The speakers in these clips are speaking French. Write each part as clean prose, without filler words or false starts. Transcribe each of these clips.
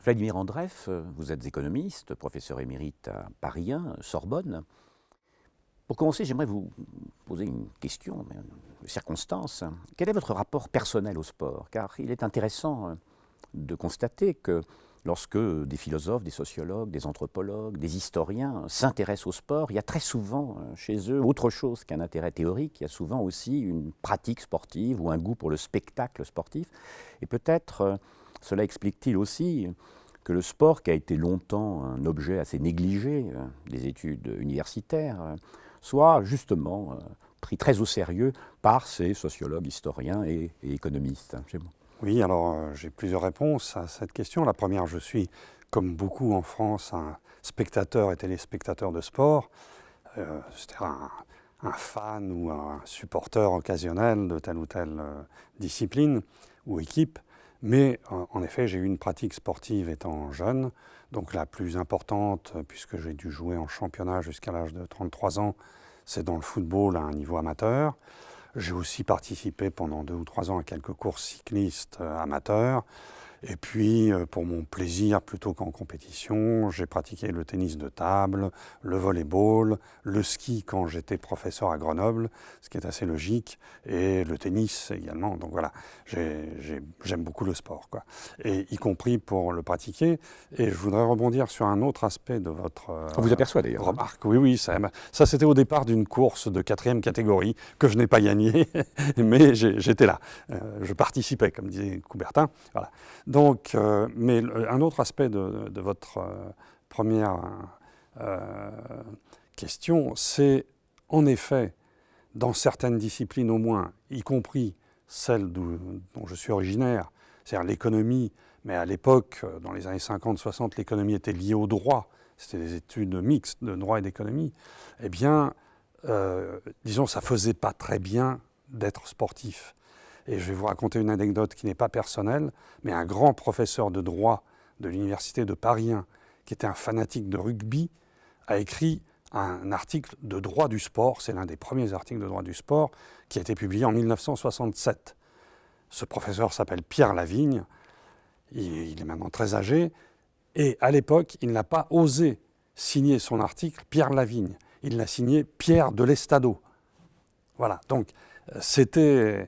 Vladimir Andreev, vous êtes économiste, professeur émérite à Paris 1, Sorbonne. Pour commencer, j'aimerais vous poser une question, de circonstance. Quel est votre rapport personnel au sport? Car il est intéressant de constater que lorsque des philosophes, des sociologues, des anthropologues, des historiens s'intéressent au sport, il y a très souvent chez eux autre chose qu'un intérêt théorique. Il y a souvent aussi une pratique sportive ou un goût pour le spectacle sportif. Et peut-être cela explique-t-il aussi que le sport, qui a été longtemps un objet assez négligé des études universitaires, soit justement pris très au sérieux par ces sociologues, historiens et économistes. Oui, alors j'ai plusieurs réponses à cette question. La première, je suis, comme beaucoup en France, un spectateur et téléspectateur de sport, c'est-à-dire un fan ou un supporter occasionnel de telle ou telle discipline ou équipe. Mais en effet, j'ai eu une pratique sportive étant jeune, donc la plus importante, puisque j'ai dû jouer en championnat jusqu'à l'âge de 33 ans, c'est dans le football à un niveau amateur. J'ai aussi participé pendant 2 ou 3 ans à quelques courses cyclistes amateurs. Et puis, pour mon plaisir plutôt qu'en compétition, j'ai pratiqué le tennis de table, le volleyball, le ski quand j'étais professeur à Grenoble, ce qui est assez logique, et le tennis également. Donc voilà, j'aime beaucoup le sport, quoi. Et y compris pour le pratiquer. Et je voudrais rebondir sur un autre aspect de votre On vous aperçoit d'ailleurs. remarque. Oui, ça c'était au départ d'une course de 4e catégorie que je n'ai pas gagnée, mais j'étais là. Je participais, comme disait Coubertin. Voilà. Donc, mais un autre aspect de votre première question, c'est en effet, dans certaines disciplines au moins, y compris celle dont je suis originaire, c'est-à-dire l'économie, mais à l'époque, dans les années 50-60, l'économie était liée au droit, c'était des études mixtes de droit et d'économie, eh bien, disons, ça ne faisait pas très bien d'être sportif. Et je vais vous raconter une anecdote qui n'est pas personnelle, mais un grand professeur de droit de l'université de Paris 1, qui était un fanatique de rugby, a écrit un article de droit du sport, c'est l'un des premiers articles de droit du sport, qui a été publié en 1967. Ce professeur s'appelle Pierre Lavigne, il est maintenant très âgé, et à l'époque, il n'a pas osé signer son article Pierre Lavigne, il l'a signé Pierre de l'Estado. Voilà, donc c'était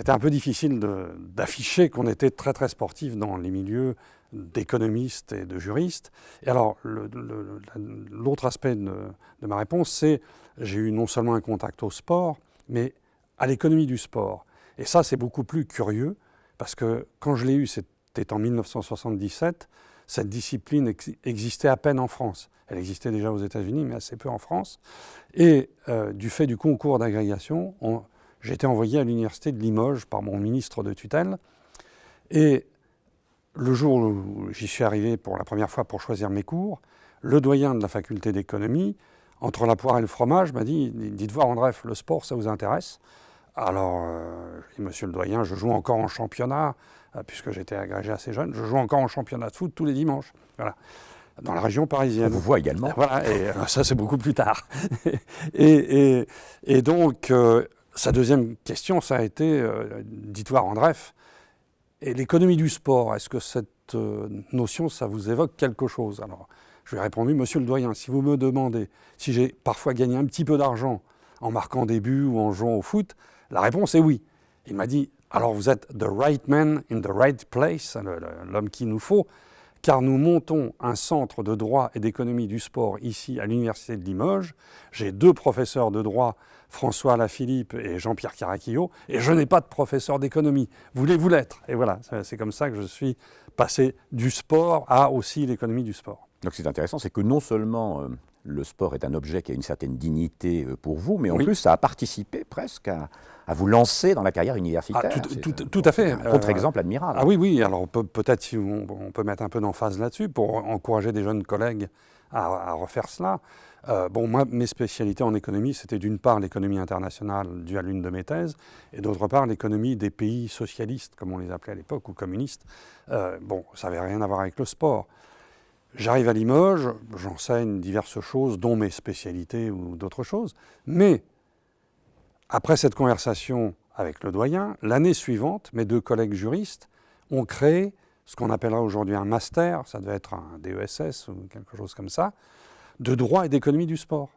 un peu difficile d'afficher qu'on était très très sportif dans les milieux d'économistes et de juristes. Et alors, l'autre aspect de ma réponse, c'est j'ai eu non seulement un contact au sport, mais à l'économie du sport. Et ça, c'est beaucoup plus curieux, parce que quand je l'ai eu, c'était en 1977, cette discipline existait à peine en France. Elle existait déjà aux États-Unis, mais assez peu en France. Et du fait du concours d'agrégation, j'ai été envoyé à l'université de Limoges par mon ministre de tutelle. Et le jour où j'y suis arrivé pour la première fois pour choisir mes cours, le doyen de la faculté d'économie, entre la poire et le fromage, m'a dit « Dites voir Andreev, le sport, ça vous intéresse ?» Alors, je dis « Monsieur le doyen, je joue encore en championnat, puisque j'étais agrégé assez jeune, je joue encore en championnat de foot tous les dimanches. » Voilà. Dans la région parisienne. On vous voit également. Voilà, et ça c'est beaucoup plus tard. et donc, sa deuxième question, ça a été, dites voir Andreev, et l'économie du sport, est-ce que cette notion, ça vous évoque quelque chose? Alors, je lui ai répondu, monsieur le doyen, si vous me demandez si j'ai parfois gagné un petit peu d'argent en marquant des buts ou en jouant au foot, la réponse est oui. Il m'a dit, alors vous êtes the right man in the right place, l'homme qu'il nous faut, car nous montons un centre de droit et d'économie du sport ici à l'université de Limoges. J'ai 2 professeurs de droit, François Lafilippe et Jean-Pierre Caraquillo, et je n'ai pas de professeur d'économie. Voulez-vous l'être? Et voilà, c'est comme ça que je suis passé du sport à aussi l'économie du sport. Donc c'est intéressant, c'est que non seulement le sport est un objet qui a une certaine dignité pour vous, mais en plus ça a participé presque à vous lancer dans la carrière universitaire. Tout à fait. Un contre-exemple admirable. Ah oui, alors peut-être si on peut mettre un peu d'emphase là-dessus pour encourager des jeunes collègues à refaire cela. Moi, mes spécialités en économie, c'était d'une part l'économie internationale due à l'une de mes thèses, et d'autre part l'économie des pays socialistes, comme on les appelait à l'époque, ou communistes. Ça n'avait rien à voir avec le sport. J'arrive à Limoges, j'enseigne diverses choses, dont mes spécialités ou d'autres choses, mais après cette conversation avec le doyen, l'année suivante, mes 2 collègues juristes ont créé ce qu'on appellera aujourd'hui un master, ça devait être un DESS ou quelque chose comme ça, de droit et d'économie du sport.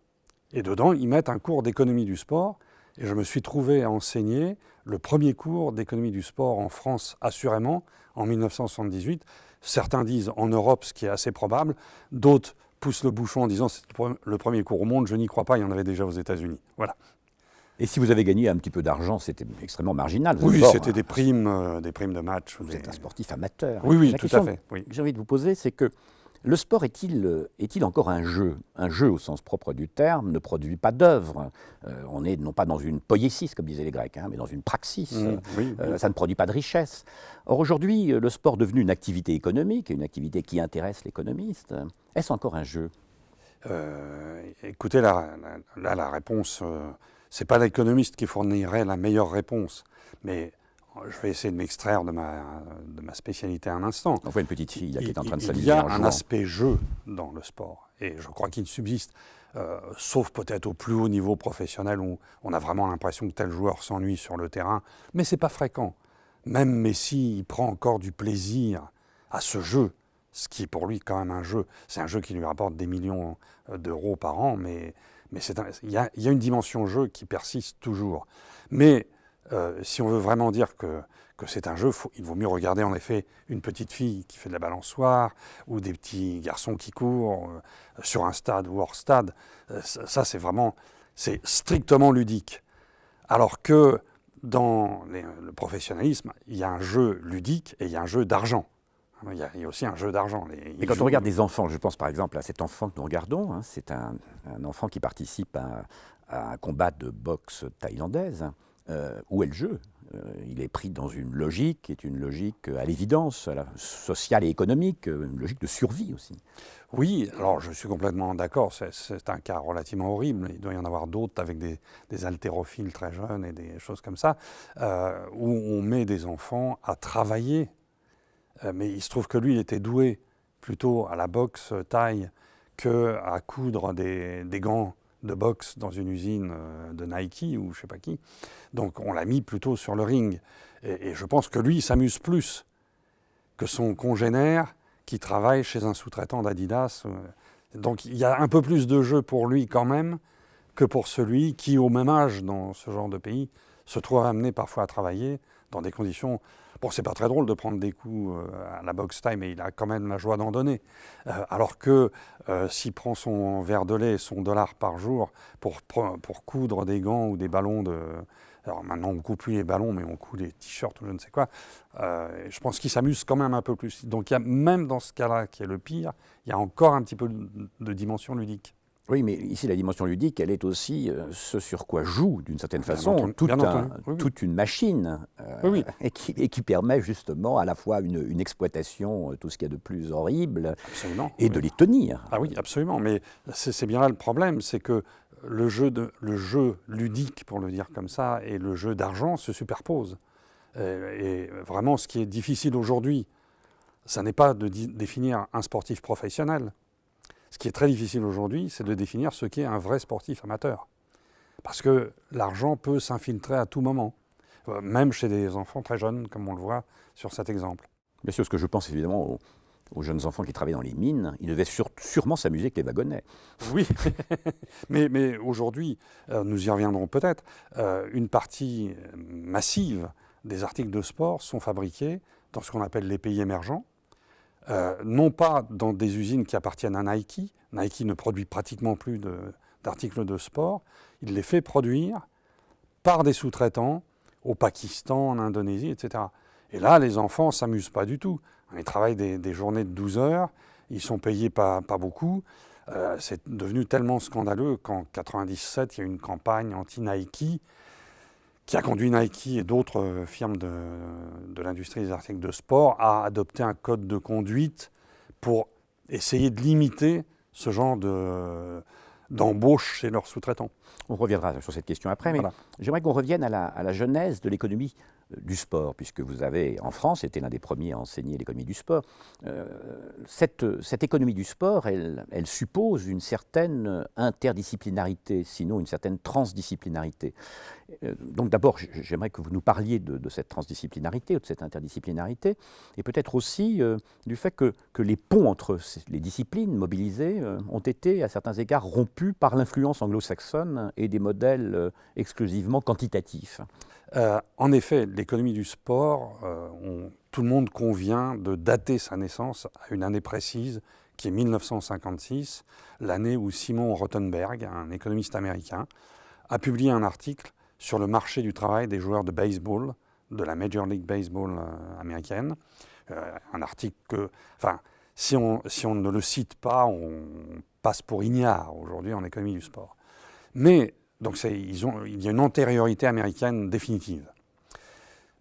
Et dedans, ils mettent un cours d'économie du sport. Et je me suis trouvé à enseigner le premier cours d'économie du sport en France, assurément, en 1978. Certains disent en Europe, ce qui est assez probable. D'autres poussent le bouchon en disant c'est le premier cours au monde. Je n'y crois pas, il y en avait déjà aux États-Unis. Voilà. Et si vous avez gagné un petit peu d'argent, c'était extrêmement marginal. Oui, c'était des primes de match. Vous êtes un sportif amateur. Oui, oui, La tout à question fait. Oui. que j'ai envie de vous poser, c'est que le sport est-il encore un jeu? Un jeu au sens propre du terme ne produit pas d'œuvre. On est non pas dans une poiesis, comme disaient les Grecs, mais dans une praxis. Oui. Ça ne produit pas de richesse. Or aujourd'hui, le sport devenu une activité économique, une activité qui intéresse l'économiste, est-ce encore un jeu? Écoutez, la réponse, c'est pas l'économiste qui fournirait la meilleure réponse, mais je vais essayer de m'extraire de ma spécialité un instant. On voit une petite fille là, qui est en train de s'amuser. Il y a en un jouant. aspect jeu dans le sport, et je crois qu'il subsiste, sauf peut-être au plus haut niveau professionnel où on a vraiment l'impression que tel joueur s'ennuie sur le terrain, mais c'est pas fréquent. Même Messi, il prend encore du plaisir à ce jeu, ce qui est pour lui quand même un jeu. C'est un jeu qui lui rapporte des millions d'euros par an, mais il y a une dimension jeu qui persiste toujours. Mais si on veut vraiment dire que c'est un jeu, il vaut mieux regarder en effet une petite fille qui fait de la balançoire ou des petits garçons qui courent sur un stade ou hors stade. Ça, c'est strictement ludique. Alors que dans le professionnalisme, il y a un jeu ludique et il y a un jeu d'argent. Il y a aussi un jeu d'argent. Et quand on regarde des enfants, je pense par exemple à cet enfant que nous regardons, c'est un enfant qui participe à un combat de boxe thaïlandaise. Où est le jeu? Il est pris dans une logique qui est une logique à l'évidence sociale et économique, une logique de survie aussi. Oui, alors je suis complètement d'accord, c'est un cas relativement horrible, il doit y en avoir d'autres avec des haltérophiles très jeunes et des choses comme ça, où on met des enfants à travailler, mais il se trouve que lui il était doué plutôt à la boxe thaï qu'à coudre des gants de boxe dans une usine de Nike ou je sais pas qui. Donc on l'a mis plutôt sur le ring. Et je pense que lui, il s'amuse plus que son congénère qui travaille chez un sous-traitant d'Adidas. Donc il y a un peu plus de jeu pour lui quand même que pour celui qui, au même âge dans ce genre de pays, se trouve amené parfois à travailler dans des conditions... Bon, c'est pas très drôle de prendre des coups à la boxe taille, mais il a quand même la joie d'en donner. Alors que s'il prend son verre de lait et son dollar par jour pour coudre des gants ou des ballons de... Alors maintenant, on ne coud plus les ballons, mais on coud des t-shirts ou je ne sais quoi. Je pense qu'il s'amuse quand même un peu plus. Donc il y a, même dans ce cas-là, qui est le pire, il y a encore un petit peu de dimension ludique. Oui, mais ici, la dimension ludique, elle est aussi ce sur quoi joue, d'une certaine façon, toute une machine, Oui. et qui permet justement à la fois une exploitation, tout ce qu'il y a de plus horrible, Absolument, et de les tenir. Ah oui, absolument. Mais c'est bien là le problème, c'est que le jeu ludique, pour le dire comme ça, et le jeu d'argent se superposent. Et vraiment, ce qui est difficile aujourd'hui, ça n'est pas de définir un sportif professionnel. Ce qui est très difficile aujourd'hui, c'est de définir ce qu'est un vrai sportif amateur. Parce que l'argent peut s'infiltrer à tout moment, même chez des enfants très jeunes, comme on le voit sur cet exemple. Bien sûr, ce que je pense évidemment aux jeunes enfants qui travaillent dans les mines, ils devaient sûrement s'amuser avec les wagonnets. Oui, mais aujourd'hui, nous y reviendrons peut-être, une partie massive des articles de sport sont fabriqués dans ce qu'on appelle les pays émergents, non pas dans des usines qui appartiennent à Nike. Nike ne produit pratiquement plus d'articles de sport. Il les fait produire par des sous-traitants au Pakistan, en Indonésie, etc. Et là, les enfants ne s'amusent pas du tout. Ils travaillent des journées de 12 heures, ils sont payés pas beaucoup. C'est devenu tellement scandaleux qu'en 1997, il y a eu une campagne anti-Nike qui a conduit Nike et d'autres firmes de l'industrie des articles de sport à adopter un code de conduite pour essayer de limiter ce genre d'embauche chez leurs sous-traitants. On reviendra sur cette question après, mais Voilà. j'aimerais qu'on revienne à la genèse de l'économie du sport, puisque vous avez, en France, été l'un des premiers à enseigner l'économie du sport. Cette économie du sport, elle suppose une certaine interdisciplinarité, sinon une certaine transdisciplinarité. Donc d'abord, j'aimerais que vous nous parliez de cette transdisciplinarité ou de cette interdisciplinarité, et peut-être aussi du fait que les ponts entre les disciplines mobilisées ont été, à certains égards, rompus par l'influence anglo-saxonne et des modèles exclusivement quantitatifs. En effet, l'économie du sport, tout le monde convient de dater sa naissance à une année précise, qui est 1956, l'année où Simon Rothenberg, un économiste américain, a publié un article sur le marché du travail des joueurs de baseball, de la Major League Baseball américaine. Un article que, enfin, si on ne le cite pas, on passe pour ignare aujourd'hui en économie du sport. Mais donc il y a une antériorité américaine définitive.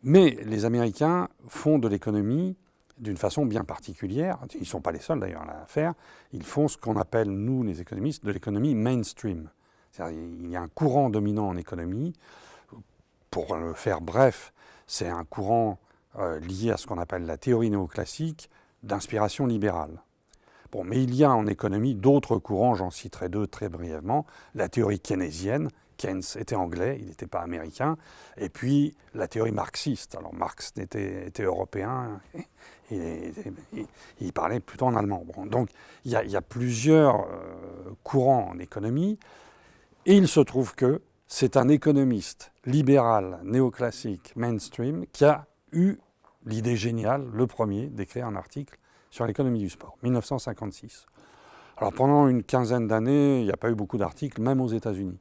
Mais les Américains font de l'économie d'une façon bien particulière. Ils ne sont pas les seuls d'ailleurs à la faire. Ils font ce qu'on appelle, nous les économistes, de l'économie mainstream. C'est-à-dire, il y a un courant dominant en économie. Pour le faire bref, c'est un courant lié à ce qu'on appelle la théorie néoclassique d'inspiration libérale. Bon, mais il y a en économie d'autres courants, j'en citerai deux très brièvement. La théorie keynésienne, Keynes était anglais, il n'était pas américain, et puis la théorie marxiste. Alors Marx était européen, il parlait plutôt en allemand. Bon, donc il y a plusieurs courants en économie, et il se trouve que c'est un économiste libéral, néoclassique, mainstream, qui a eu l'idée géniale, le premier, d'écrire un article sur l'économie du sport, 1956. Alors pendant une quinzaine d'années, il n'y a pas eu beaucoup d'articles, même aux États-Unis.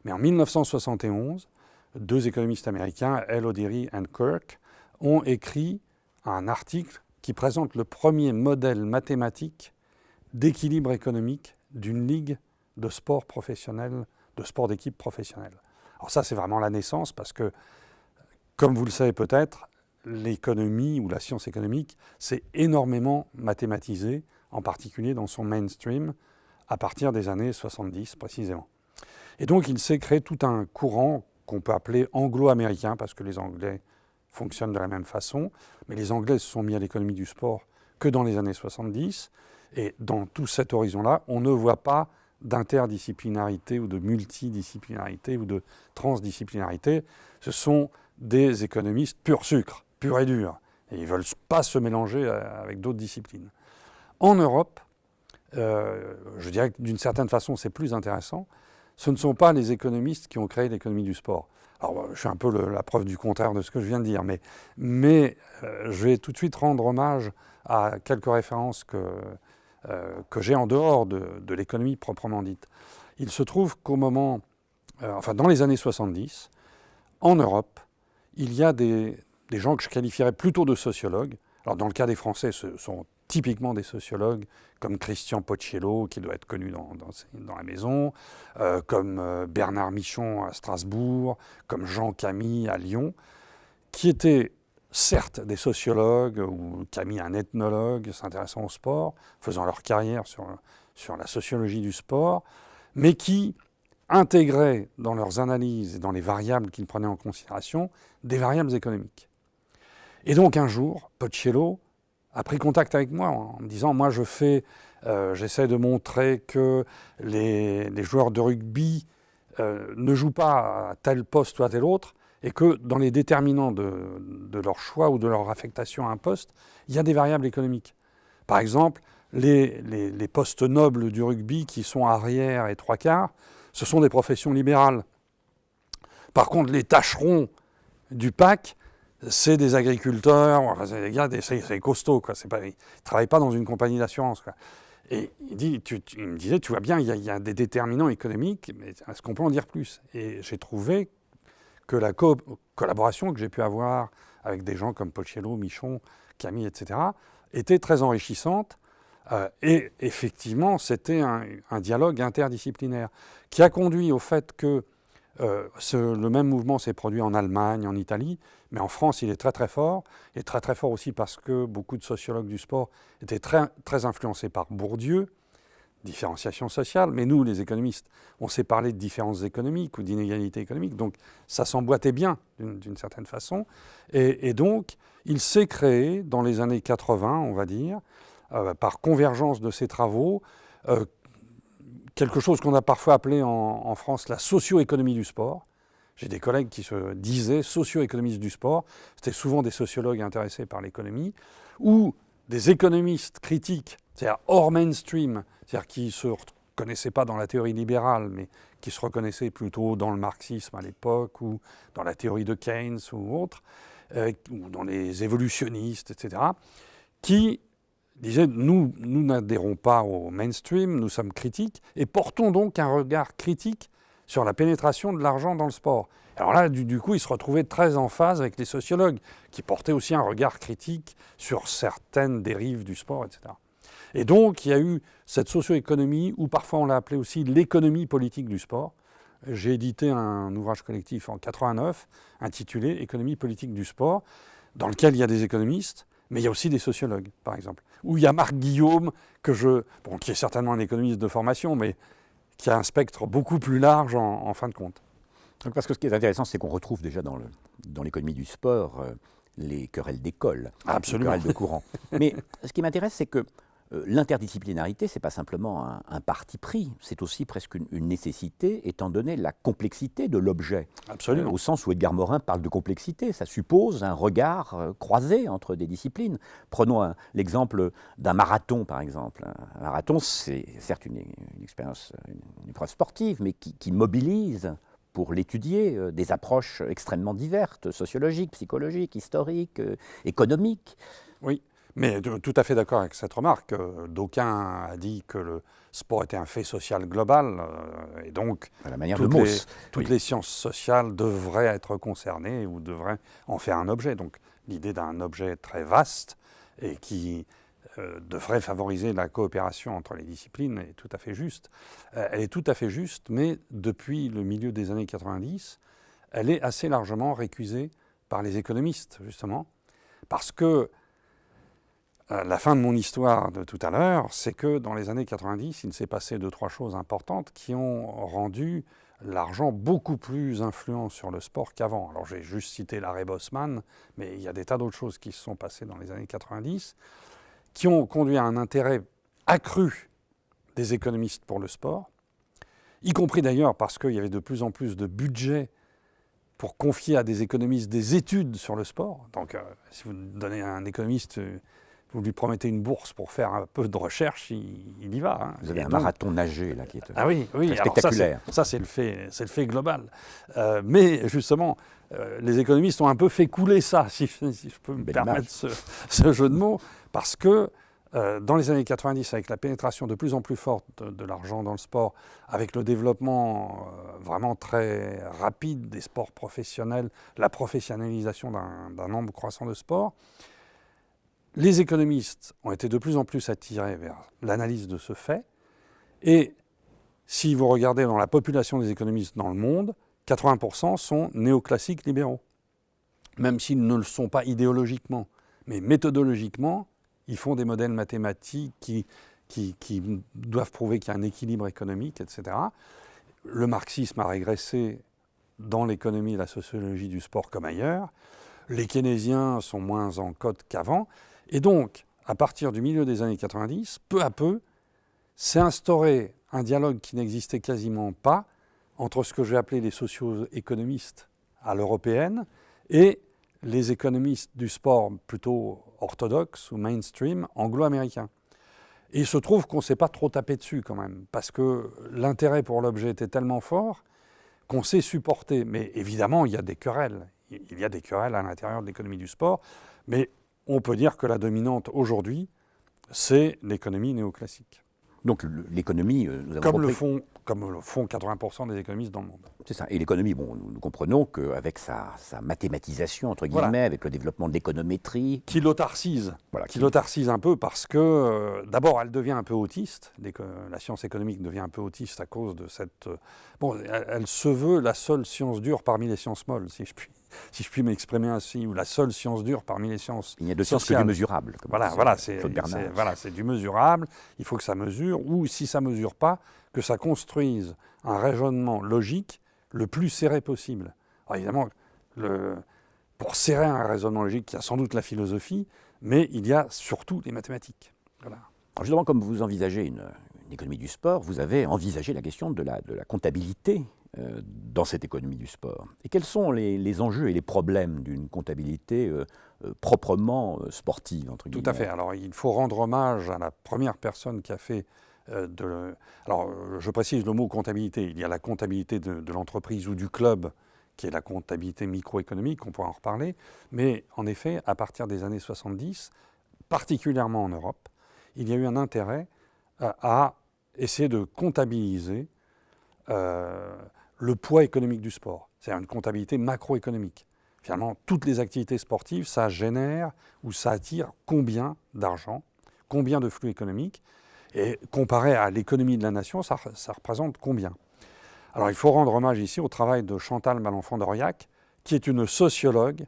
Mais en 1971, deux économistes américains, L. O'Leary et Kirk, ont écrit un article qui présente le premier modèle mathématique d'équilibre économique d'une ligue de sport professionnel, de sport d'équipe professionnelle. Alors ça, c'est vraiment la naissance parce que, comme vous le savez peut-être, l'économie ou la science économique s'est énormément mathématisée, en particulier dans son mainstream, à partir des années 70 précisément. Et donc il s'est créé tout un courant qu'on peut appeler anglo-américain, parce que les Anglais fonctionnent de la même façon, mais les Anglais se sont mis à l'économie du sport que dans les années 70, et dans tout cet horizon-là, on ne voit pas d'interdisciplinarité ou de multidisciplinarité ou de transdisciplinarité. Ce sont des économistes pur sucre, pur et dur. Et ils ne veulent pas se mélanger avec d'autres disciplines. En Europe, je dirais que d'une certaine façon, c'est plus intéressant. Ce ne sont pas les économistes qui ont créé l'économie du sport. Alors, je suis un peu la preuve du contraire de ce que je viens de dire, mais je vais tout de suite rendre hommage à quelques références que j'ai en dehors de l'économie proprement dite. Il se trouve qu'au moment, dans les années 70, en Europe, il y a des gens que je qualifierais plutôt de sociologues. Alors dans le cas des Français, ce sont typiquement des sociologues comme Christian Pocciello, qui doit être connu dans la maison, comme Bernard Michon à Strasbourg, comme Jean Camille à Lyon, qui étaient certes des sociologues, ou Camille un ethnologue s'intéressant au sport, faisant leur carrière sur la sociologie du sport, mais qui intégraient dans leurs analyses et dans les variables qu'ils prenaient en considération des variables économiques. Et donc un jour, Pocciello a pris contact avec moi en me disant « Moi, j'essaie de montrer que les joueurs de rugby ne jouent pas à tel poste ou à tel autre, et que dans les déterminants de leur choix ou de leur affectation à un poste, il y a des variables économiques. Par exemple, les postes nobles du rugby qui sont arrière et trois quarts, ce sont des professions libérales. Par contre, les tâcherons du PAC, c'est des agriculteurs, enfin, c'est des gars, c'est costauds, quoi. Ils ne travaillent pas dans une compagnie d'assurance, quoi. Et il me disait, tu vois bien, il y a des déterminants économiques, mais est-ce qu'on peut en dire plus? Et j'ai trouvé que la collaboration que j'ai pu avoir avec des gens comme Pocciello, Michon, Camille, etc., était très enrichissante. Et effectivement, c'était un dialogue interdisciplinaire qui a conduit au fait que le même mouvement s'est produit en Allemagne, en Italie, mais en France, il est très très fort, et très très fort aussi parce que beaucoup de sociologues du sport étaient très, très influencés par Bourdieu, différenciation sociale, mais nous, les économistes, on sait parler de différences économiques ou d'inégalités économiques, donc ça s'emboîtait bien d'une certaine façon. Et donc, il s'est créé dans les années 80, on va dire, par convergence de ces travaux, quelque chose qu'on a parfois appelé en France la socio-économie du sport. J'ai des collègues qui se disaient socio-économistes du sport, c'était souvent des sociologues intéressés par l'économie, ou des économistes critiques, c'est-à-dire hors mainstream, c'est-à-dire qui ne se reconnaissaient pas dans la théorie libérale, mais qui se reconnaissaient plutôt dans le marxisme à l'époque, ou dans la théorie de Keynes ou autre, ou dans les évolutionnistes, etc., qui disaient nous n'adhérons pas au mainstream, nous sommes critiques, et portons donc un regard critique sur la pénétration de l'argent dans le sport. Alors là, du coup, ils se retrouvaient très en phase avec les sociologues, qui portaient aussi un regard critique sur certaines dérives du sport, etc. Et donc, il y a eu cette socio-économie, ou parfois on l'a appelée aussi l'économie politique du sport. J'ai édité un ouvrage collectif en 89, intitulé « Économie politique du sport », dans lequel il y a des économistes, mais il y a aussi des sociologues, par exemple. Où il y a Marc Guillaume, qui est certainement un économiste de formation, mais qui a un spectre beaucoup plus large en fin de compte. Donc, parce que ce qui est intéressant, c'est qu'on retrouve déjà dans l'économie du sport les querelles d'école, les querelles de courant. Mais ce qui m'intéresse, c'est que l'interdisciplinarité, ce n'est pas simplement un parti pris, c'est aussi presque une nécessité, étant donné la complexité de l'objet. Absolument. Au sens où Edgar Morin parle de complexité, ça suppose un regard croisé entre des disciplines. Prenons l'exemple d'un marathon, par exemple. Un marathon, c'est certes une expérience, une épreuve sportive, mais qui mobilise pour l'étudier des approches extrêmement diverses, sociologiques, psychologiques, historiques, économiques. Oui. Mais tout à fait d'accord avec cette remarque. D'aucuns a dit que le sport était un fait social global et donc à la manière de Mauss. Toutes les sciences sociales devraient être concernées ou devraient en faire un objet. Donc l'idée d'un objet très vaste et qui devrait favoriser la coopération entre les disciplines est tout à fait juste. Elle est tout à fait juste, mais depuis le milieu des années 90, elle est assez largement récusée par les économistes, justement, parce que la fin de mon histoire de tout à l'heure, c'est que dans les années 90, il s'est passé 2-3 choses importantes qui ont rendu l'argent beaucoup plus influent sur le sport qu'avant. Alors j'ai juste cité l'arrêt Bosman, mais il y a des tas d'autres choses qui se sont passées dans les années 90, qui ont conduit à un intérêt accru des économistes pour le sport, y compris d'ailleurs parce qu'il y avait de plus en plus de budget pour confier à des économistes des études sur le sport. Donc si vous donnez à un économiste... vous lui promettez une bourse pour faire un peu de recherche, il y va. Hein. Vous avez un marathon nagé là qui est très spectaculaire. Ça c'est le fait global. Mais justement, les économistes ont un peu fait couler ça, si je peux me permettre ce jeu de mots, parce que dans les années 90, avec la pénétration de plus en plus forte de l'argent dans le sport, avec le développement vraiment très rapide des sports professionnels, la professionnalisation d'un nombre croissant de sports, les économistes ont été de plus en plus attirés vers l'analyse de ce fait. Et si vous regardez dans la population des économistes dans le monde, 80% sont néoclassiques libéraux. Même s'ils ne le sont pas idéologiquement. Mais méthodologiquement, ils font des modèles mathématiques qui doivent prouver qu'il y a un équilibre économique, etc. Le marxisme a régressé dans l'économie et la sociologie du sport comme ailleurs. Les keynésiens sont moins en cote qu'avant. Et donc, à partir du milieu des années 90, peu à peu, s'est instauré un dialogue qui n'existait quasiment pas entre ce que j'ai appelé les socio-économistes à l'européenne et les économistes du sport plutôt orthodoxes ou mainstream anglo-américains. Et il se trouve qu'on ne s'est pas trop tapé dessus quand même, parce que l'intérêt pour l'objet était tellement fort qu'on s'est supporté. Mais évidemment, il y a des querelles. Il y a des querelles à l'intérieur de l'économie du sport, mais on peut dire que la dominante aujourd'hui, c'est l'économie néoclassique. Donc l'économie, nous avons comme le font 80% des économistes dans le monde. C'est ça. Et l'économie, bon, nous comprenons qu'avec sa mathématisation, entre guillemets, voilà, avec le développement de l'économétrie... Qui l'autarcise. Voilà, qui l'autarcise un peu parce que, d'abord, elle devient un peu autiste. La science économique devient un peu autiste à cause de cette... Bon, elle se veut la seule science dure parmi les sciences molles, si je puis si je puis m'exprimer ainsi, ou la seule science dure parmi les sciences. Il n'y a de science que du mesurable. C'est du mesurable, il faut que ça mesure, ou si ça ne mesure pas, que ça construise un raisonnement logique le plus serré possible. Alors évidemment, pour serrer un raisonnement logique, il y a sans doute la philosophie, mais il y a surtout les mathématiques. Voilà. Alors justement, comme vous envisagez une économie du sport, vous avez envisagé la question de la comptabilité dans cette économie du sport. Et quels sont les enjeux et les problèmes d'une comptabilité proprement sportive, entre guillemets? Tout à fait. Alors, il faut rendre hommage à la première personne qui a fait Alors, je précise le mot comptabilité. Il y a la comptabilité de l'entreprise ou du club, qui est la comptabilité microéconomique, on pourra en reparler. Mais en effet, à partir des années 70, particulièrement en Europe, il y a eu un intérêt à essayer de comptabiliser le poids économique du sport, c'est-à-dire une comptabilité macroéconomique. Finalement, toutes les activités sportives, ça génère ou ça attire combien d'argent, combien de flux économiques, et comparé à l'économie de la nation, ça représente combien. Alors il faut rendre hommage ici au travail de Chantal Malenfant-Doriac, qui est une sociologue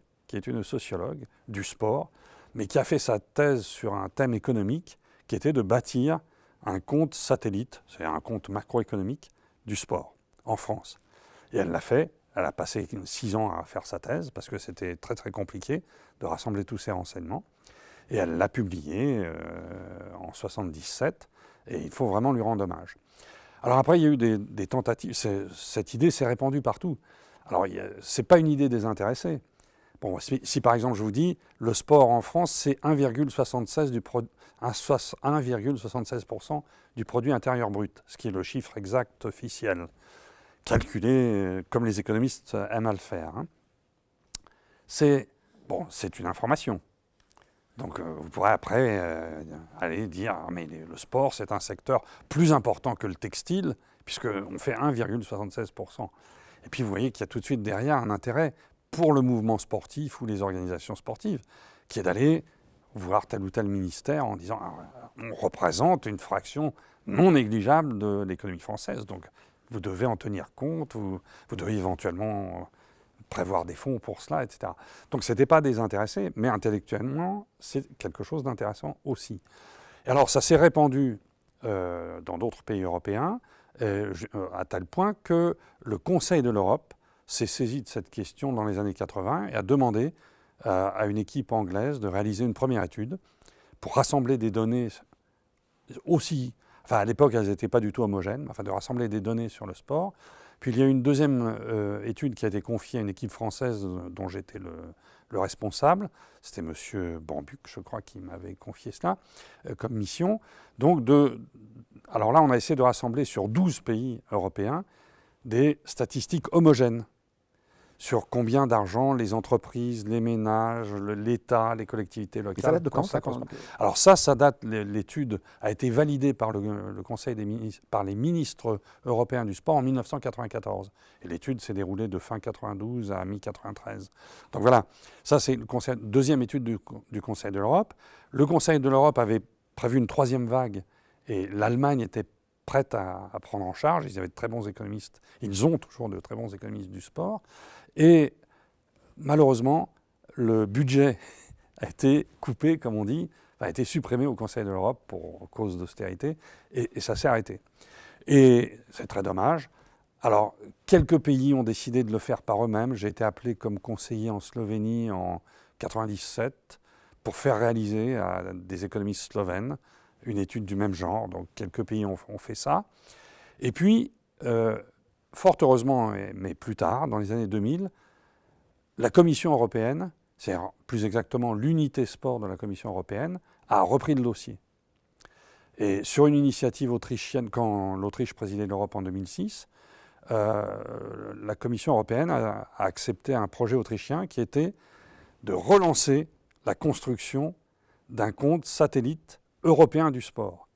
du sport, mais qui a fait sa thèse sur un thème économique, qui était de bâtir un compte satellite, c'est-à-dire un compte macroéconomique du sport en France. Et elle l'a fait, elle a passé 6 ans à faire sa thèse, parce que c'était très très compliqué de rassembler tous ces renseignements. Et elle l'a publié en 1977, et il faut vraiment lui rendre hommage. Alors après, il y a eu des tentatives, cette idée s'est répandue partout. Alors, ce n'est pas une idée désintéressée. Bon, si par exemple je vous dis, le sport en France, c'est 1,76% du produit intérieur brut, ce qui est le chiffre exact officiel, calculé comme les économistes aiment à le faire. Hein. C'est une information. Donc vous pourrez après aller dire « mais le sport, c'est un secteur plus important que le textile, puisqu'on fait 1,76%. » Et puis vous voyez qu'il y a tout de suite derrière un intérêt pour le mouvement sportif ou les organisations sportives, qui est d'aller voir tel ou tel ministère en disant « on représente une fraction non négligeable de l'économie française, donc vous devez en tenir compte, vous devez éventuellement prévoir des fonds pour cela, etc. » Donc ce n'était pas désintéressé, mais intellectuellement, c'est quelque chose d'intéressant aussi. Et alors ça s'est répandu dans d'autres pays européens, à tel point que le Conseil de l'Europe s'est saisi de cette question dans les années 80 et a demandé à une équipe anglaise de réaliser une première étude pour rassembler des données aussi, enfin à l'époque elles n'étaient pas du tout homogènes, de rassembler des données sur le sport. Puis il y a eu une deuxième étude qui a été confiée à une équipe française dont j'étais le responsable. C'était M. Bambuc, je crois, qui m'avait confié cela comme mission. Donc alors là, on a essayé de rassembler sur 12 pays européens des statistiques homogènes sur combien d'argent les entreprises, les ménages, l'État, les collectivités locales... Et ça date de quand ça? Alors ça date, l'étude a été validée par le Conseil des ministres, par les ministres européens du sport en 1994. Et l'étude s'est déroulée de fin 92 à mi-93. Donc voilà, ça c'est la deuxième étude du Conseil de l'Europe. Le Conseil de l'Europe avait prévu une troisième vague et l'Allemagne était prête à prendre en charge. Ils avaient de très bons économistes. Ils ont toujours de très bons économistes du sport. Et malheureusement, le budget a été coupé, comme on dit, a été supprimé au Conseil de l'Europe pour cause d'austérité, et ça s'est arrêté. Et c'est très dommage. Alors, quelques pays ont décidé de le faire par eux-mêmes. J'ai été appelé comme conseiller en Slovénie en 1997 pour faire réaliser à des économistes slovènes une étude du même genre. Donc, quelques pays ont fait ça. Et puis, fort heureusement, mais plus tard, dans les années 2000, la Commission européenne, c'est plus exactement l'unité sport de la Commission européenne, a repris le dossier. Et sur une initiative autrichienne, quand l'Autriche présidait l'Europe en 2006, la Commission européenne a accepté un projet autrichien qui était de relancer la construction d'un compte satellite européen du sport.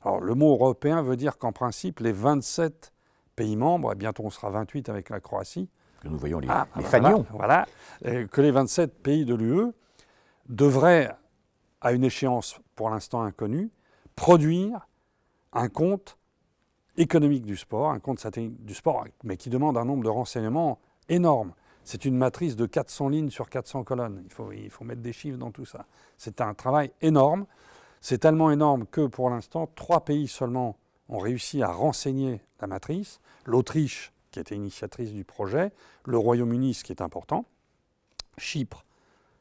Alors le mot européen veut dire qu'en principe, les 27 pays membres, et bientôt on sera 28 avec la Croatie. Nous voyons les fanions. Voilà, que les 27 pays de l'UE devraient, à une échéance pour l'instant inconnue, produire un compte économique du sport, un compte satellite du sport, mais qui demande un nombre de renseignements énorme. C'est une matrice de 400 lignes sur 400 colonnes. Il faut mettre des chiffres dans tout ça. C'est un travail énorme. C'est tellement énorme que pour l'instant, 3 pays seulement ont réussi à renseigner la matrice. L'Autriche, qui était initiatrice du projet, le Royaume-Uni, ce qui est important, Chypre,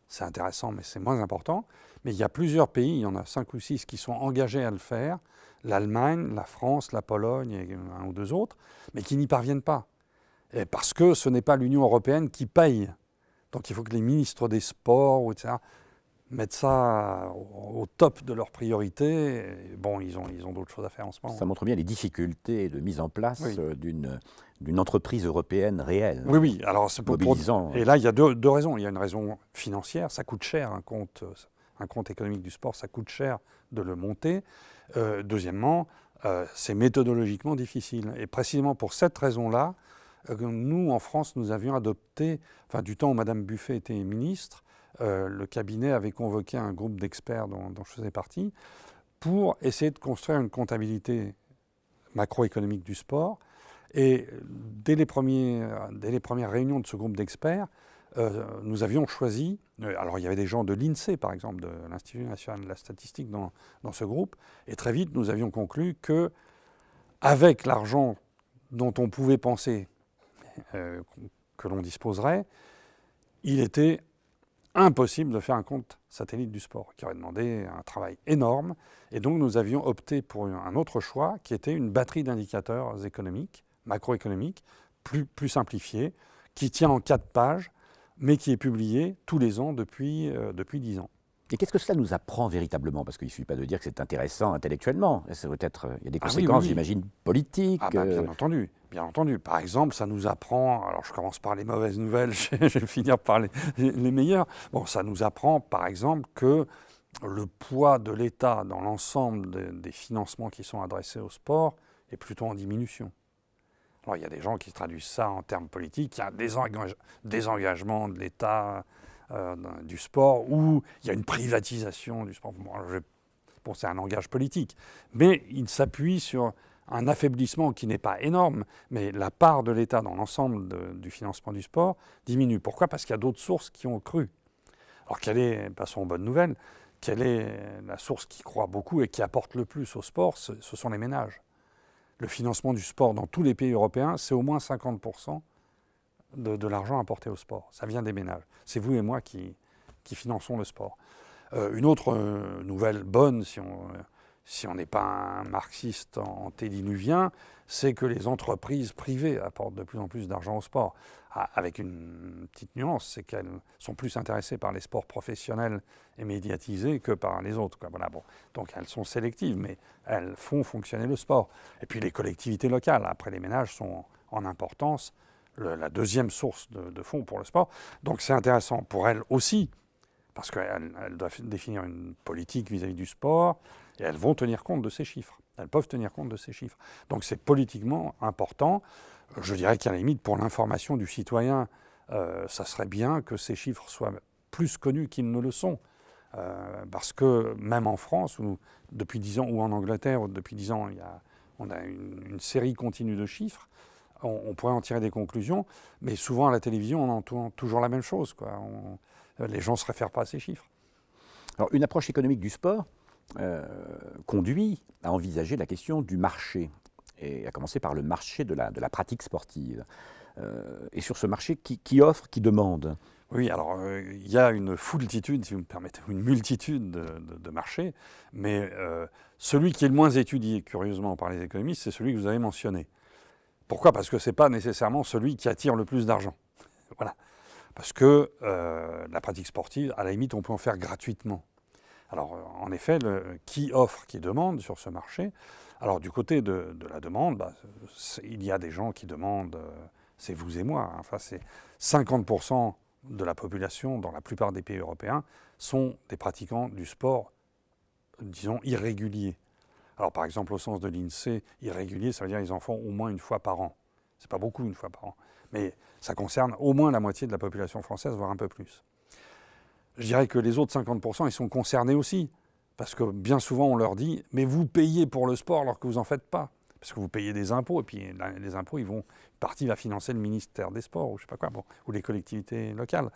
c'est intéressant, mais c'est moins important. Mais il y a plusieurs pays, il y en a 5 ou 6 qui sont engagés à le faire. L'Allemagne, la France, la Pologne et un ou deux autres, mais qui n'y parviennent pas. Et parce que ce n'est pas l'Union européenne qui paye. Donc il faut que les ministres des Sports, etc., mettent ça au top de leurs priorités. Et bon, ils ont d'autres choses à faire en ce moment. Ça montre bien les difficultés de mise en place Oui. d'une entreprise européenne réelle. Oui, oui. Alors, c'est mobilisant. Et là, il y a deux raisons. Il y a une raison financière. Ça coûte cher, un compte économique du sport, ça coûte cher de le monter. Deuxièmement, c'est méthodologiquement difficile. Et précisément pour cette raison-là, nous, en France, nous avions adopté, du temps où Mme Buffet était ministre, le cabinet avait convoqué un groupe d'experts dont je faisais partie pour essayer de construire une comptabilité macroéconomique du sport. Et dès les premières réunions de ce groupe d'experts, nous avions choisi, alors il y avait des gens de l'INSEE par exemple, de l'Institut national de la statistique dans ce groupe, et très vite nous avions conclu qu'avec l'argent dont on pouvait penser que l'on disposerait, il était impossible de faire un compte satellite du sport, qui aurait demandé un travail énorme. Et donc nous avions opté pour un autre choix, qui était une batterie d'indicateurs économiques, macroéconomiques, plus simplifiée, qui tient en 4 pages, mais qui est publiée tous les ans depuis 10 ans. Et qu'est-ce que cela nous apprend véritablement? Parce qu'il ne suffit pas de dire que c'est intéressant intellectuellement. Il y a des conséquences, j'imagine, politiques. Bien entendu. Bien entendu. Par exemple, ça nous apprend, alors je commence par les mauvaises nouvelles, je vais finir par les meilleures. Bon, ça nous apprend, par exemple, que le poids de l'État dans l'ensemble des financements qui sont adressés au sport est plutôt en diminution. Alors, il y a des gens qui traduisent ça en termes politiques. Il y a un désengagement de l'État du sport, ou il y a une privatisation du sport. Bon, c'est un langage politique. Mais il s'appuie sur un affaiblissement qui n'est pas énorme, mais la part de l'État dans l'ensemble du financement du sport diminue. Pourquoi? Parce qu'il y a d'autres sources qui ont cru. Alors, passons aux bonnes nouvelles, quelle est la source qui croît beaucoup et qui apporte le plus au sport? Ce sont les ménages. Le financement du sport dans tous les pays européens, c'est au moins 50% de l'argent apporté au sport. Ça vient des ménages. C'est vous et moi qui finançons le sport. Une autre nouvelle bonne, si on n'est pas un marxiste antédiluvien, c'est que les entreprises privées apportent de plus en plus d'argent au sport. Avec une petite nuance, c'est qu'elles sont plus intéressées par les sports professionnels et médiatisés que par les autres. Voilà, bon. Donc elles sont sélectives, mais elles font fonctionner le sport. Et puis les collectivités locales, après les ménages, sont en importance la deuxième source de fonds pour le sport. Donc c'est intéressant pour elles aussi, parce qu'elles doivent définir une politique vis-à-vis du sport, et elles vont tenir compte de ces chiffres. Elles peuvent tenir compte de ces chiffres. Donc c'est politiquement important. Je dirais qu'à la limite, pour l'information du citoyen, ça serait bien que ces chiffres soient plus connus qu'ils ne le sont. Parce que même en France, depuis 10 ans, ou en Angleterre, depuis 10 ans, on a une série continue de chiffres. On pourrait en tirer des conclusions, mais souvent à la télévision, on entend toujours la même chose. Les gens ne se réfèrent pas à ces chiffres. Alors, une approche économique du sport conduit à envisager la question du marché, et à commencer par le marché de la pratique sportive. Et sur ce marché, qui offre, qui demande? Oui, alors il y a une foultitude, si vous me permettez, une multitude de marchés, mais celui qui est le moins étudié, curieusement, par les économistes, c'est celui que vous avez mentionné. Pourquoi? Parce que ce n'est pas nécessairement celui qui attire le plus d'argent. Voilà. Parce que la pratique sportive, à la limite, on peut en faire gratuitement. Alors, en effet, qui offre, qui demande sur ce marché? Alors, du côté de la demande, il y a des gens qui demandent, c'est vous et moi, enfin, c'est 50% de la population, dans la plupart des pays européens, sont des pratiquants du sport, disons, irréguliers. Alors, par exemple, au sens de l'INSEE, irrégulier, ça veut dire qu'ils en font au moins une fois par an. C'est pas beaucoup, une fois par an. Mais ça concerne au moins la moitié de la population française, voire un peu plus. Je dirais que les autres 50%, ils sont concernés aussi. Parce que bien souvent, on leur dit « mais vous payez pour le sport alors que vous n'en faites pas ». parce que vous payez des impôts, et puis les impôts, une partie va financer le ministère des Sports, ou je sais pas quoi, ou les collectivités locales.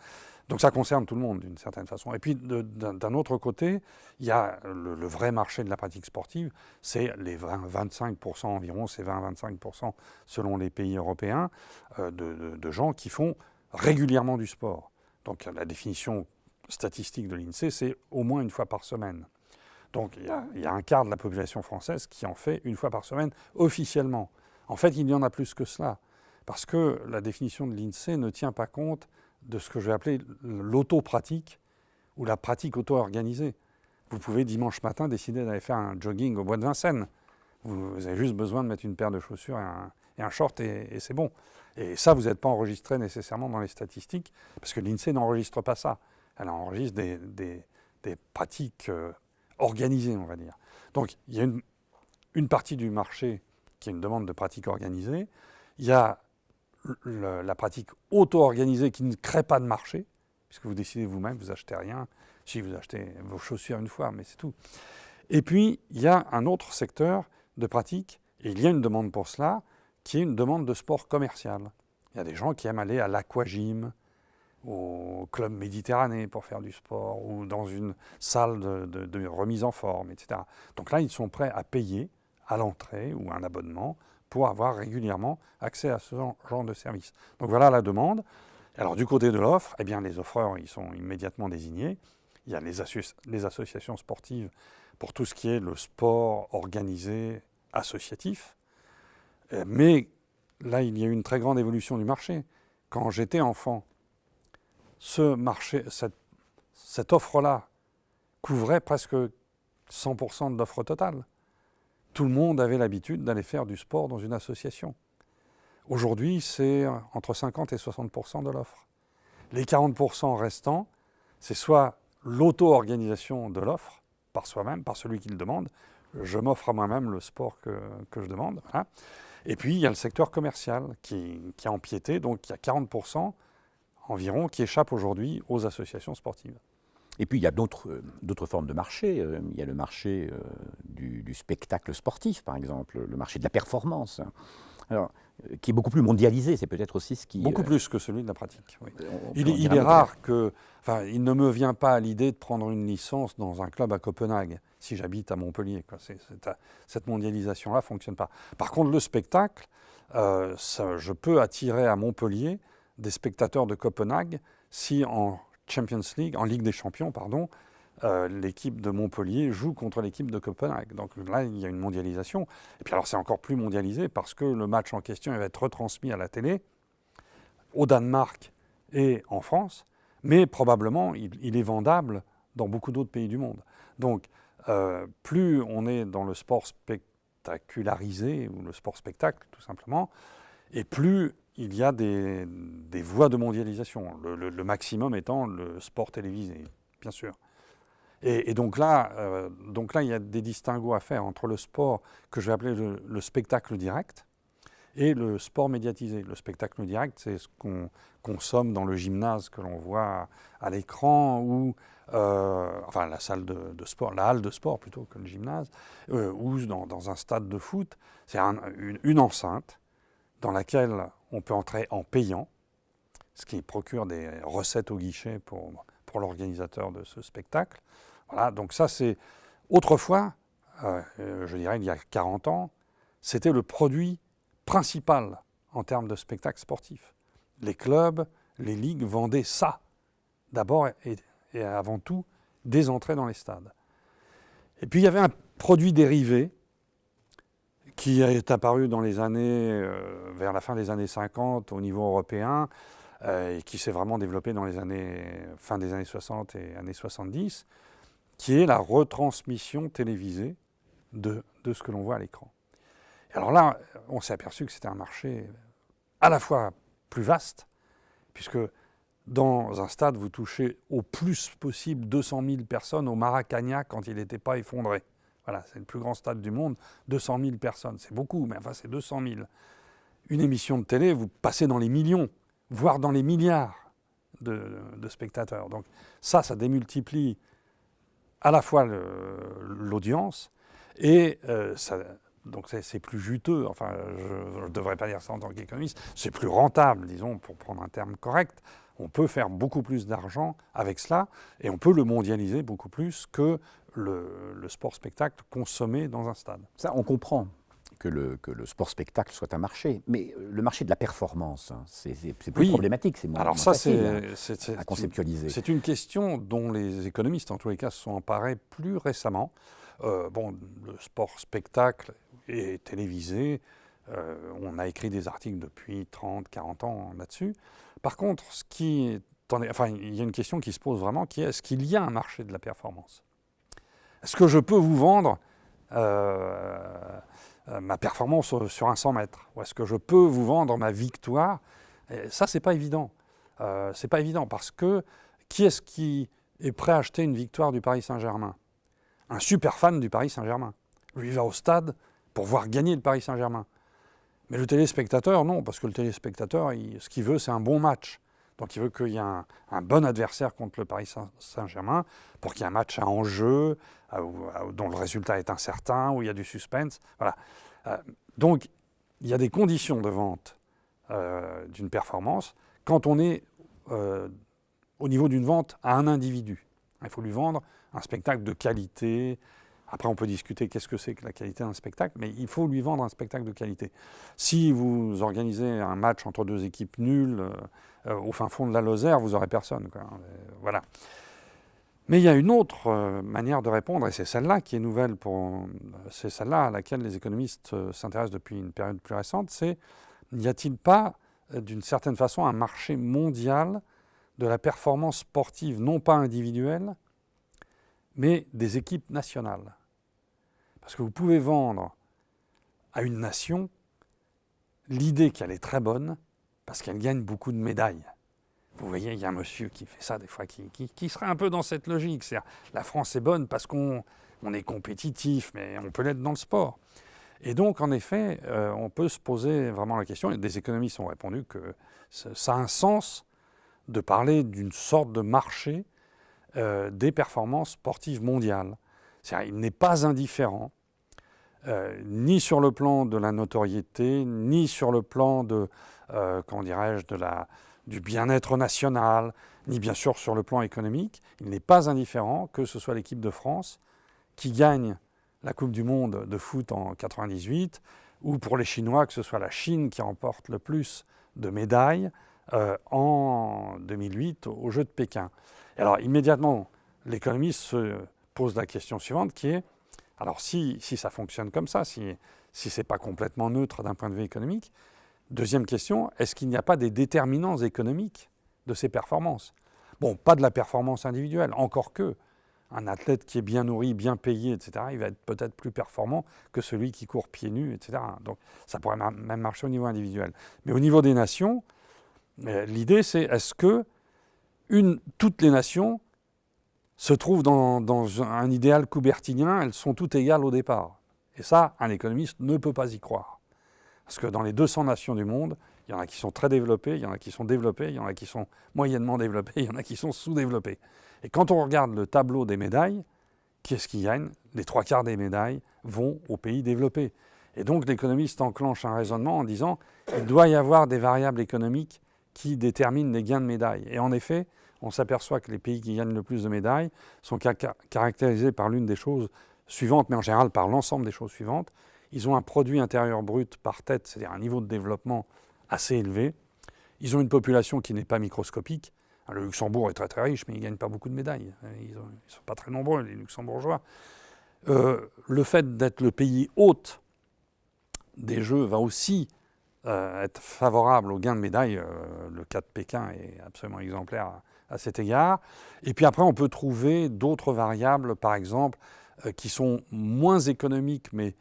Donc ça concerne tout le monde d'une certaine façon. Et puis d'un autre côté, il y a le vrai marché de la pratique sportive, c'est les 25% environ, c'est 20-25% selon les pays européens, de gens qui font régulièrement du sport. Donc la définition statistique de l'INSEE, c'est au moins une fois par semaine. Donc il y a un quart de la population française qui en fait une fois par semaine officiellement. En fait, il y en a plus que cela, parce que la définition de l'INSEE ne tient pas compte de ce que je vais appeler l'auto-pratique ou la pratique auto-organisée. Vous pouvez dimanche matin décider d'aller faire un jogging au bois de Vincennes. Vous avez juste besoin de mettre une paire de chaussures et un short et c'est bon. Et ça, vous n'êtes pas enregistré nécessairement dans les statistiques, parce que l'INSEE n'enregistre pas ça. Elle enregistre des pratiques organisées, on va dire. Donc il y a une partie du marché qui est une demande de pratique organisée. Il y a la pratique auto-organisée qui ne crée pas de marché, puisque vous décidez vous-même, vous achetez rien. Si vous achetez vos chaussures une fois, mais c'est tout. Et puis, il y a un autre secteur de pratique, et il y a une demande pour cela, qui est une demande de sport commercial. Il y a des gens qui aiment aller à l'aquagym, au club Méditerranée pour faire du sport, ou dans une salle de remise en forme, etc. Donc là, ils sont prêts à payer à l'entrée ou un abonnement pour avoir régulièrement accès à ce genre de service. Donc voilà la demande. Alors du côté de l'offre, eh bien, les offreurs ils sont immédiatement désignés. Il y a les associations sportives pour tout ce qui est le sport organisé associatif. Mais là, il y a eu une très grande évolution du marché. Quand j'étais enfant, ce marché, cette offre-là couvrait presque 100% de l'offre totale. Tout le monde avait l'habitude d'aller faire du sport dans une association. Aujourd'hui, c'est entre 50 et 60% de l'offre. Les 40% restants, c'est soit l'auto-organisation de l'offre, par soi-même, par celui qui le demande. Je m'offre à moi-même le sport que je demande. Hein. Et puis, il y a le secteur commercial qui a empiété. Donc, il y a 40% environ qui échappent aujourd'hui aux associations sportives. Et puis il y a d'autres formes de marché. Il y a le marché du spectacle sportif, par exemple, le marché de la performance. Alors, qui est beaucoup plus mondialisé, c'est peut-être aussi ce qui... Beaucoup plus que celui de la pratique, oui. Il est rare que... Enfin, il ne me vient pas à l'idée de prendre une licence dans un club à Copenhague, si j'habite à Montpellier. Cette mondialisation-là ne fonctionne pas. Par contre, le spectacle, je peux attirer à Montpellier des spectateurs de Copenhague si en Champions League, en Ligue des Champions, pardon, l'équipe de Montpellier joue contre l'équipe de Copenhague. Donc là, il y a une mondialisation. Et puis alors, c'est encore plus mondialisé parce que le match en question il va être retransmis à la télé, au Danemark et en France, mais probablement, il est vendable dans beaucoup d'autres pays du monde. Donc, plus on est dans le sport spectacularisé, ou le sport spectacle, tout simplement, et plus il y a des voies de mondialisation. Le maximum étant le sport télévisé, bien sûr. Et donc là, il y a des distinguos à faire entre le sport que je vais appeler le spectacle direct et le sport médiatisé. Le spectacle direct, c'est ce qu'on consomme dans le gymnase que l'on voit à l'écran ou enfin la salle de sport, la halle de sport plutôt que le gymnase, ou dans un stade de foot. C'est une enceinte dans laquelle on peut entrer en payant, ce qui procure des recettes au guichet pour l'organisateur de ce spectacle. Voilà, donc ça c'est... Autrefois, je dirais il y a 40 ans, c'était le produit principal en termes de spectacle sportif. Les clubs, les ligues vendaient ça, d'abord et avant tout, des entrées dans les stades. Et puis il y avait un produit dérivé qui est apparu dans les années, vers la fin des années 50 au niveau européen, et qui s'est vraiment développé dans les fin des années 60 et années 70, qui est la retransmission télévisée de ce que l'on voit à l'écran. Et alors là, on s'est aperçu que c'était un marché à la fois plus vaste, puisque dans un stade, vous touchez au plus possible 200 000 personnes au Maracanã quand il n'était pas effondré. Voilà, c'est le plus grand stade du monde, 200 000 personnes. C'est beaucoup, mais enfin c'est 200 000. Une émission de télé, vous passez dans les millions, voire dans les milliards de spectateurs. Donc ça démultiplie à la fois l'audience et ça donc c'est plus juteux, enfin je ne devrais pas dire ça en tant qu'économiste, c'est plus rentable, disons, pour prendre un terme correct. On peut faire beaucoup plus d'argent avec cela et on peut le mondialiser beaucoup plus que le sport-spectacle consommé dans un stade. Ça, on comprend que le sport-spectacle soit un marché, mais le marché de la performance, hein, c'est plus problématique, c'est moins facile à conceptualiser. C'est une question dont les économistes, en tous les cas, se sont emparés plus récemment. Le sport-spectacle est télévisé, on a écrit des articles depuis 30, 40 ans là-dessus. Par contre, il y a une question qui se pose vraiment, qui est est-ce qu'il y a un marché de la performance ? Est-ce que je peux vous vendre ma performance sur un 100 mètres ? Ou est-ce que je peux vous vendre ma victoire ? Et ça, c'est pas évident. C'est pas évident parce que qui est-ce qui est prêt à acheter une victoire du Paris Saint-Germain ? Un super fan du Paris Saint-Germain. Lui, il va au stade pour voir gagner le Paris Saint-Germain. Mais le téléspectateur, non, parce que le téléspectateur, ce qu'il veut, c'est un bon match. Donc il veut qu'il y ait un bon adversaire contre le Paris Saint-Germain pour qu'il y ait un match à enjeu, dont le résultat est incertain, où il y a du suspense. Voilà. Donc il y a des conditions de vente d'une performance quand on est au niveau d'une vente à un individu. Il faut lui vendre un spectacle de qualité. Après, on peut discuter qu'est-ce que c'est que la qualité d'un spectacle, mais il faut lui vendre un spectacle de qualité. Si vous organisez un match entre deux équipes nulles au fin fond de la Lozère, vous n'aurez personne, quoi. Voilà. Mais il y a une autre manière de répondre, et c'est celle-là qui est nouvelle, c'est celle-là à laquelle les économistes s'intéressent depuis une période plus récente, c'est n'y a-t-il pas, d'une certaine façon, un marché mondial de la performance sportive, non pas individuelle, mais des équipes nationales. Parce que vous pouvez vendre à une nation l'idée qu'elle est très bonne parce qu'elle gagne beaucoup de médailles. Vous voyez, il y a un monsieur qui fait ça des fois, qui serait un peu dans cette logique. C'est-à-dire, la France est bonne parce qu'on est compétitif, mais on peut l'être dans le sport. Et donc, en effet, on peut se poser vraiment la question, et des économistes ont répondu que ça a un sens de parler d'une sorte de marché des performances sportives mondiales. C'est-à-dire, il n'est pas indifférent, ni sur le plan de la notoriété, ni sur le plan de, du bien-être national, ni bien sûr sur le plan économique. Il n'est pas indifférent que ce soit l'équipe de France qui gagne la Coupe du Monde de foot en 1998, ou pour les Chinois, que ce soit la Chine qui remporte le plus de médailles en 2008 aux Jeux de Pékin. Et alors immédiatement, l'économiste se pose la question suivante qui est, alors si ça fonctionne comme ça, si ce n'est pas complètement neutre d'un point de vue économique, deuxième question, est-ce qu'il n'y a pas des déterminants économiques de ces performances ? Bon, pas de la performance individuelle, encore que un athlète qui est bien nourri, bien payé, etc., il va être peut-être plus performant que celui qui court pieds nus, etc. Donc ça pourrait même marcher au niveau individuel. Mais au niveau des nations, l'idée c'est est-ce que toutes les nations se trouvent dans un idéal coubertinien, elles sont toutes égales au départ. Et ça, un économiste ne peut pas y croire. Parce que dans les 200 nations du monde, il y en a qui sont très développées, il y en a qui sont développées, il y en a qui sont moyennement développées, il y en a qui sont sous-développées. Et quand on regarde le tableau des médailles, qui est-ce qui gagne ? Les 3/4 des médailles vont aux pays développés. Et donc l'économiste enclenche un raisonnement en disant qu'il doit y avoir des variables économiques qui déterminent les gains de médailles. Et en effet, on s'aperçoit que les pays qui gagnent le plus de médailles sont caractérisés par l'une des choses suivantes, mais en général par l'ensemble des choses suivantes. Ils ont un produit intérieur brut par tête, c'est-à-dire un niveau de développement assez élevé. Ils ont une population qui n'est pas microscopique. Le Luxembourg est très très riche, mais il ne gagne pas beaucoup de médailles. Ils ne sont pas très nombreux, les Luxembourgeois. Le fait d'être le pays hôte des Jeux va aussi être favorable aux gains de médailles. Le cas de Pékin est absolument exemplaire à cet égard. Et puis après, on peut trouver d'autres variables, par exemple, qui sont moins économiques, mais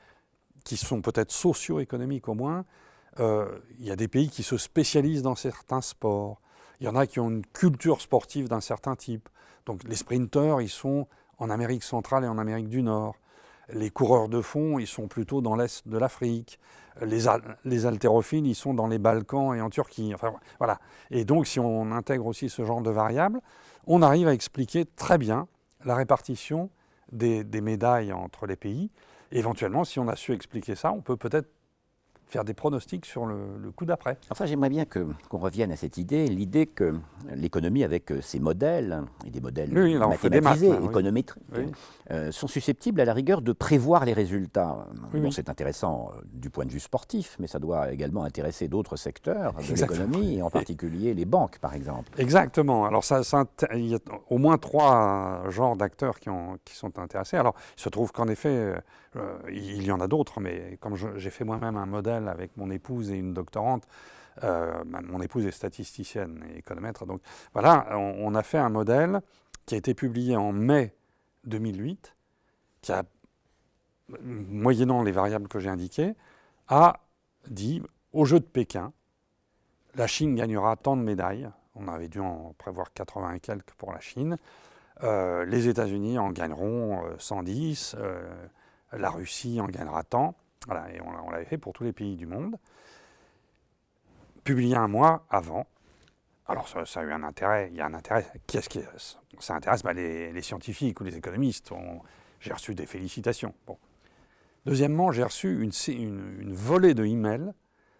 qui sont peut-être socio-économiques au moins. Il y a des pays qui se spécialisent dans certains sports. Il y en a qui ont une culture sportive d'un certain type. Donc les sprinteurs, ils sont en Amérique centrale et en Amérique du Nord. Les coureurs de fond, ils sont plutôt dans l'Est de l'Afrique. Les haltérophiles, ils sont dans les Balkans et en Turquie. Enfin, voilà. Et donc, si on intègre aussi ce genre de variables, on arrive à expliquer très bien la répartition des médailles entre les pays. Et éventuellement, si on a su expliquer ça, on peut peut-être faire des pronostics sur le coup d'après. Enfin, j'aimerais bien qu'on revienne à cette l'idée que l'économie avec ses modèles, et des modèles Oui, là, on fait des mathématisés, maths, là, oui. économétriques, Oui. sont susceptibles à la rigueur de prévoir les résultats. Oui, Bon, oui. c'est intéressant du point de vue sportif, mais ça doit également intéresser d'autres secteurs de Exactement. l'économie, et en particulier les banques, par exemple. Exactement. Alors, il y a au moins 3 genres d'acteurs qui sont intéressés. Alors, il se trouve qu'en effet, il y en a d'autres, mais comme j'ai fait moi-même un modèle avec mon épouse et une doctorante, mon épouse est statisticienne et économètre, donc voilà, on a fait un modèle qui a été publié en mai 2008, qui a, moyennant les variables que j'ai indiquées, a dit, au jeu de Pékin, la Chine gagnera tant de médailles. On avait dû en prévoir 80 et quelques pour la Chine. Les États-Unis en gagneront 110. La Russie en gagnera tant. Voilà, et on l'avait fait pour tous les pays du monde. Publié un mois avant. Alors ça a eu un intérêt. Il y a un intérêt. Qui est-ce qui ça intéresse les scientifiques ou les économistes. J'ai reçu des félicitations. Bon. Deuxièmement, j'ai reçu une volée de emails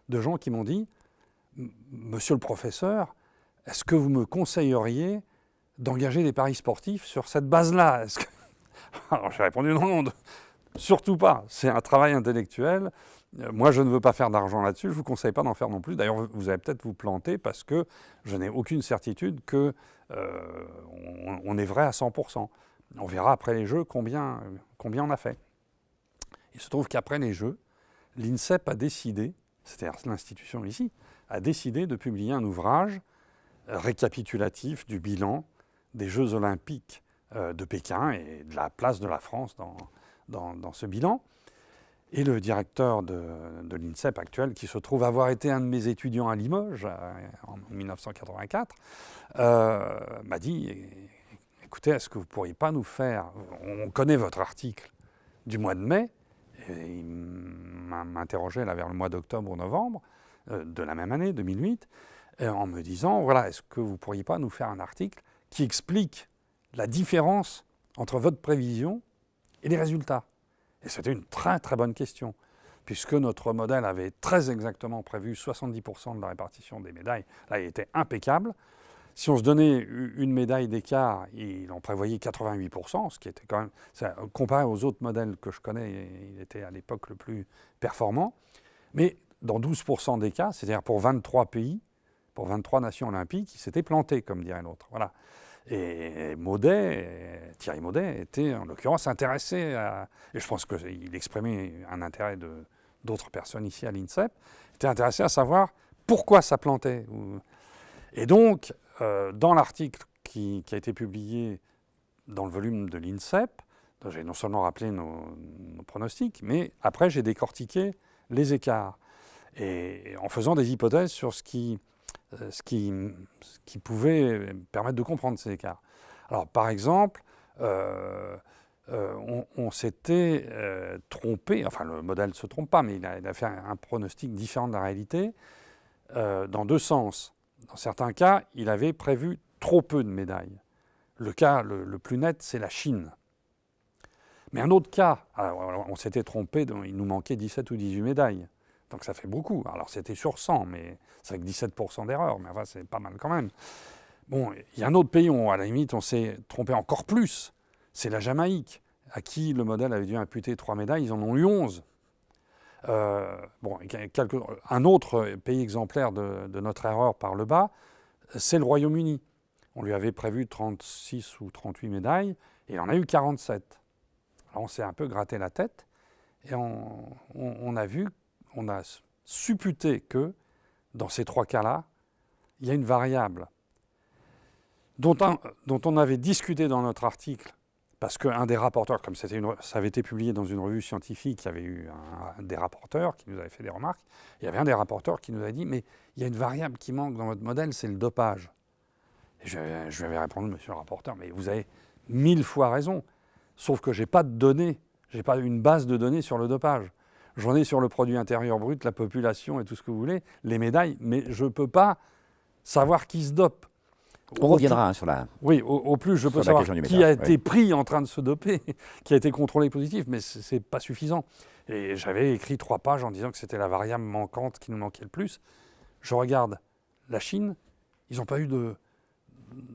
de gens qui m'ont dit « Monsieur le professeur, est-ce que vous me conseilleriez d'engager des paris sportifs sur cette base-là » Alors j'ai répondu « Non, surtout pas. C'est un travail intellectuel. Moi, je ne veux pas faire d'argent là-dessus. Je ne vous conseille pas d'en faire non plus. D'ailleurs, vous allez peut-être vous planter parce que je n'ai aucune certitude qu'on est vrai à 100%. On verra après les Jeux combien on a fait. » Il se trouve qu'après les Jeux, l'INSEP a décidé, c'est-à-dire l'institution ici, a décidé de publier un ouvrage récapitulatif du bilan des Jeux olympiques de Pékin et de la place de la France dans ce bilan. Et le directeur de l'INSEP actuel, qui se trouve avoir été un de mes étudiants à Limoges en 1984, m'a dit « Écoutez, est-ce que vous ne pourriez pas nous faire... On connaît votre article du mois de mai. » Et il m'interrogeait là vers le mois d'octobre ou novembre de la même année, 2008, en me disant, voilà, est-ce que vous ne pourriez pas nous faire un article qui explique la différence entre votre prévision et les résultats? Et c'était une très très bonne question, puisque notre modèle avait très exactement prévu 70% de la répartition des médailles. Là, il était impeccable. Si on se donnait une médaille d'écart, il en prévoyait 88%, ce qui était quand même, comparé aux autres modèles que je connais, il était à l'époque le plus performant. Mais dans 12% des cas, c'est-à-dire pour 23 pays, pour 23 nations olympiques, il s'était planté, comme dirait l'autre. Voilà. Et Thierry Maudet était en l'occurrence intéressé à... Et je pense qu'il exprimait un intérêt d'autres personnes ici à l'INSEP, était intéressé à savoir pourquoi ça plantait. Et donc, dans l'article qui a été publié dans le volume de l'INSEP, j'ai non seulement rappelé nos pronostics, mais après j'ai décortiqué les écarts. Et en faisant des hypothèses sur ce qui pouvait permettre de comprendre ces écarts. Alors par exemple, on s'était trompé, enfin le modèle ne se trompe pas, mais il a fait un pronostic différent de la réalité dans 2 sens. Dans certains cas, il avait prévu trop peu de médailles. Le cas le plus net, c'est la Chine. Mais un autre cas, alors, on s'était trompé, il nous manquait 17 ou 18 médailles. Donc ça fait beaucoup. Alors c'était sur 100, mais c'est avec 17% d'erreur, mais enfin c'est pas mal quand même. Bon, il y a un autre pays où à la limite on s'est trompé encore plus, c'est la Jamaïque, à qui le modèle avait dû imputer 3 médailles, ils en ont eu 11. Un autre pays exemplaire de notre erreur par le bas, c'est le Royaume-Uni. On lui avait prévu 36 ou 38 médailles, et il en a eu 47. Alors on s'est un peu gratté la tête, et on a supputé que, dans ces 3 cas-là, il y a une variable dont on avait discuté dans notre article, parce qu'un des rapporteurs, comme ça avait été publié dans une revue scientifique, il y avait eu un des rapporteurs qui nous avait fait des remarques, il y avait un des rapporteurs qui nous avait dit « mais il y a une variable qui manque dans votre modèle, c'est le dopage ». Et je lui avais répondu « monsieur le rapporteur, mais vous avez 1000 fois raison, sauf que je n'ai pas de données, je n'ai pas une base de données sur le dopage. J'en ai sur le produit intérieur brut, la population et tout ce que vous voulez, les médailles, mais je ne peux pas savoir qui se dope. » On reviendra sur la... Oui, au plus je peux sur la savoir question du qui métal, a été oui. pris en train de se doper, qui a été contrôlé positif, mais c'est pas suffisant. Et j'avais écrit 3 pages en disant que c'était la variable manquante qui nous manquait le plus. Je regarde la Chine, ils n'ont pas eu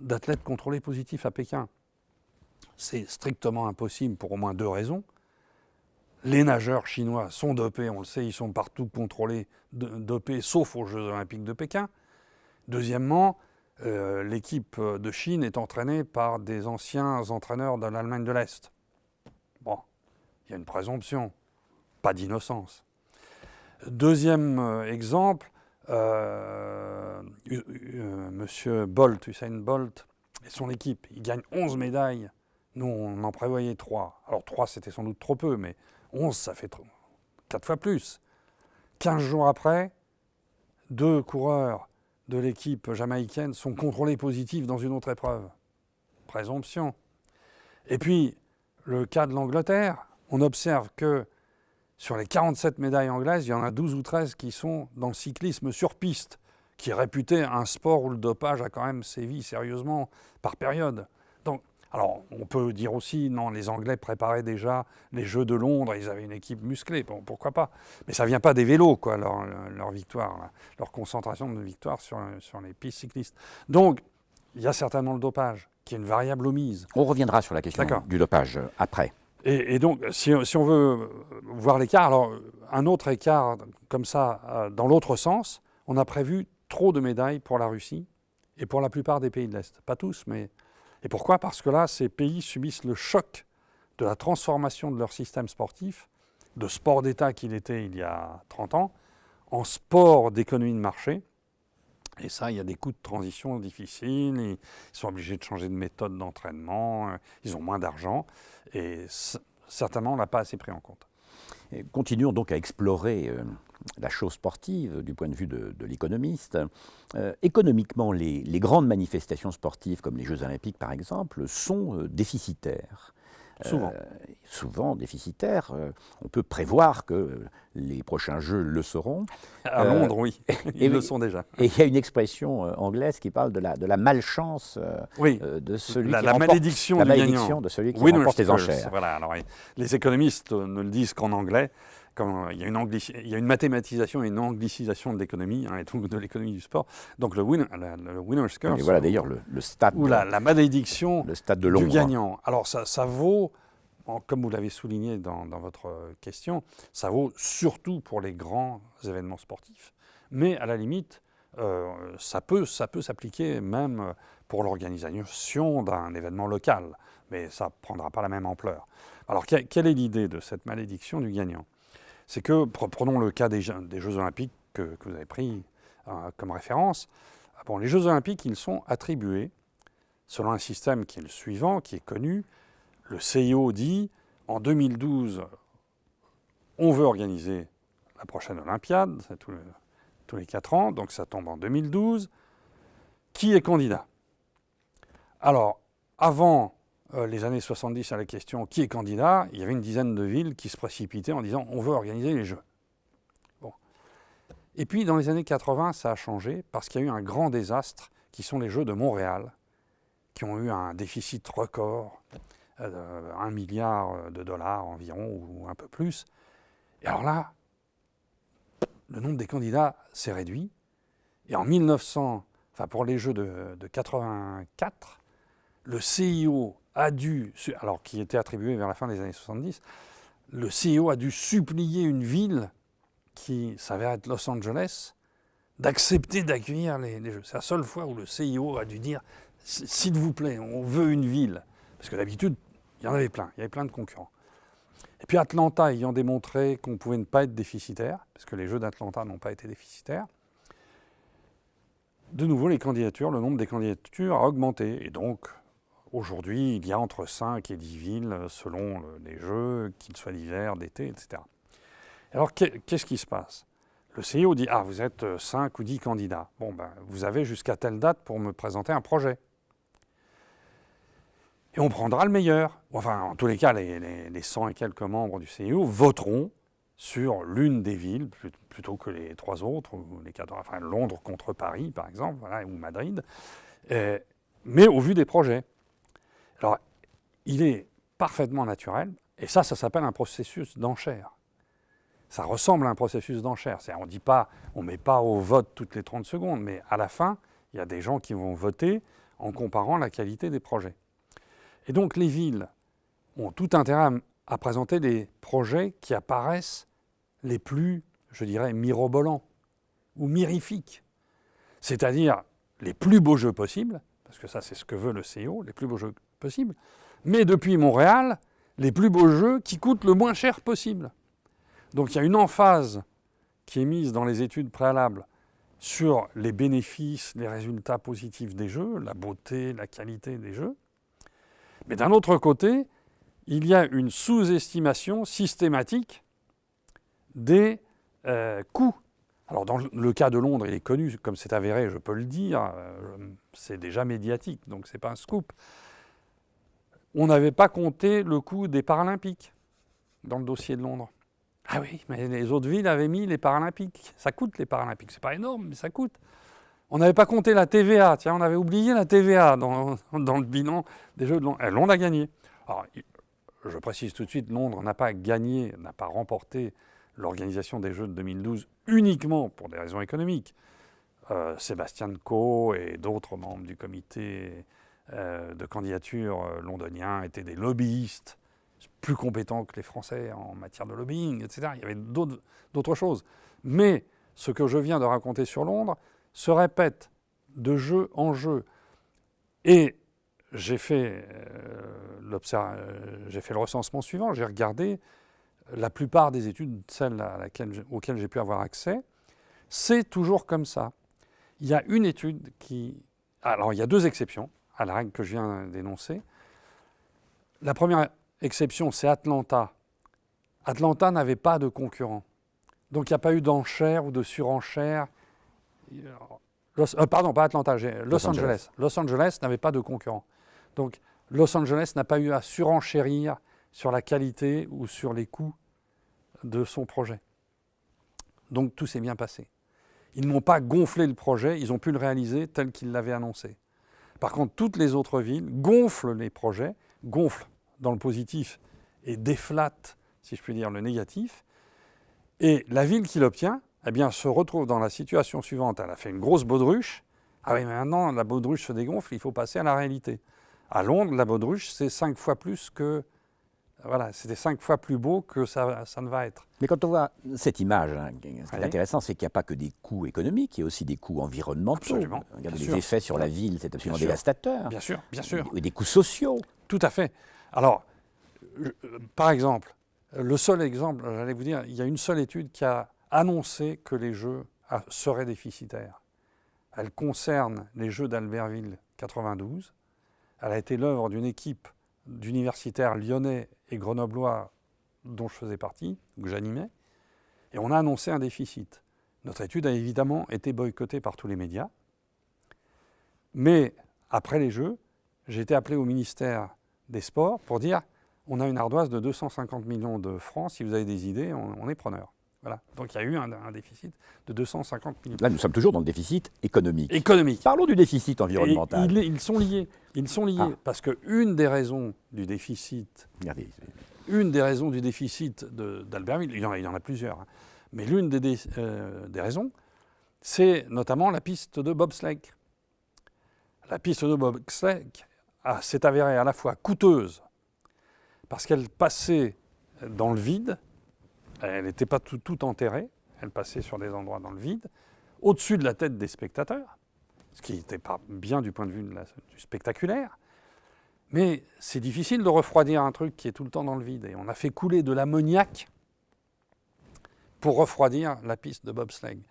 d'athlètes contrôlés positifs à Pékin. C'est strictement impossible pour au moins 2 raisons. Les nageurs chinois sont dopés, on le sait, ils sont partout contrôlés, dopés, sauf aux Jeux Olympiques de Pékin. Deuxièmement, l'équipe de Chine est entraînée par des anciens entraîneurs de l'Allemagne de l'Est. Bon, il y a une présomption, pas d'innocence. Deuxième exemple, Monsieur Bolt, Usain Bolt et son équipe, ils gagnent 11 médailles. Nous, on en prévoyait 3. Alors 3, c'était sans doute trop peu, mais 11, ça fait 4 fois plus. 15 jours après, 2 coureurs de l'équipe jamaïcaine sont contrôlés positifs dans une autre épreuve. Présomption. Et puis, le cas de l'Angleterre, on observe que sur les 47 médailles anglaises, il y en a 12 ou 13 qui sont dans le cyclisme sur piste, qui est réputé un sport où le dopage a quand même sévi sérieusement par période. Donc, alors, on peut dire aussi, non, les Anglais préparaient déjà les Jeux de Londres, ils avaient une équipe musclée, bon, pourquoi pas. Mais ça ne vient pas des vélos, quoi, leur victoire, là, leur concentration de victoire sur les pistes cyclistes. Donc, il y a certainement le dopage, qui est une variable omise. On reviendra sur la question du dopage après. Et donc, si on veut voir l'écart, alors un autre écart comme ça, dans l'autre sens, on a prévu trop de médailles pour la Russie et pour la plupart des pays de l'Est. Pas tous, mais... Et pourquoi ? Parce que là, ces pays subissent le choc de la transformation de leur système sportif, de sport d'État qu'il était il y a 30 ans, en sport d'économie de marché. Et ça, il y a des coûts de transition difficiles, ils sont obligés de changer de méthode d'entraînement, ils ont moins d'argent, et certainement, on ne l'a pas assez pris en compte. Et continuons donc à explorer la chose sportive du point de vue de l'économiste. Économiquement, les grandes manifestations sportives, comme les Jeux Olympiques par exemple, sont déficitaires. Souvent déficitaires. On peut prévoir que les prochains Jeux le seront. À Londres, oui, ils le sont déjà. Et il y a une expression anglaise qui parle de la malchance de celui qui remporte, malédiction la malédiction de celui qui remporte les enchères. Voilà, alors, les économistes ne le disent qu'en anglais. Il y a une mathématisation et une anglicisation de l'économie, et donc de l'économie du sport. Donc le winner's curse. Et voilà d'ailleurs le stade. Ou la malédiction le stade de Londres. Du gagnant. Alors ça vaut, comme vous l'avez souligné dans votre question, ça vaut surtout pour les grands événements sportifs. Mais à la limite, ça peut s'appliquer même pour l'organisation d'un événement local. Mais ça ne prendra pas la même ampleur. Alors quelle est l'idée de cette malédiction du gagnant ? C'est que, prenons le cas des Jeux Olympiques que vous avez pris comme référence. Bon, les Jeux Olympiques, ils sont attribués selon un système qui est le suivant, qui est connu. Le CIO dit, en 2012, on veut organiser la prochaine Olympiade, c'est tous les 4 ans, donc ça tombe en 2012. Qui est candidat ? Alors, avant les années 70 à la question qui est candidat, il y avait une dizaine de villes qui se précipitaient en disant on veut organiser les Jeux. Bon. Et puis dans les années 80, ça a changé parce qu'il y a eu un grand désastre qui sont les Jeux de Montréal, qui ont eu un déficit record, 1 milliard de dollars environ ou un peu plus. Et alors là, le nombre des candidats s'est réduit. Et en 1900, pour les Jeux de 84, le CIO a dû, alors qui était attribué vers la fin des années 70, le CIO a dû supplier une ville qui s'avère être Los Angeles d'accepter d'accueillir les Jeux. C'est la seule fois où le CIO a dû dire « s'il vous plaît, on veut une ville ». Parce que d'habitude, il y en avait plein, il y avait plein de concurrents. Et puis Atlanta ayant démontré qu'on pouvait ne pas être déficitaire, parce que les Jeux d'Atlanta n'ont pas été déficitaires, de nouveau les candidatures, le nombre des candidatures a augmenté. Et donc, aujourd'hui, il y a entre 5 et 10 villes selon les Jeux, qu'ils soient d'hiver, d'été, etc. Alors, qu'est-ce qui se passe ? Le CIO dit « Ah, vous êtes 5 ou 10 candidats. Bon, vous avez jusqu'à telle date pour me présenter un projet. Et on prendra le meilleur. » Enfin, en tous les cas, les 100 et quelques membres du CIO voteront sur l'une des villes, plutôt que les 3 autres, ou les 4, enfin Londres contre Paris, par exemple, voilà, ou Madrid. mais au vu des projets. Alors, il est parfaitement naturel, et ça s'appelle un processus d'enchère. Ça ressemble à un processus d'enchère. On ne met pas au vote toutes les 30 secondes, mais à la fin, il y a des gens qui vont voter en comparant la qualité des projets. Et donc les villes ont tout intérêt à présenter des projets qui apparaissent les plus, je dirais, mirobolants ou mirifiques. C'est-à-dire les plus beaux jeux possibles, parce que ça c'est ce que veut le CEO, les plus beaux jeux possibles, mais depuis Montréal, les plus beaux jeux qui coûtent le moins cher possible. Donc il y a une emphase qui est mise dans les études préalables sur les bénéfices, les résultats positifs des jeux, la beauté, la qualité des jeux. Mais d'un autre côté, il y a une sous-estimation systématique des coûts. Alors dans le cas de Londres, il est connu, comme c'est avéré, je peux le dire, c'est déjà médiatique, donc ce n'est pas un scoop. On n'avait pas compté le coût des Paralympiques dans le dossier de Londres. Ah oui, mais les autres villes avaient mis les Paralympiques. Ça coûte les Paralympiques, c'est pas énorme, mais ça coûte. On n'avait pas compté la TVA, tiens, on avait oublié la TVA dans le bilan des Jeux de Londres. Et Londres a gagné. Alors, je précise tout de suite, Londres n'a pas gagné, n'a pas remporté l'organisation des Jeux de 2012 uniquement pour des raisons économiques. Sébastien Coe et d'autres membres du comité de candidature londonien étaient des lobbyistes plus compétents que les Français en matière de lobbying, etc. Il y avait d'autres choses. Mais ce que je viens de raconter sur Londres se répète de jeu en jeu. Et j'ai fait le recensement suivant, j'ai regardé la plupart des études, celles auxquelles j'ai pu avoir accès, c'est toujours comme ça. Il y a une étude qui... Alors, il y a deux exceptions à la règle que je viens d'énoncer. La première exception, c'est Atlanta. Atlanta n'avait pas de concurrent. Donc, il n'y a pas eu d'enchère ou de surenchère. Pardon, pas Atlanta, Los Angeles. Los Angeles n'avait pas de concurrent. Donc, Los Angeles n'a pas eu à surenchérir sur la qualité ou sur les coûts de son projet. Donc, tout s'est bien passé. Ils n'ont pas gonflé le projet, ils ont pu le réaliser tel qu'ils l'avaient annoncé. Par contre, toutes les autres villes gonflent les projets, gonflent dans le positif et déflatent, si je puis dire, le négatif. Et la ville qui l'obtient, eh bien, se retrouve dans la situation suivante. Elle a fait une grosse baudruche. Ah oui, mais maintenant, la baudruche se dégonfle, il faut passer à la réalité. À Londres, la baudruche, c'est 5 fois plus que... Voilà, c'était 5 fois plus beau que ça ne va être. Mais quand on voit cette image, ce qui est intéressant, c'est qu'il n'y a pas que des coûts économiques, il y a aussi des coûts environnementaux. Absolument. Regardez les effets sur la ville, c'est absolument dévastateur. Bien sûr, bien sûr. Et des coûts sociaux. Tout à fait. Alors, par exemple, le seul exemple, j'allais vous dire, il y a une seule étude qui a annoncé que les Jeux seraient déficitaires. Elle concerne les Jeux d'Albertville 92. Elle a été l'œuvre d'une équipe d'universitaires lyonnais et grenoblois dont je faisais partie, que j'animais, et on a annoncé un déficit. Notre étude a évidemment été boycottée par tous les médias, mais après les Jeux, j'ai été appelé au ministère des Sports pour dire on a une ardoise de 250 millions de francs, si vous avez des idées, on est preneur. Voilà. Donc il y a eu un déficit de 250 millions. Là, nous sommes toujours dans le déficit économique. Parlons du déficit environnemental. Ils sont liés. Ils sont liés parce qu'une des raisons du déficit, d'Albertville, il y en a plusieurs, hein, mais l'une des raisons, c'est notamment la piste de bobsleigh. La piste de bobsleigh s'est avérée à la fois coûteuse parce qu'elle passait dans le vide. Elle n'était pas tout enterrée, elle passait sur des endroits dans le vide, au-dessus de la tête des spectateurs, ce qui n'était pas bien du point de vue du spectaculaire. Mais c'est difficile de refroidir un truc qui est tout le temps dans le vide. Et on a fait couler de l'ammoniac pour refroidir la piste de bobsleigh.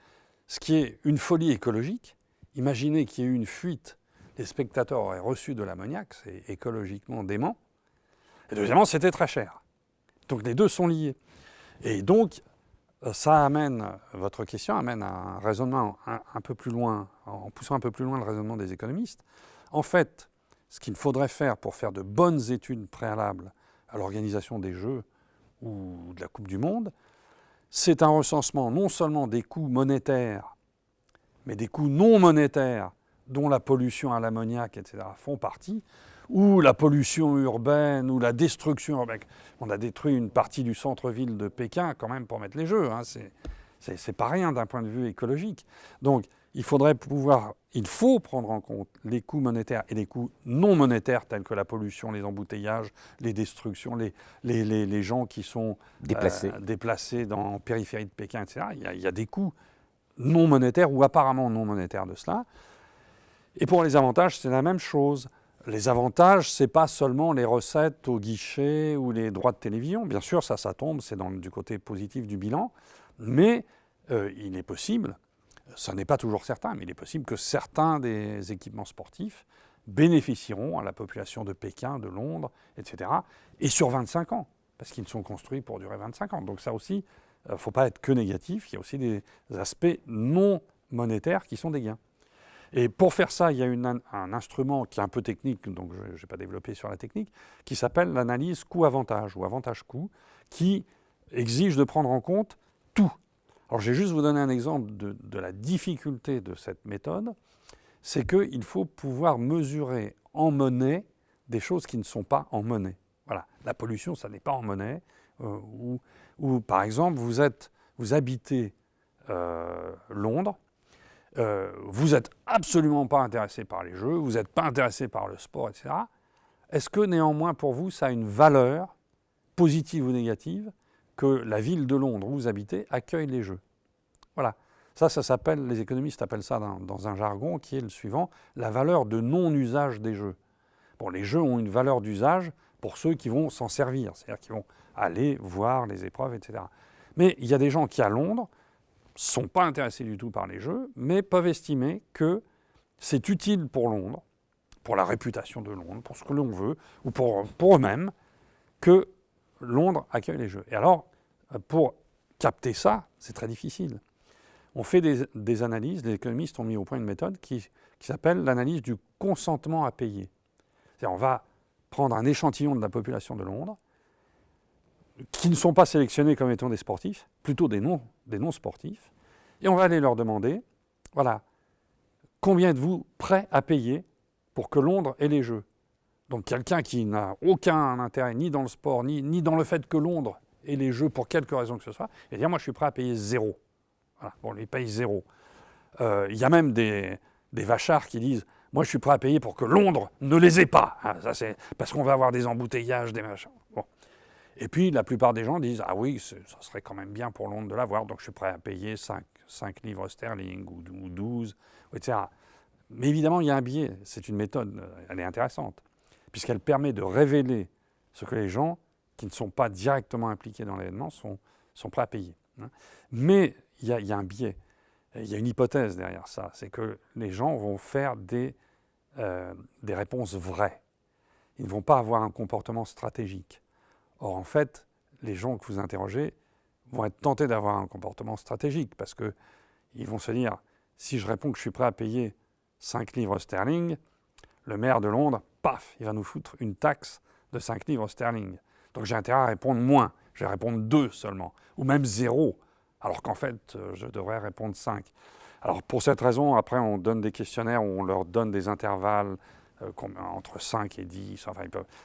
Ce qui est une folie écologique. Imaginez qu'il y ait eu une fuite, les spectateurs auraient reçu de l'ammoniac, c'est écologiquement dément. Et deuxièmement, c'était très cher. Donc les deux sont liés. Et donc, ça amène, votre question amène à un raisonnement un peu plus loin, en poussant un peu plus loin le raisonnement des économistes. En fait, ce qu'il faudrait faire pour faire de bonnes études préalables à l'organisation des Jeux ou de la Coupe du Monde, c'est un recensement non seulement des coûts monétaires, mais des coûts non monétaires dont la pollution à l'ammoniac, etc., font partie, ou la pollution urbaine, ou la destruction urbaine. On a détruit une partie du centre-ville de Pékin quand même pour mettre les Jeux. Hein. C'est pas rien d'un point de vue écologique. Donc il faut prendre en compte les coûts monétaires et les coûts non monétaires tels que la pollution, les embouteillages, les destructions, les gens qui sont déplacés en périphérie de Pékin, etc. Il y a des coûts non monétaires ou apparemment non monétaires de cela. Et pour les avantages, c'est la même chose. Les avantages, ce n'est pas seulement les recettes au guichet ou les droits de télévision. Bien sûr, ça tombe, c'est du côté positif du bilan. Mais il est possible, ce n'est pas toujours certain, mais il est possible que certains des équipements sportifs bénéficieront à la population de Pékin, de Londres, etc. Et sur 25 ans, parce qu'ils sont construits pour durer 25 ans. Donc ça aussi, il ne faut pas être que négatif, il y a aussi des aspects non monétaires qui sont des gains. Et pour faire ça, il y a un instrument qui est un peu technique, donc je ne vais pas développer sur la technique, qui s'appelle l'analyse coût-avantage ou avantage-coût, qui exige de prendre en compte tout. Alors je vais juste vous donner un exemple de la difficulté de cette méthode, c'est qu'il faut pouvoir mesurer en monnaie des choses qui ne sont pas en monnaie. Voilà, la pollution, ça n'est pas en monnaie, ou par exemple, vous habitez Londres, vous n'êtes absolument pas intéressé par les jeux, vous n'êtes pas intéressé par le sport, etc. Est-ce que néanmoins pour vous, ça a une valeur, positive ou négative, que la ville de Londres où vous habitez accueille les jeux? Voilà. Ça s'appelle, les économistes appellent ça dans un jargon qui est le suivant, la valeur de non-usage des jeux. Bon, les jeux ont une valeur d'usage pour ceux qui vont s'en servir, c'est-à-dire qui vont aller voir les épreuves, etc. Mais il y a des gens qui, à Londres, ne sont pas intéressés du tout par les jeux, mais peuvent estimer que c'est utile pour Londres, pour la réputation de Londres, pour ce que l'on veut, ou pour eux-mêmes, que Londres accueille les jeux. Et alors, pour capter ça, c'est très difficile. On fait des analyses, les économistes ont mis au point une méthode qui s'appelle l'analyse du consentement à payer. C'est-à-dire, on va prendre un échantillon de la population de Londres, qui ne sont pas sélectionnés comme étant des sportifs, plutôt des non-sportifs, et on va aller leur demander, voilà, combien êtes-vous prêts à payer pour que Londres ait les Jeux? Donc quelqu'un qui n'a aucun intérêt ni dans le sport, ni dans le fait que Londres ait les Jeux pour quelque raison que ce soit, il va dire, moi je suis prêt à payer 0. Voilà, bon, il paye 0. Il y a même des vachards qui disent, moi je suis prêt à payer pour que Londres ne les ait pas. Ah, ça, c'est parce qu'on va avoir des embouteillages, des machins. Bon. Et puis la plupart des gens disent, ah oui, ça serait quand même bien pour Londres de l'avoir, donc je suis prêt à payer 5 livres sterling ou 12, etc. Mais évidemment, il y a un biais. C'est une méthode, elle est intéressante, puisqu'elle permet de révéler ce que les gens qui ne sont pas directement impliqués dans l'événement sont prêts à payer. Mais il y a un biais, il y a une hypothèse derrière ça, c'est que les gens vont faire des réponses vraies. Ils ne vont pas avoir un comportement stratégique. Or, en fait, les gens que vous interrogez vont être tentés d'avoir un comportement stratégique parce qu'ils vont se dire, si je réponds que je suis prêt à payer 5 livres sterling, le maire de Londres, paf, il va nous foutre une taxe de 5 livres sterling. Donc j'ai intérêt à répondre moins, je vais répondre 2 seulement, ou même 0, alors qu'en fait, je devrais répondre 5. Alors pour cette raison, après, on donne des questionnaires où on leur donne des intervalles entre 5 et 10. Enfin,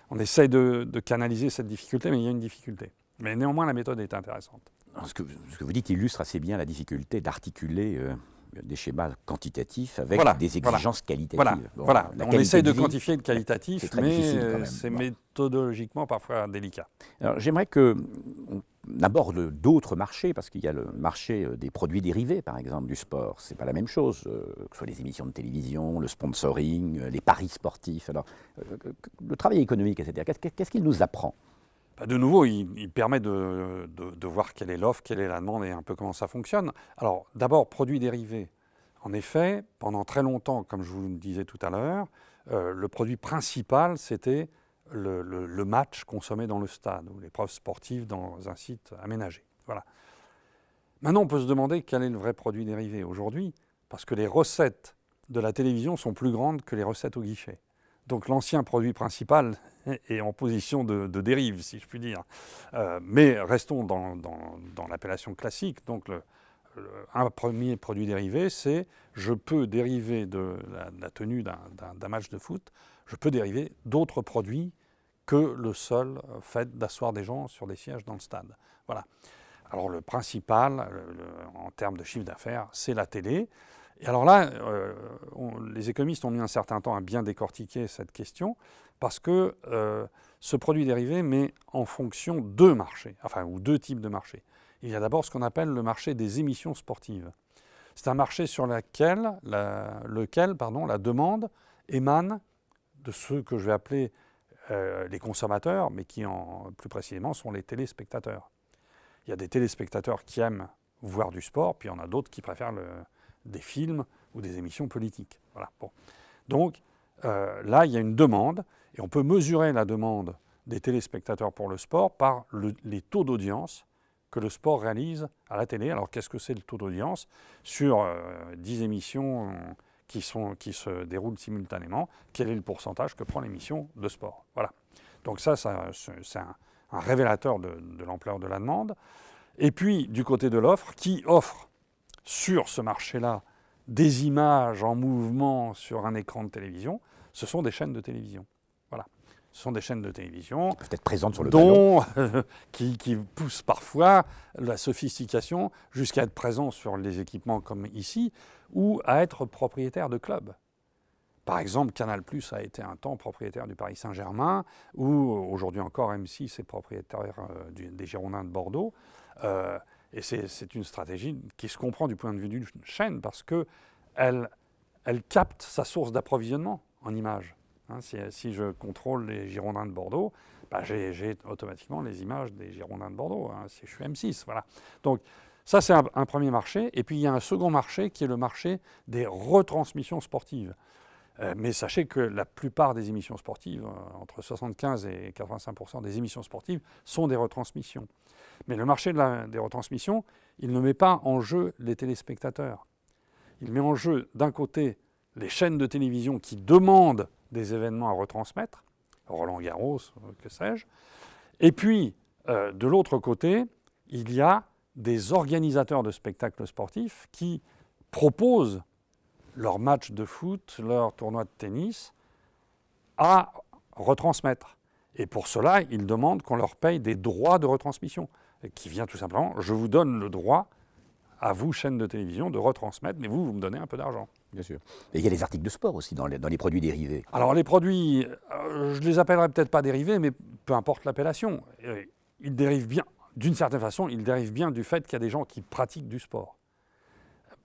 on essaye de canaliser cette difficulté, mais il y a une difficulté. Mais néanmoins, la méthode est intéressante. Alors, ce que vous dites illustre assez bien la difficulté d'articuler des schémas quantitatifs avec des exigences qualitatives. Voilà. On essaye de quantifier le qualitatif, mais c'est méthodologiquement parfois délicat. Alors, j'aimerais qu'on aborde d'autres marchés, parce qu'il y a le marché des produits dérivés, par exemple, du sport. Ce n'est pas la même chose, que ce soit les émissions de télévision, le sponsoring, les paris sportifs. Alors, le travail économique, etc., qu'est-ce qu'il nous apprend? De nouveau, il permet de voir quelle est l'offre, quelle est la demande et un peu comment ça fonctionne. Alors, d'abord, produits dérivés. En effet, pendant très longtemps, comme je vous le disais tout à l'heure, le produit principal, c'était le match consommé dans le stade ou l'épreuve sportive dans un site aménagé. Voilà. Maintenant, on peut se demander quel est le vrai produit dérivé aujourd'hui, parce que les recettes de la télévision sont plus grandes que les recettes au guichet. Donc l'ancien produit principal est en position de dérive, si je puis dire. Mais restons dans l'appellation classique, donc un premier produit dérivé, c'est je peux dériver de la tenue d'un match de foot, je peux dériver d'autres produits que le seul fait d'asseoir des gens sur des sièges dans le stade. Voilà. Alors le principal, en termes de chiffre d'affaires, c'est la télé. Et alors là, les économistes ont mis un certain temps à bien décortiquer cette question, parce que ce produit dérivé met en fonction deux marchés, enfin, ou deux types de marchés. Il y a d'abord ce qu'on appelle le marché des émissions sportives. C'est un marché sur lequel la demande émane de ceux que je vais appeler les consommateurs, mais qui plus précisément sont les téléspectateurs. Il y a des téléspectateurs qui aiment voir du sport, puis il y en a d'autres qui préfèrent des films ou des émissions politiques. Voilà. Bon. Donc là, il y a une demande, et on peut mesurer la demande des téléspectateurs pour le sport par les taux d'audience que le sport réalise à la télé. Alors qu'est-ce que c'est le taux d'audience? Sur 10 émissions qui se déroulent simultanément, quel est le pourcentage que prend l'émission de sport? Voilà. Donc ça c'est un révélateur de l'ampleur de la demande. Et puis, du côté de l'offre, qui offre sur ce marché-là des images en mouvement sur un écran de télévision, ce sont des chaînes de télévision. Voilà. Ce sont des chaînes de télévision peut-être présentes sur le ballon, qui poussent parfois la sophistication jusqu'à être présents sur les équipements comme ici, ou à être propriétaires de clubs. Par exemple, Canal+ a été un temps propriétaire du Paris Saint-Germain, ou aujourd'hui encore M6 est propriétaire des Girondins de Bordeaux. Et c'est une stratégie qui se comprend du point de vue d'une chaîne, parce qu'elle capte sa source d'approvisionnement en images. Hein, si je contrôle les Girondins de Bordeaux, j'ai automatiquement les images des Girondins de Bordeaux, hein, si je suis M6. Voilà. Donc ça, c'est un premier marché. Et puis il y a un second marché qui est le marché des retransmissions sportives. Mais sachez que la plupart des émissions sportives, entre 75 et 85% des émissions sportives, sont des retransmissions. Mais le marché des retransmissions, il ne met pas en jeu les téléspectateurs. Il met en jeu, d'un côté, les chaînes de télévision qui demandent des événements à retransmettre, Roland-Garros, que sais-je. Et puis, de l'autre côté, il y a des organisateurs de spectacles sportifs qui proposent leurs matchs de foot, leurs tournois de tennis à retransmettre. Et pour cela, ils demandent qu'on leur paye des droits de retransmission, qui vient tout simplement, je vous donne le droit, à vous, chaîne de télévision, de retransmettre, mais vous me donnez un peu d'argent. Bien sûr. Et il y a les articles de sport aussi dans les produits dérivés. Alors les produits, je les appellerai peut-être pas dérivés, mais peu importe l'appellation. Ils dérivent bien, d'une certaine façon, ils dérivent bien du fait qu'il y a des gens qui pratiquent du sport.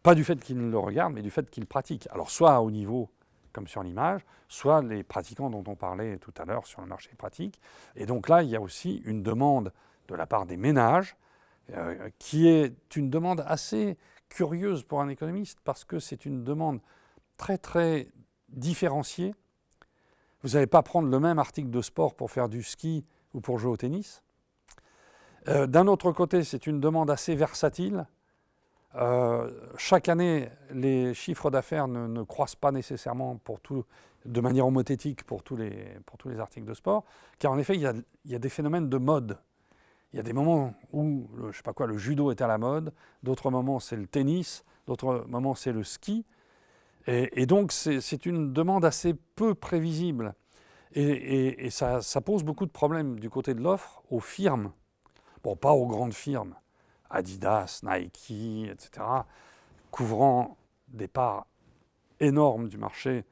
Pas du fait qu'ils le regardent, mais du fait qu'ils pratiquent. Alors soit à haut niveau, comme sur l'image, soit les pratiquants dont on parlait tout à l'heure sur le marché pratique. Et donc là, il y a aussi une demande de la part des ménages, qui est une demande assez curieuse pour un économiste, parce que c'est une demande très très différenciée. Vous n'allez pas prendre le même article de sport pour faire du ski ou pour jouer au tennis. D'un autre côté, c'est une demande assez versatile. Chaque année, les chiffres d'affaires ne croissent pas nécessairement de manière homothétique pour tous les articles de sport, car en effet, il y a des phénomènes de mode. Il y a des moments où, le judo est à la mode, d'autres moments c'est le tennis, d'autres moments c'est le ski. Et donc c'est une demande assez peu prévisible. Et ça pose beaucoup de problèmes du côté de l'offre aux firmes. Bon, pas aux grandes firmes, Adidas, Nike, etc., couvrant des parts énormes du marché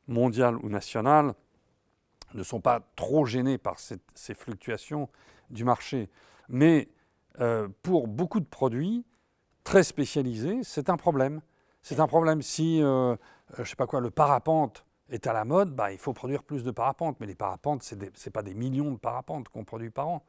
mondial ou national, ne sont pas trop gênés par ces fluctuations du marché. Mais pour beaucoup de produits très spécialisés, c'est un problème. C'est un problème si, le parapente est à la mode, il faut produire plus de parapentes. Mais les parapentes, ce n'est pas des millions de parapentes qu'on produit par an.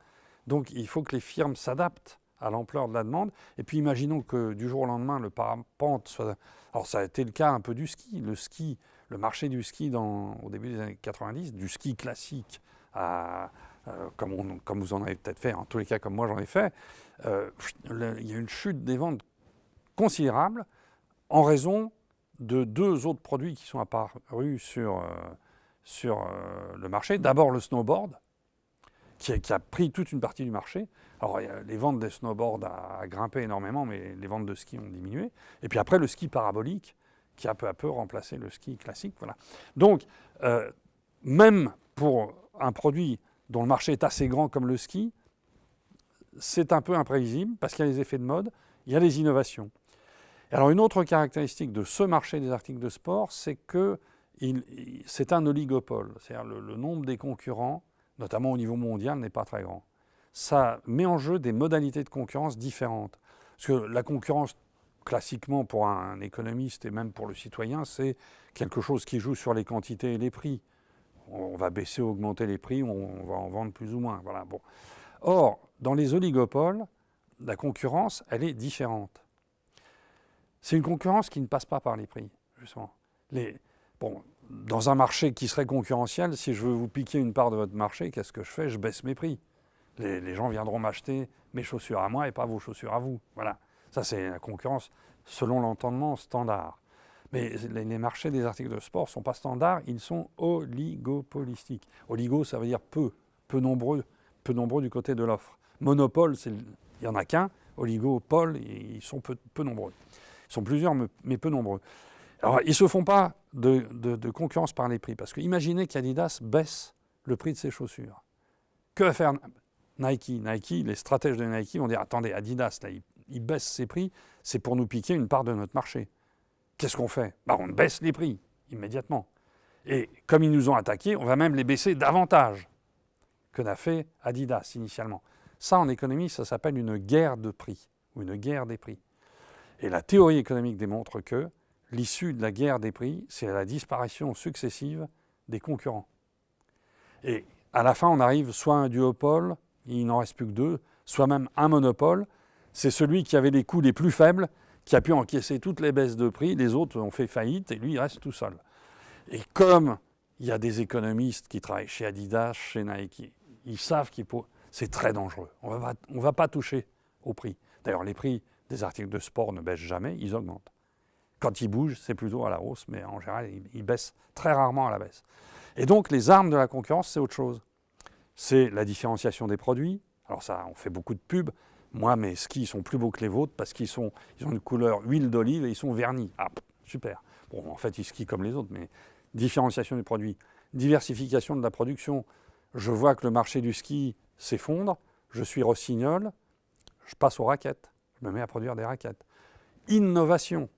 Donc il faut que les firmes s'adaptent à l'ampleur de la demande. Et puis imaginons que du jour au lendemain, le parapente soit... Alors ça a été le cas un peu du ski. Le marché du ski au début des années 90, du ski classique, comme vous en avez peut-être fait, en tous les cas comme moi j'en ai fait, il y a une chute des ventes considérable en raison de deux autres produits qui sont apparus sur le marché. D'abord le snowboard, qui a pris toute une partie du marché. Alors, les ventes des snowboards a grimpé énormément, mais les ventes de ski ont diminué. Et puis après, le ski parabolique, qui a peu à peu remplacé le ski classique. Voilà. Donc, même pour un produit dont le marché est assez grand comme le ski, c'est un peu imprévisible parce qu'il y a les effets de mode, il y a les innovations. Alors, une autre caractéristique de ce marché des articles de sport, c'est que c'est un oligopole. C'est-à-dire le nombre des concurrents, notamment au niveau mondial, n'est pas très grand. Ça met en jeu des modalités de concurrence différentes. Parce que la concurrence, classiquement, pour un économiste et même pour le citoyen, c'est quelque chose qui joue sur les quantités et les prix. On va baisser ou augmenter les prix, on va en vendre plus ou moins. Voilà, bon. Or, dans les oligopoles, la concurrence, elle est différente. C'est une concurrence qui ne passe pas par les prix, justement. Dans un marché qui serait concurrentiel, si je veux vous piquer une part de votre marché, qu'est-ce que je fais? Je baisse mes prix. Les gens viendront m'acheter mes chaussures à moi et pas vos chaussures à vous. Voilà. Ça, c'est la concurrence selon l'entendement standard. Mais les marchés des articles de sport ne sont pas standards, ils sont oligopolistiques. Oligo, ça veut dire peu nombreux du côté de l'offre. Monopole, il n'y en a qu'un. Oligopole, ils sont peu nombreux. Ils sont plusieurs, mais peu nombreux. Alors, ils ne se font pas de concurrence par les prix. Parce que imaginez qu'Adidas baisse le prix de ses chaussures. Que va faire Nike? Les stratèges de Nike vont dire, attendez, Adidas, là, il baisse ses prix, c'est pour nous piquer une part de notre marché. Qu'est-ce qu'on fait? On baisse les prix immédiatement. Et comme ils nous ont attaqués, on va même les baisser davantage que n'a fait Adidas initialement. Ça, en économie, ça s'appelle une guerre de prix, ou une guerre des prix. Et la théorie économique démontre que l'issue de la guerre des prix, c'est la disparition successive des concurrents. Et à la fin, on arrive soit à un duopole, il n'en reste plus que deux, soit même un monopole. C'est celui qui avait les coûts les plus faibles, qui a pu encaisser toutes les baisses de prix. Les autres ont fait faillite et lui, il reste tout seul. Et comme il y a des économistes qui travaillent chez Adidas, chez Nike, ils savent que c'est très dangereux. On ne va pas toucher au prix. D'ailleurs, les prix des articles de sport ne baissent jamais, ils augmentent. Quand ils bougent, c'est plutôt à la hausse, mais en général, ils baissent très rarement à la baisse. Et donc, les armes de la concurrence, c'est autre chose. C'est la différenciation des produits. Alors ça, on fait beaucoup de pubs. Moi, mes skis sont plus beaux que les vôtres parce qu'ils ont une couleur huile d'olive et ils sont vernis. Ah, super. Bon, en fait, ils skient comme les autres, mais différenciation des produits. Diversification de la production. Je vois que le marché du ski s'effondre. Je suis Rossignol. Je passe aux raquettes. Je me mets à produire des raquettes. Innovation.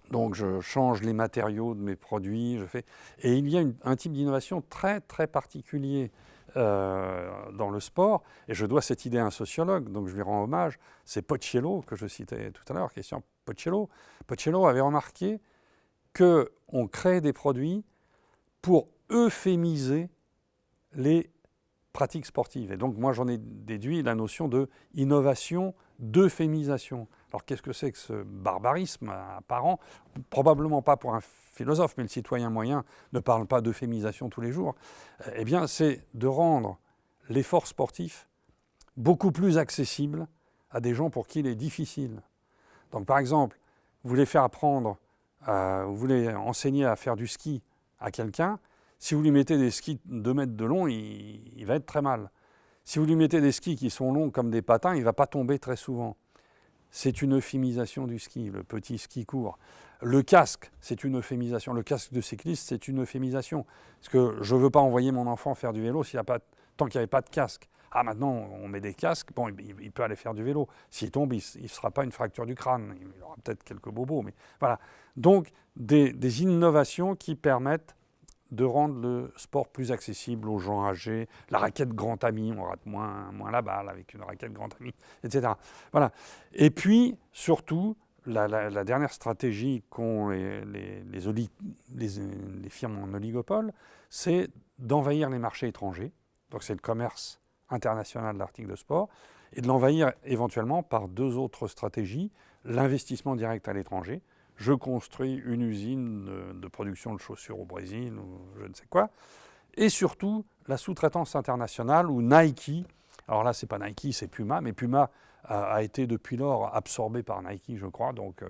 Donc, je change les matériaux de mes produits. Et il y a un type d'innovation très, très particulier dans le sport. Et je dois cette idée à un sociologue, donc je lui rends hommage. C'est Pocciello, que je citais tout à l'heure, Christian Pocciello. Pocciello avait remarqué qu'on crée des produits pour euphémiser les pratiques sportives. Et donc, moi, j'en ai déduit la notion de innovation d'euphémisation. Alors, qu'est-ce que c'est que ce barbarisme apparent? Probablement pas pour un philosophe, mais le citoyen moyen ne parle pas d'euphémisation tous les jours. Eh bien, c'est de rendre l'effort sportif beaucoup plus accessible à des gens pour qui il est difficile. Donc, par exemple, vous voulez faire apprendre, vous voulez enseigner à faire du ski à quelqu'un, si vous lui mettez des skis de 2 mètres de long, il va être très mal. Si vous lui mettez des skis qui sont longs comme des patins, il ne va pas tomber très souvent. C'est une euphémisation du ski, le petit ski court. Le casque, c'est une euphémisation. Le casque de cycliste, c'est une euphémisation. Parce que je ne veux pas envoyer mon enfant faire du vélo tant qu'il n'y avait pas de casque. Ah, maintenant, on met des casques, bon, il peut aller faire du vélo. S'il tombe, il ne sera pas une fracture du crâne. Il aura peut-être quelques bobos, mais voilà. Donc, des innovations qui permettent de rendre le sport plus accessible aux gens âgés. La raquette grand ami, on rate moins la balle avec une raquette grand ami, etc. Voilà. Et puis, surtout, la dernière stratégie qu'ont les firmes en oligopole, c'est d'envahir les marchés étrangers. Donc c'est le commerce international de l'article de sport, et de l'envahir éventuellement par 2 autres stratégies. L'investissement direct à l'étranger. Je construis une usine de production de chaussures au Brésil ou je ne sais quoi. Et surtout, la sous-traitance internationale où Nike, alors là, c'est pas Nike, c'est Puma, mais Puma a été depuis lors absorbé par Nike, je crois, donc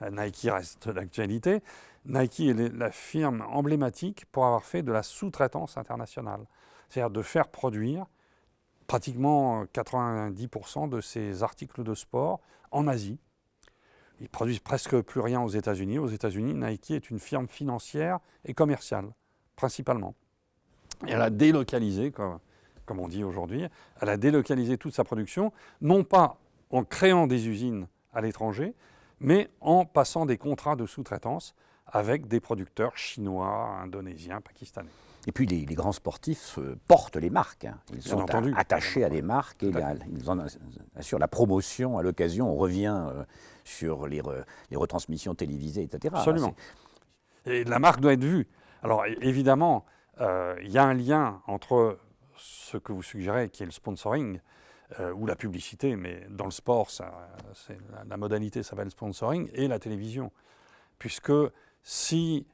Nike reste d'actualité. Nike est la firme emblématique pour avoir fait de la sous-traitance internationale. C'est-à-dire de faire produire pratiquement 90% de ses articles de sport en Asie. Ils produisent presque plus rien aux États-Unis. Aux États-Unis, Nike est une firme financière et commerciale, principalement. Et elle a délocalisé, comme on dit aujourd'hui, elle a délocalisé toute sa production, non pas en créant des usines à l'étranger, mais en passant des contrats de sous-traitance avec des producteurs chinois, indonésiens, pakistanais. Et puis les grands sportifs portent les marques. Ils sont attachés à des marques et ils en assurent la promotion à l'occasion. On revient sur les retransmissions télévisées, etc. Absolument. Et la marque doit être vue. Alors évidemment, il y a un lien entre ce que vous suggérez, qui est le sponsoring, ou la publicité, mais dans le sport, la modalité s'appelle sponsoring, et la télévision. Puisque si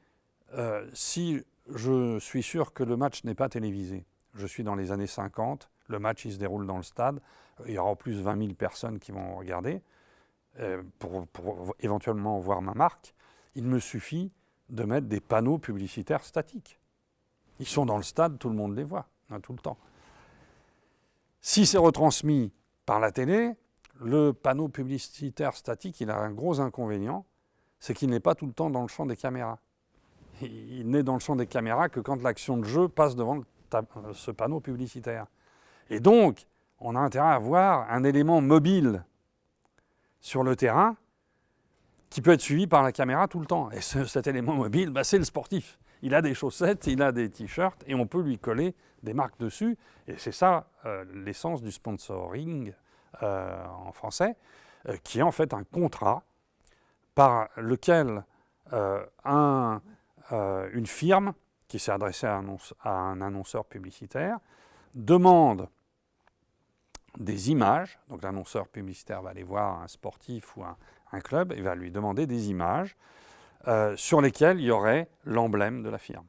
je suis sûr que le match n'est pas télévisé, je suis dans les années 50, le match il se déroule dans le stade, il y aura en plus 20 000 personnes qui vont regarder, pour éventuellement voir ma marque, il me suffit de mettre des panneaux publicitaires statiques. Ils sont dans le stade, tout le monde les voit, tout le temps. Si c'est retransmis par la télé, le panneau publicitaire statique, il a un gros inconvénient, c'est qu'il n'est pas tout le temps dans le champ des caméras. Il n'est dans le champ des caméras que quand l'action de jeu passe devant ce panneau publicitaire. Et donc, on a intérêt à avoir un élément mobile sur le terrain qui peut être suivi par la caméra tout le temps. Et cet élément mobile, c'est le sportif. Il a des chaussettes, il a des t-shirts et on peut lui coller des marques dessus. Et c'est ça l'essence du sponsoring en français, qui est en fait un contrat par lequel une firme qui s'est adressée à un annonceur publicitaire demande des images. Donc l'annonceur publicitaire va aller voir un sportif ou un club et va lui demander des images sur lesquelles il y aurait l'emblème de la firme.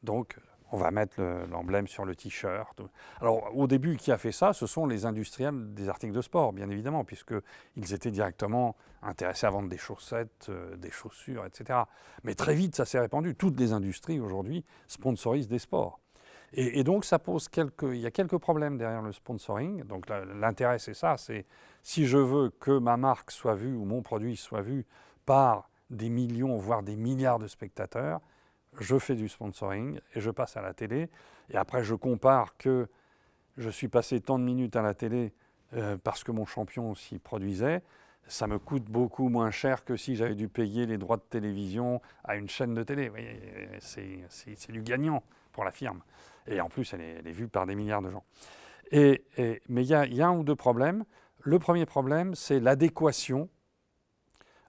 Donc on va mettre l'emblème sur le t-shirt. Alors au début, qui a fait ça? Ce sont les industriels des articles de sport, bien évidemment, puisqu'ils étaient directement intéressés à vendre des chaussettes, des chaussures, etc. Mais très vite, ça s'est répandu. Toutes les industries aujourd'hui sponsorisent des sports. Et donc ça pose il y a quelques problèmes derrière le sponsoring. Donc l'intérêt, c'est ça, c'est si je veux que ma marque soit vue ou mon produit soit vu par des millions, voire des milliards de spectateurs, je fais du sponsoring et je passe à la télé. Et après, je compare que je suis passé tant de minutes à la télé parce que mon champion s'y produisait. Ça me coûte beaucoup moins cher que si j'avais dû payer les droits de télévision à une chaîne de télé. Vous voyez, c'est du gagnant pour la firme. Et en plus, elle est vue par des milliards de gens. Mais il y a un ou deux problèmes. Le premier problème, c'est l'adéquation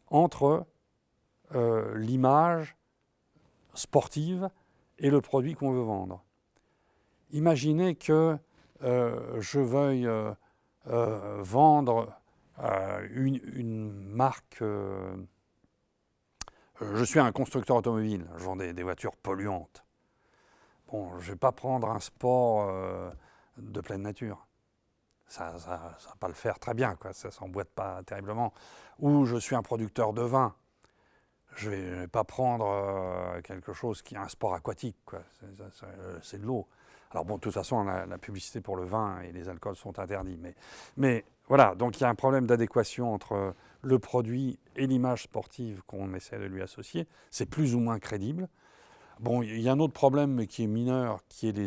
entre l'image sportive et le produit qu'on veut vendre. Imaginez que je veuille vendre une marque. Je suis un constructeur automobile, je vends des voitures polluantes. Bon, je ne vais pas prendre un sport de pleine nature. Ça ne va pas le faire très bien, quoi. Ça ne s'emboîte pas terriblement. Ou je suis un producteur de vin. Je ne vais pas prendre quelque chose qui est un sport aquatique, quoi. C'est de l'eau. Alors bon, de toute façon, la publicité pour le vin et les alcools sont interdits. Mais voilà, donc il y a un problème d'adéquation entre le produit et l'image sportive qu'on essaie de lui associer. C'est plus ou moins crédible. Bon, il y a un autre problème, mais qui est mineur, qui est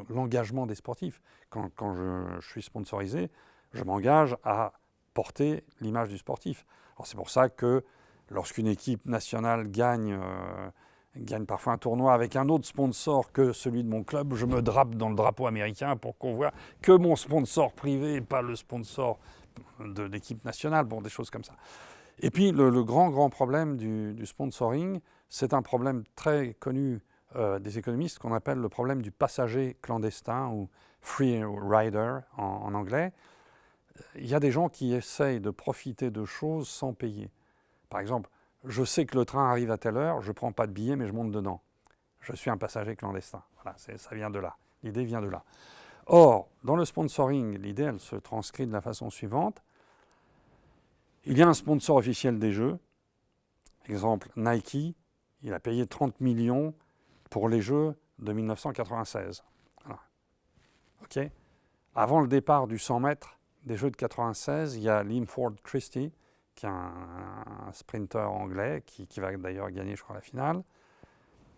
l'engagement des sportifs. Quand je suis sponsorisé, je m'engage à porter l'image du sportif. Alors c'est pour ça que lorsqu'une équipe nationale gagne parfois un tournoi avec un autre sponsor que celui de mon club, je me drape dans le drapeau américain pour qu'on voit que mon sponsor privé et pas le sponsor de l'équipe nationale. Bon, des choses comme ça. Et puis le grand problème du sponsoring, c'est un problème très connu des économistes qu'on appelle le problème du passager clandestin ou free rider en anglais. Il y a des gens qui essayent de profiter de choses sans payer. Par exemple, je sais que le train arrive à telle heure, je ne prends pas de billet mais je monte dedans. Je suis un passager clandestin. Voilà, ça vient de là. L'idée vient de là. Or, dans le sponsoring, l'idée, elle se transcrit de la façon suivante. Il y a un sponsor officiel des Jeux. Exemple, Nike, il a payé 30 millions pour les Jeux de 1996. Voilà. OK ? avant le départ du 100 mètres des Jeux de 96, il y a Linford Christie, qui est un sprinter anglais, qui va d'ailleurs gagner, je crois, la finale,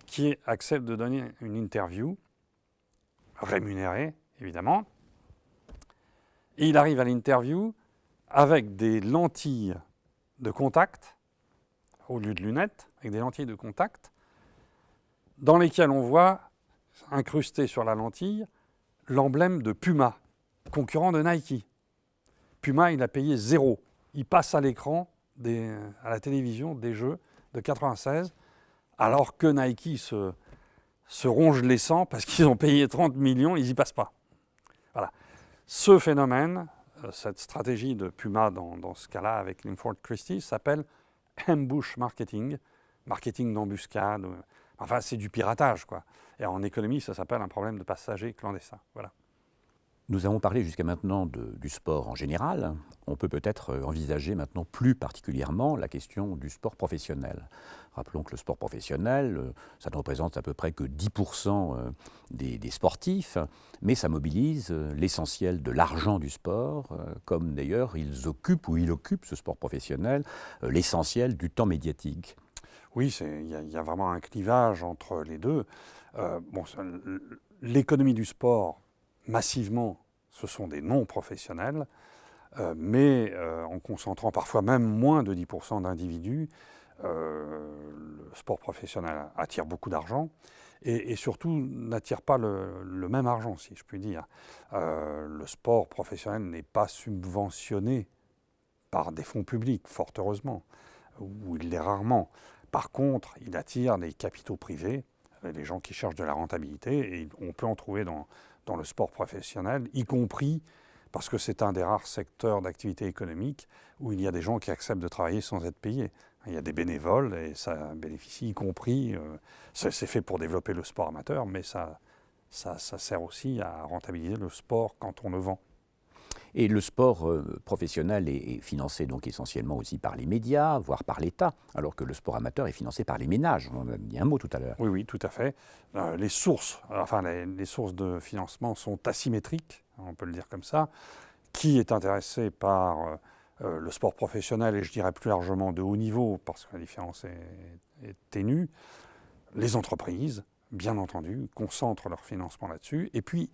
qui accepte de donner une interview, rémunérée, évidemment. Et il arrive à l'interview avec des lentilles de contact, au lieu de lunettes, avec des lentilles de contact, dans lesquelles on voit, incrusté sur la lentille, l'emblème de Puma, concurrent de Nike. Puma, il a payé 0. Il passe à l'écran, à la télévision, des Jeux de 96, alors que Nike se ronge les sangs parce qu'ils ont payé 30 millions, ils n'y passent pas. Voilà. Ce phénomène, cette stratégie de Puma dans ce cas-là avec Linford Christie, s'appelle ambush marketing, marketing d'embuscade. Enfin, c'est du piratage, quoi. Et en économie, ça s'appelle un problème de passagers clandestins. Voilà. Nous avons parlé jusqu'à maintenant du sport en général. On peut peut-être envisager maintenant plus particulièrement la question du sport professionnel. Rappelons que le sport professionnel, ça ne représente à peu près que 10% des sportifs, mais ça mobilise l'essentiel de l'argent du sport, comme d'ailleurs il occupe ce sport professionnel, l'essentiel du temps médiatique. Oui, il y a vraiment un clivage entre les deux. L'économie du sport, massivement, ce sont des non-professionnels, mais en concentrant parfois même moins de 10% d'individus, le sport professionnel attire beaucoup d'argent et surtout n'attire pas le même argent, si je puis dire. Le sport professionnel n'est pas subventionné par des fonds publics, fort heureusement, ou il l'est rarement. Par contre, il attire des capitaux privés, les gens qui cherchent de la rentabilité, et on peut en trouver dans le sport professionnel, y compris parce que c'est un des rares secteurs d'activité économique où il y a des gens qui acceptent de travailler sans être payés. Il y a des bénévoles et ça bénéficie, y compris, c'est fait pour développer le sport amateur, mais ça sert aussi à rentabiliser le sport quand on le vend. Et le sport professionnel est financé donc essentiellement aussi par les médias, voire par l'État, alors que le sport amateur est financé par les ménages. On en a dit un mot tout à l'heure. Oui, tout à fait. Les sources de financement sont asymétriques, on peut le dire comme ça. Qui est intéressé par le sport professionnel, et je dirais plus largement de haut niveau, parce que la différence est ténue? Les entreprises, bien entendu, concentrent leur financement là-dessus. Et puis,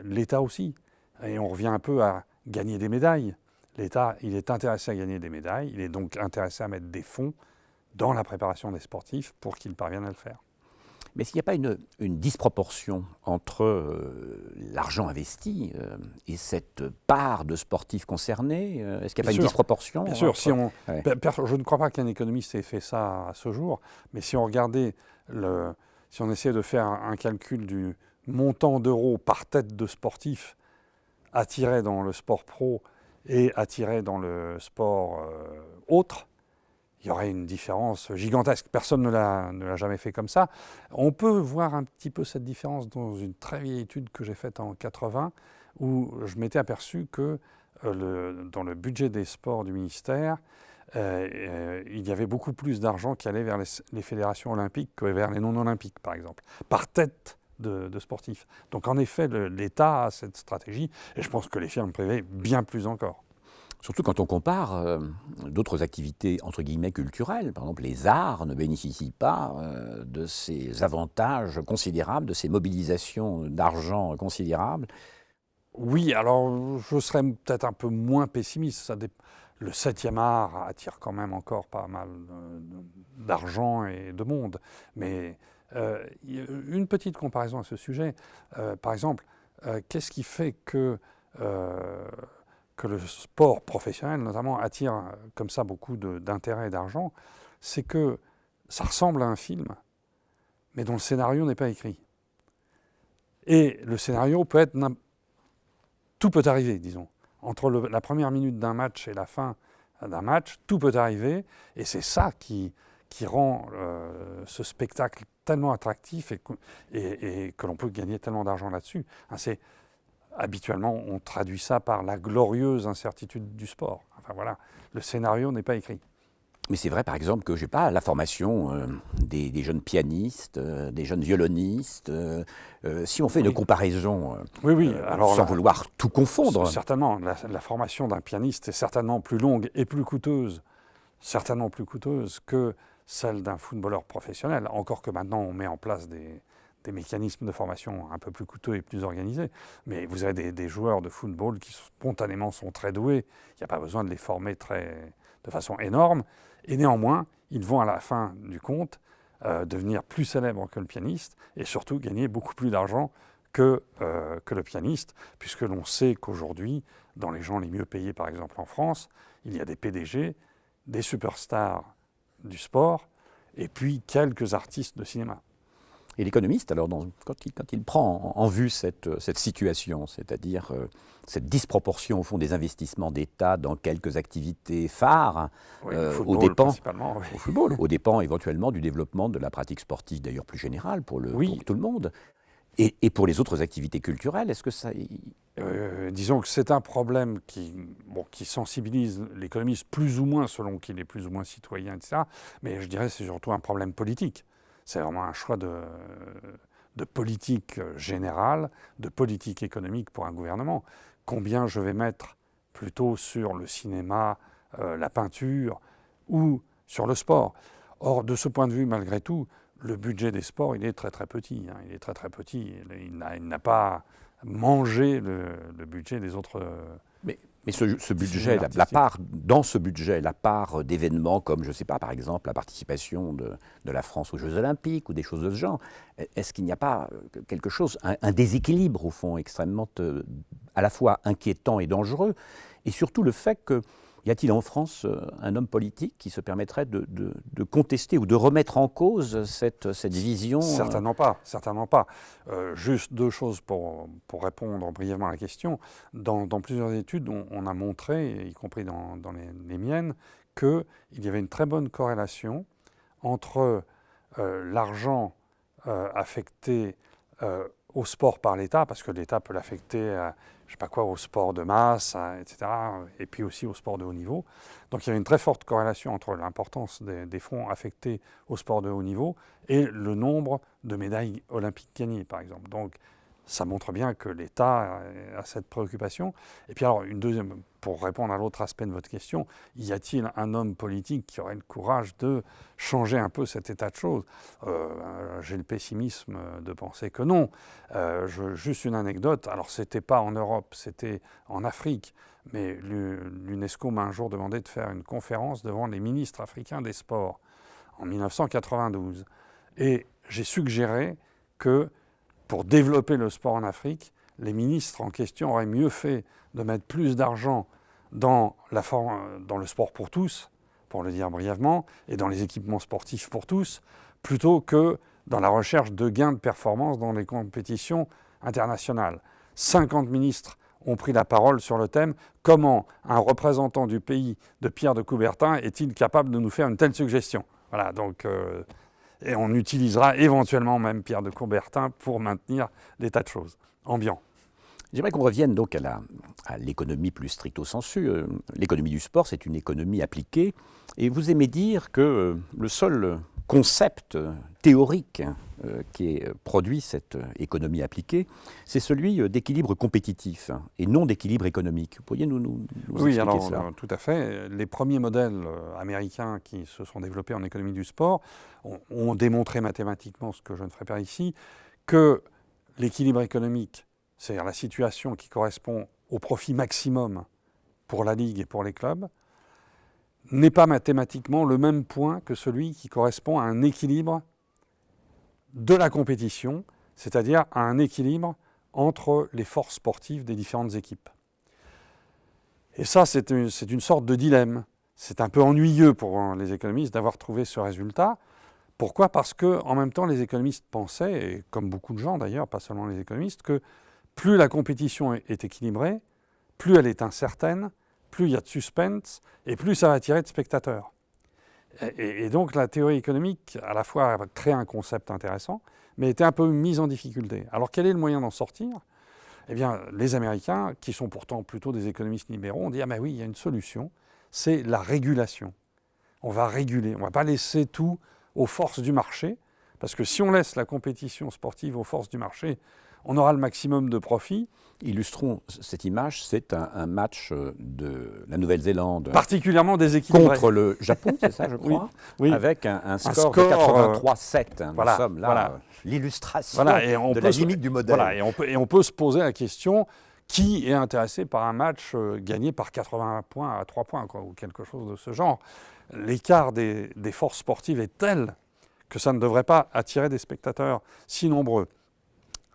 l'État aussi. Et on revient un peu à gagner des médailles. L'État, il est intéressé à gagner des médailles, il est donc intéressé à mettre des fonds dans la préparation des sportifs pour qu'ils parviennent à le faire. Mais s'il n'y a pas une disproportion entre l'argent investi et cette part de sportifs concernés, est-ce qu'il n'y a pas une disproportion? Bien sûr, je ne crois pas qu'un économiste ait fait ça à ce jour, mais si on regardait, si on essayait de faire un calcul du montant d'euros par tête de sportif attiré dans le sport pro et attiré dans le sport autre, il y aurait une différence gigantesque. Personne ne l'a jamais fait comme ça. On peut voir un petit peu cette différence dans une très vieille étude que j'ai faite en 80, où je m'étais aperçu que dans le budget des sports du ministère, il y avait beaucoup plus d'argent qui allait vers les fédérations olympiques que vers les non-olympiques, par exemple, par tête de sportifs. Donc en effet, l'État a cette stratégie, et je pense que les firmes privées, bien plus encore. Surtout quand on compare d'autres activités, entre guillemets, culturelles. Par exemple, les arts ne bénéficient pas de ces avantages considérables, de ces mobilisations d'argent considérables. Oui, alors je serais peut-être un peu moins pessimiste. Le 7e art attire quand même encore pas mal d'argent et de monde. Mais une petite comparaison à ce sujet. Par exemple, qu'est-ce qui fait que le sport professionnel, notamment, attire comme ça beaucoup d'intérêt et d'argent? C'est que ça ressemble à un film, mais dont le scénario n'est pas écrit. Et le scénario peut être... Tout peut arriver, disons. Entre la première minute d'un match et la fin d'un match, tout peut arriver, et c'est ça qui rend ce spectacle tellement attractif et que l'on peut gagner tellement d'argent là-dessus. Habituellement, on traduit ça par la glorieuse incertitude du sport. Enfin voilà, le scénario n'est pas écrit. Mais c'est vrai, par exemple, que, je sais pas, la formation des jeunes pianistes, des jeunes violonistes, si on fait une Oui. comparaison, Oui. Alors sans vouloir tout confondre. certainement, la formation d'un pianiste est certainement plus longue et plus coûteuse, certainement plus coûteuse que celle d'un footballeur professionnel, encore que maintenant on met en place des mécanismes de formation un peu plus coûteux et plus organisés. Mais vous avez des joueurs de football qui spontanément sont très doués, il n'y a pas besoin de les former de façon énorme, et néanmoins, ils vont à la fin du compte devenir plus célèbres que le pianiste, et surtout gagner beaucoup plus d'argent que le pianiste, puisque l'on sait qu'aujourd'hui, dans les gens les mieux payés, par exemple en France, il y a des PDG, des superstars du sport, et puis quelques artistes de cinéma. Et l'économiste, alors, quand il prend en vue cette situation, c'est-à-dire cette disproportion, au fond, des investissements d'État dans quelques activités phares, Oui, aux dépens, principalement. Oui. au football, aux dépens éventuellement du développement de la pratique sportive, d'ailleurs plus générale pour tout le monde, et pour les autres activités culturelles, est-ce que ça... Disons que c'est un problème qui sensibilise l'économiste plus ou moins selon qu'il est plus ou moins citoyen, etc. Mais je dirais que c'est surtout un problème politique. C'est vraiment un choix de politique générale, de politique économique pour un gouvernement. Combien je vais mettre plutôt sur le cinéma, la peinture ou sur le sport. Or, de ce point de vue, malgré tout, le budget des sports, il est très très petit. Il est très très petit. Il n'a pas mangé le budget des autres. Mais ce budget, dans ce budget, la part d'événements comme, je ne sais pas, par exemple, la participation de la France aux Jeux Olympiques ou des choses de ce genre, est-ce qu'il n'y a pas quelque chose, un déséquilibre au fond extrêmement à la fois inquiétant et dangereux, et surtout le fait que, y a-t-il en France un homme politique qui se permettrait de contester ou de remettre en cause cette vision Certainement pas, certainement pas. Juste deux choses pour répondre brièvement à la question. Dans plusieurs études, on a montré, y compris dans les miennes, qu'il y avait une très bonne corrélation entre l'argent affecté au sport par l'État, parce que l'État peut l'affecter je sais pas quoi, au sport de masse, etc., et puis aussi au sport de haut niveau. Donc il y avait une très forte corrélation entre l'importance des fonds affectés au sport de haut niveau et le nombre de médailles olympiques gagnées, par exemple. Donc ça montre bien que l'État a cette préoccupation. Et puis alors, une deuxième, pour répondre à l'autre aspect de votre question, y a-t-il un homme politique qui aurait le courage de changer un peu cet état de choses ? J'ai le pessimisme de penser que non. Juste une anecdote, alors c'était pas en Europe, c'était en Afrique, mais l'UNESCO m'a un jour demandé de faire une conférence devant les ministres africains des sports en 1992. Et j'ai suggéré que pour développer le sport en Afrique, les ministres en question auraient mieux fait de mettre plus d'argent dans le sport pour tous, pour le dire brièvement, et dans les équipements sportifs pour tous, plutôt que dans la recherche de gains de performance dans les compétitions internationales. 50 ministres ont pris la parole sur le thème « Comment un représentant du pays de Pierre de Coubertin est-il capable de nous faire une telle suggestion ?» Voilà, donc... et on utilisera éventuellement même Pierre de Coubertin pour maintenir l'état de choses ambiant. J'aimerais qu'on revienne donc à l'économie plus stricto sensu. L'économie du sport, c'est une économie appliquée. Et vous aimez dire que le seul concept théorique qui produit cette économie appliquée, c'est celui d'équilibre compétitif et non d'équilibre économique. Vous pourriez nous expliquer cela ? Oui, tout à fait. Les premiers modèles américains qui se sont développés en économie du sport ont démontré mathématiquement, ce que je ne ferai pas ici, que l'équilibre économique, c'est-à-dire la situation qui correspond au profit maximum pour la ligue et pour les clubs, n'est pas mathématiquement le même point que celui qui correspond à un équilibre de la compétition, c'est-à-dire à un équilibre entre les forces sportives des différentes équipes. Et ça, c'est une sorte de dilemme. C'est un peu ennuyeux pour les économistes d'avoir trouvé ce résultat. Pourquoi ? Parce que, en même temps, les économistes pensaient, et comme beaucoup de gens d'ailleurs, pas seulement les économistes, que plus la compétition est équilibrée, plus elle est incertaine, plus il y a de suspense, et plus ça va attirer de spectateurs. Et donc la théorie économique, à la fois, crée un concept intéressant, mais était un peu mise en difficulté. Alors quel est le moyen d'en sortir ? Eh bien, les Américains, qui sont pourtant plutôt des économistes libéraux, ont dit « Ah ben oui, il y a une solution, c'est la régulation. on va réguler. On ne va pas laisser tout aux forces du marché, parce que si on laisse la compétition sportive aux forces du marché, on aura le maximum de profit. Illustrons cette image, c'est un match de la Nouvelle-Zélande particulièrement déséquilibré. Contre le Japon, c'est ça, je crois, oui. Avec un score de 83-7. Nous sommes là, l'illustration de la limite du modèle. Voilà, et on peut se poser la question, qui est intéressé par un match gagné par 80 points à 3 points, quoi, ou quelque chose de ce genre. L'écart des forces sportives est tel que ça ne devrait pas attirer des spectateurs si nombreux.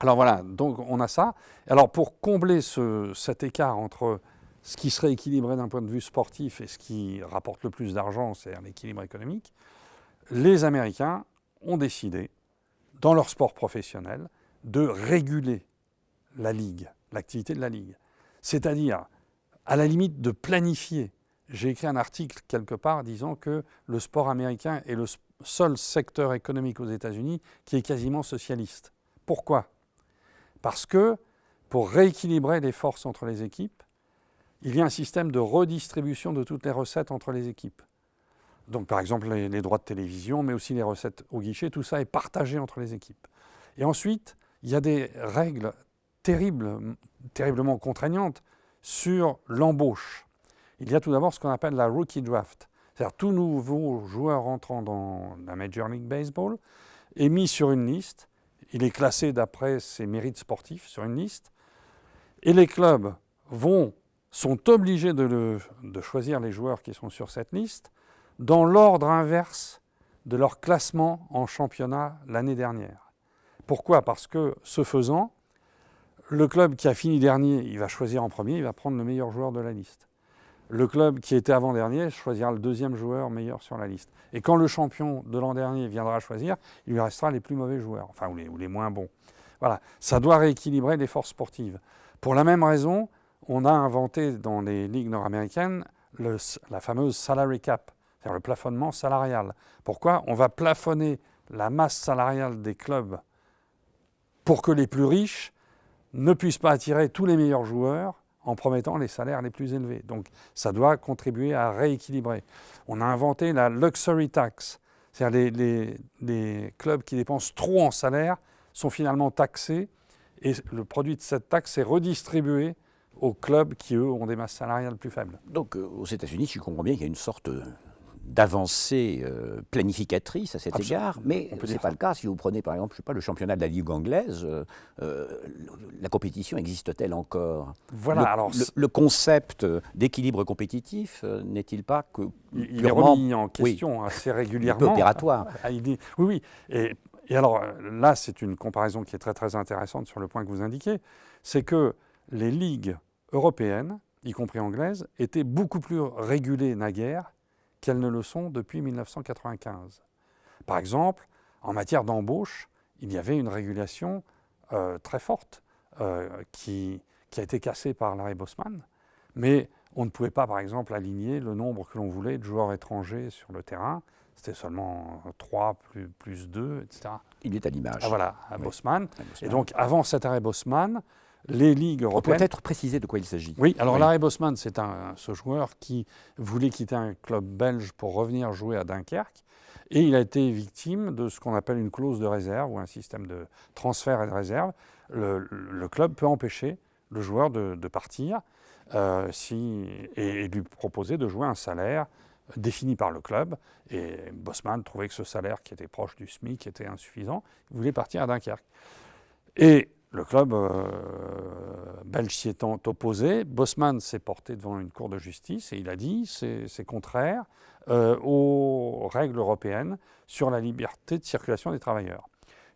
Alors voilà, donc on a ça. Alors pour combler cet écart entre ce qui serait équilibré d'un point de vue sportif et ce qui rapporte le plus d'argent, c'est-à-dire l'équilibre économique, les Américains ont décidé, dans leur sport professionnel, de réguler la Ligue, l'activité de la Ligue. C'est-à-dire, à la limite, de planifier. J'ai écrit un article quelque part disant que le sport américain est le seul secteur économique aux États-Unis qui est quasiment socialiste. Pourquoi ? Parce que, pour rééquilibrer les forces entre les équipes, il y a un système de redistribution de toutes les recettes entre les équipes. Donc, par exemple, les droits de télévision, mais aussi les recettes au guichet, tout ça est partagé entre les équipes. Et ensuite, il y a des règles terriblement contraignantes sur l'embauche. Il y a tout d'abord ce qu'on appelle la rookie draft. C'est-à-dire tout nouveau joueur entrant dans la Major League Baseball est mis sur une liste. Il est classé d'après ses mérites sportifs sur une liste. Et les clubs sont obligés de choisir les joueurs qui sont sur cette liste dans l'ordre inverse de leur classement en championnat l'année dernière. Pourquoi ? Parce que, ce faisant, le club qui a fini dernier, il va choisir en premier, il va prendre le meilleur joueur de la liste. Le club qui était avant-dernier choisira le deuxième joueur meilleur sur la liste. Et quand le champion de l'an dernier viendra choisir, il lui restera les plus mauvais joueurs, enfin, ou les moins bons. Voilà, ça doit rééquilibrer les forces sportives. Pour la même raison, on a inventé dans les ligues nord-américaines la fameuse salary cap, c'est-à-dire le plafonnement salarial. Pourquoi ? On va plafonner la masse salariale des clubs pour que les plus riches ne puissent pas attirer tous les meilleurs joueurs en promettant les salaires les plus élevés. Donc ça doit contribuer à rééquilibrer. On a inventé la luxury tax, c'est-à-dire les clubs qui dépensent trop en salaire sont finalement taxés et le produit de cette taxe est redistribué aux clubs qui, eux, ont des masses salariales plus faibles. Donc aux États-Unis, je comprends bien qu'il y a une sorte d'avancée planificatrice à cet égard, mais ce n'est pas le cas. Si vous prenez par exemple, je sais pas, le championnat de la Ligue anglaise, la compétition existe-t-elle encore ? Voilà, le concept d'équilibre compétitif n'est-il pas que il est remis en question assez régulièrement. Un peu opératoire. Oui. Et alors là, c'est une comparaison qui est très très intéressante sur le point que vous indiquez, c'est que les ligues européennes, y compris anglaises, étaient beaucoup plus régulées naguère qu'elles ne le sont depuis 1995. Par exemple, en matière d'embauche, il y avait une régulation très forte qui a été cassée par l'arrêt Bosman, mais on ne pouvait pas, par exemple, aligner le nombre que l'on voulait de joueurs étrangers sur le terrain. C'était seulement 3 plus 2, etc. Il est à l'image. Ah, voilà, à Bosman. Et donc, avant cet arrêt Bosman, les ligues européennes... On peut peut-être préciser de quoi il s'agit. Oui, alors l'arrêt Bosman, c'est ce joueur qui voulait quitter un club belge pour revenir jouer à Dunkerque. Et il a été victime de ce qu'on appelle une clause de réserve ou un système de transfert et de réserve. Le club peut empêcher le joueur de partir et lui proposer de jouer un salaire défini par le club. Et Bosman trouvait que ce salaire, qui était proche du SMIC, était insuffisant. Il voulait partir à Dunkerque. Et le club belge s'y étant opposé, Bosman s'est porté devant une cour de justice et il a dit c'est contraire aux règles européennes sur la liberté de circulation des travailleurs.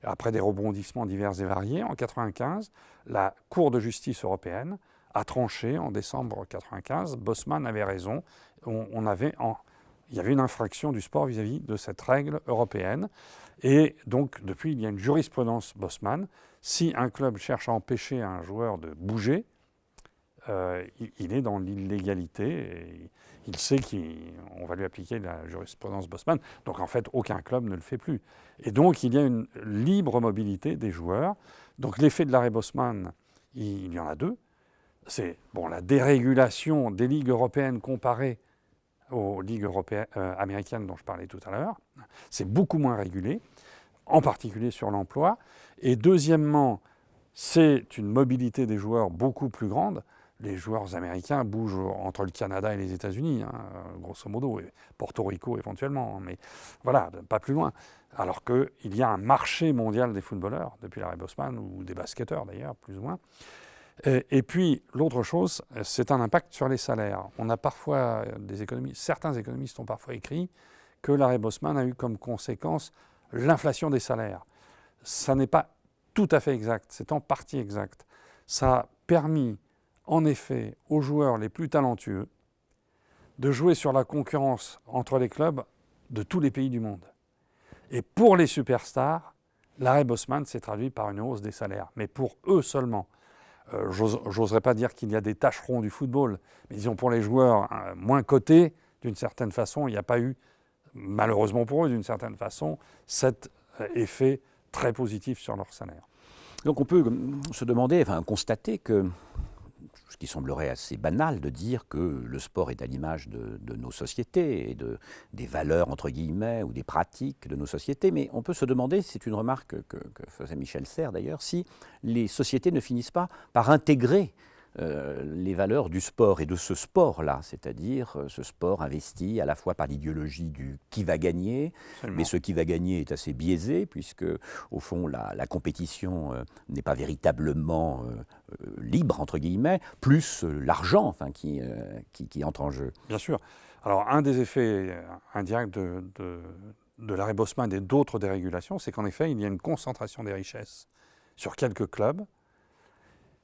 Et après des rebondissements divers et variés, en 1995, la Cour de justice européenne a tranché en décembre 1995. Bosman avait raison. Il y avait une infraction du sport vis-à-vis de cette règle européenne. Et donc, depuis, il y a une jurisprudence Bosman. Si un club cherche à empêcher un joueur de bouger, il est dans l'illégalité et il sait qu'on va lui appliquer la jurisprudence Bosman. Donc, en fait, aucun club ne le fait plus. Et donc, il y a une libre mobilité des joueurs. Donc, l'effet de l'arrêt Bosman, il y en a deux. C'est la dérégulation des ligues européennes comparées aux ligues américaines dont je parlais tout à l'heure. C'est beaucoup moins régulé, en particulier sur l'emploi. Et deuxièmement, c'est une mobilité des joueurs beaucoup plus grande. Les joueurs américains bougent entre le Canada et les États-Unis, hein, grosso modo, et Porto Rico éventuellement, mais voilà, pas plus loin. Alors qu'il y a un marché mondial des footballeurs, depuis Larry Bosman, ou des basketteurs d'ailleurs, plus ou moins. Et puis, l'autre chose, c'est un impact sur les salaires. On a parfois certains économistes ont parfois écrit que Larry Bosman a eu comme conséquence l'inflation des salaires. Ça n'est pas tout à fait exact, c'est en partie exact. Ça a permis, en effet, aux joueurs les plus talentueux de jouer sur la concurrence entre les clubs de tous les pays du monde. Et pour les superstars, l'arrêt Bosman s'est traduit par une hausse des salaires, mais pour eux seulement. J'oserais pas dire qu'il y a des tâcherons du football, mais disons pour les joueurs moins cotés, d'une certaine façon, il n'y a pas eu, malheureusement pour eux, d'une certaine façon, cet effet très positif sur leur salaire. Donc on peut se demander, enfin constater que, ce qui semblerait assez banal de dire que le sport est à l'image de nos sociétés et des valeurs, entre guillemets, ou des pratiques de nos sociétés, mais on peut se demander, c'est une remarque que faisait Michel Serres d'ailleurs, si les sociétés ne finissent pas par intégrer les valeurs du sport et de ce sport-là, c'est-à-dire ce sport investi à la fois par l'idéologie du qui va gagner, Absolument. mais ce qui va gagner est assez biaisé, puisque au fond la compétition n'est pas véritablement libre, entre guillemets, plus l'argent enfin, qui entre en jeu. Bien sûr. Alors, un des effets indirects de l'arrêt Bosman et d'autres dérégulations, c'est qu'en effet, il y a une concentration des richesses sur quelques clubs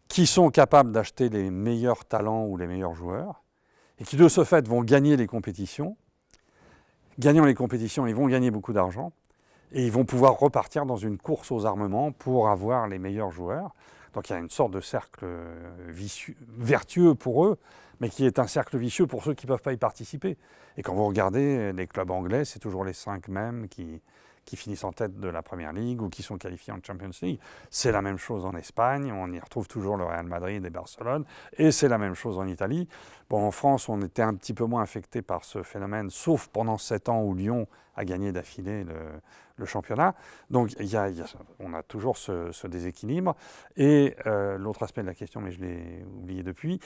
qui sont capables d'acheter les meilleurs talents ou les meilleurs joueurs et qui, de ce fait, vont gagner les compétitions. Gagnant les compétitions, ils vont gagner beaucoup d'argent et ils vont pouvoir repartir dans une course aux armements pour avoir les meilleurs joueurs. Donc il y a une sorte de cercle vertueux pour eux, mais qui est un cercle vicieux pour ceux qui ne peuvent pas y participer. Et quand vous regardez les clubs anglais, c'est toujours les 5 mêmes qui finissent en tête de la Première Ligue ou qui sont qualifiés en Champions League. C'est la même chose en Espagne, on y retrouve toujours le Real Madrid et Barcelone, et c'est la même chose en Italie. Bon, en France, on était un petit peu moins affecté par ce phénomène, sauf pendant 7 ans où Lyon a gagné d'affilée le championnat. Donc on a toujours ce déséquilibre. Et l'autre aspect de la question, mais je l'ai oublié depuis,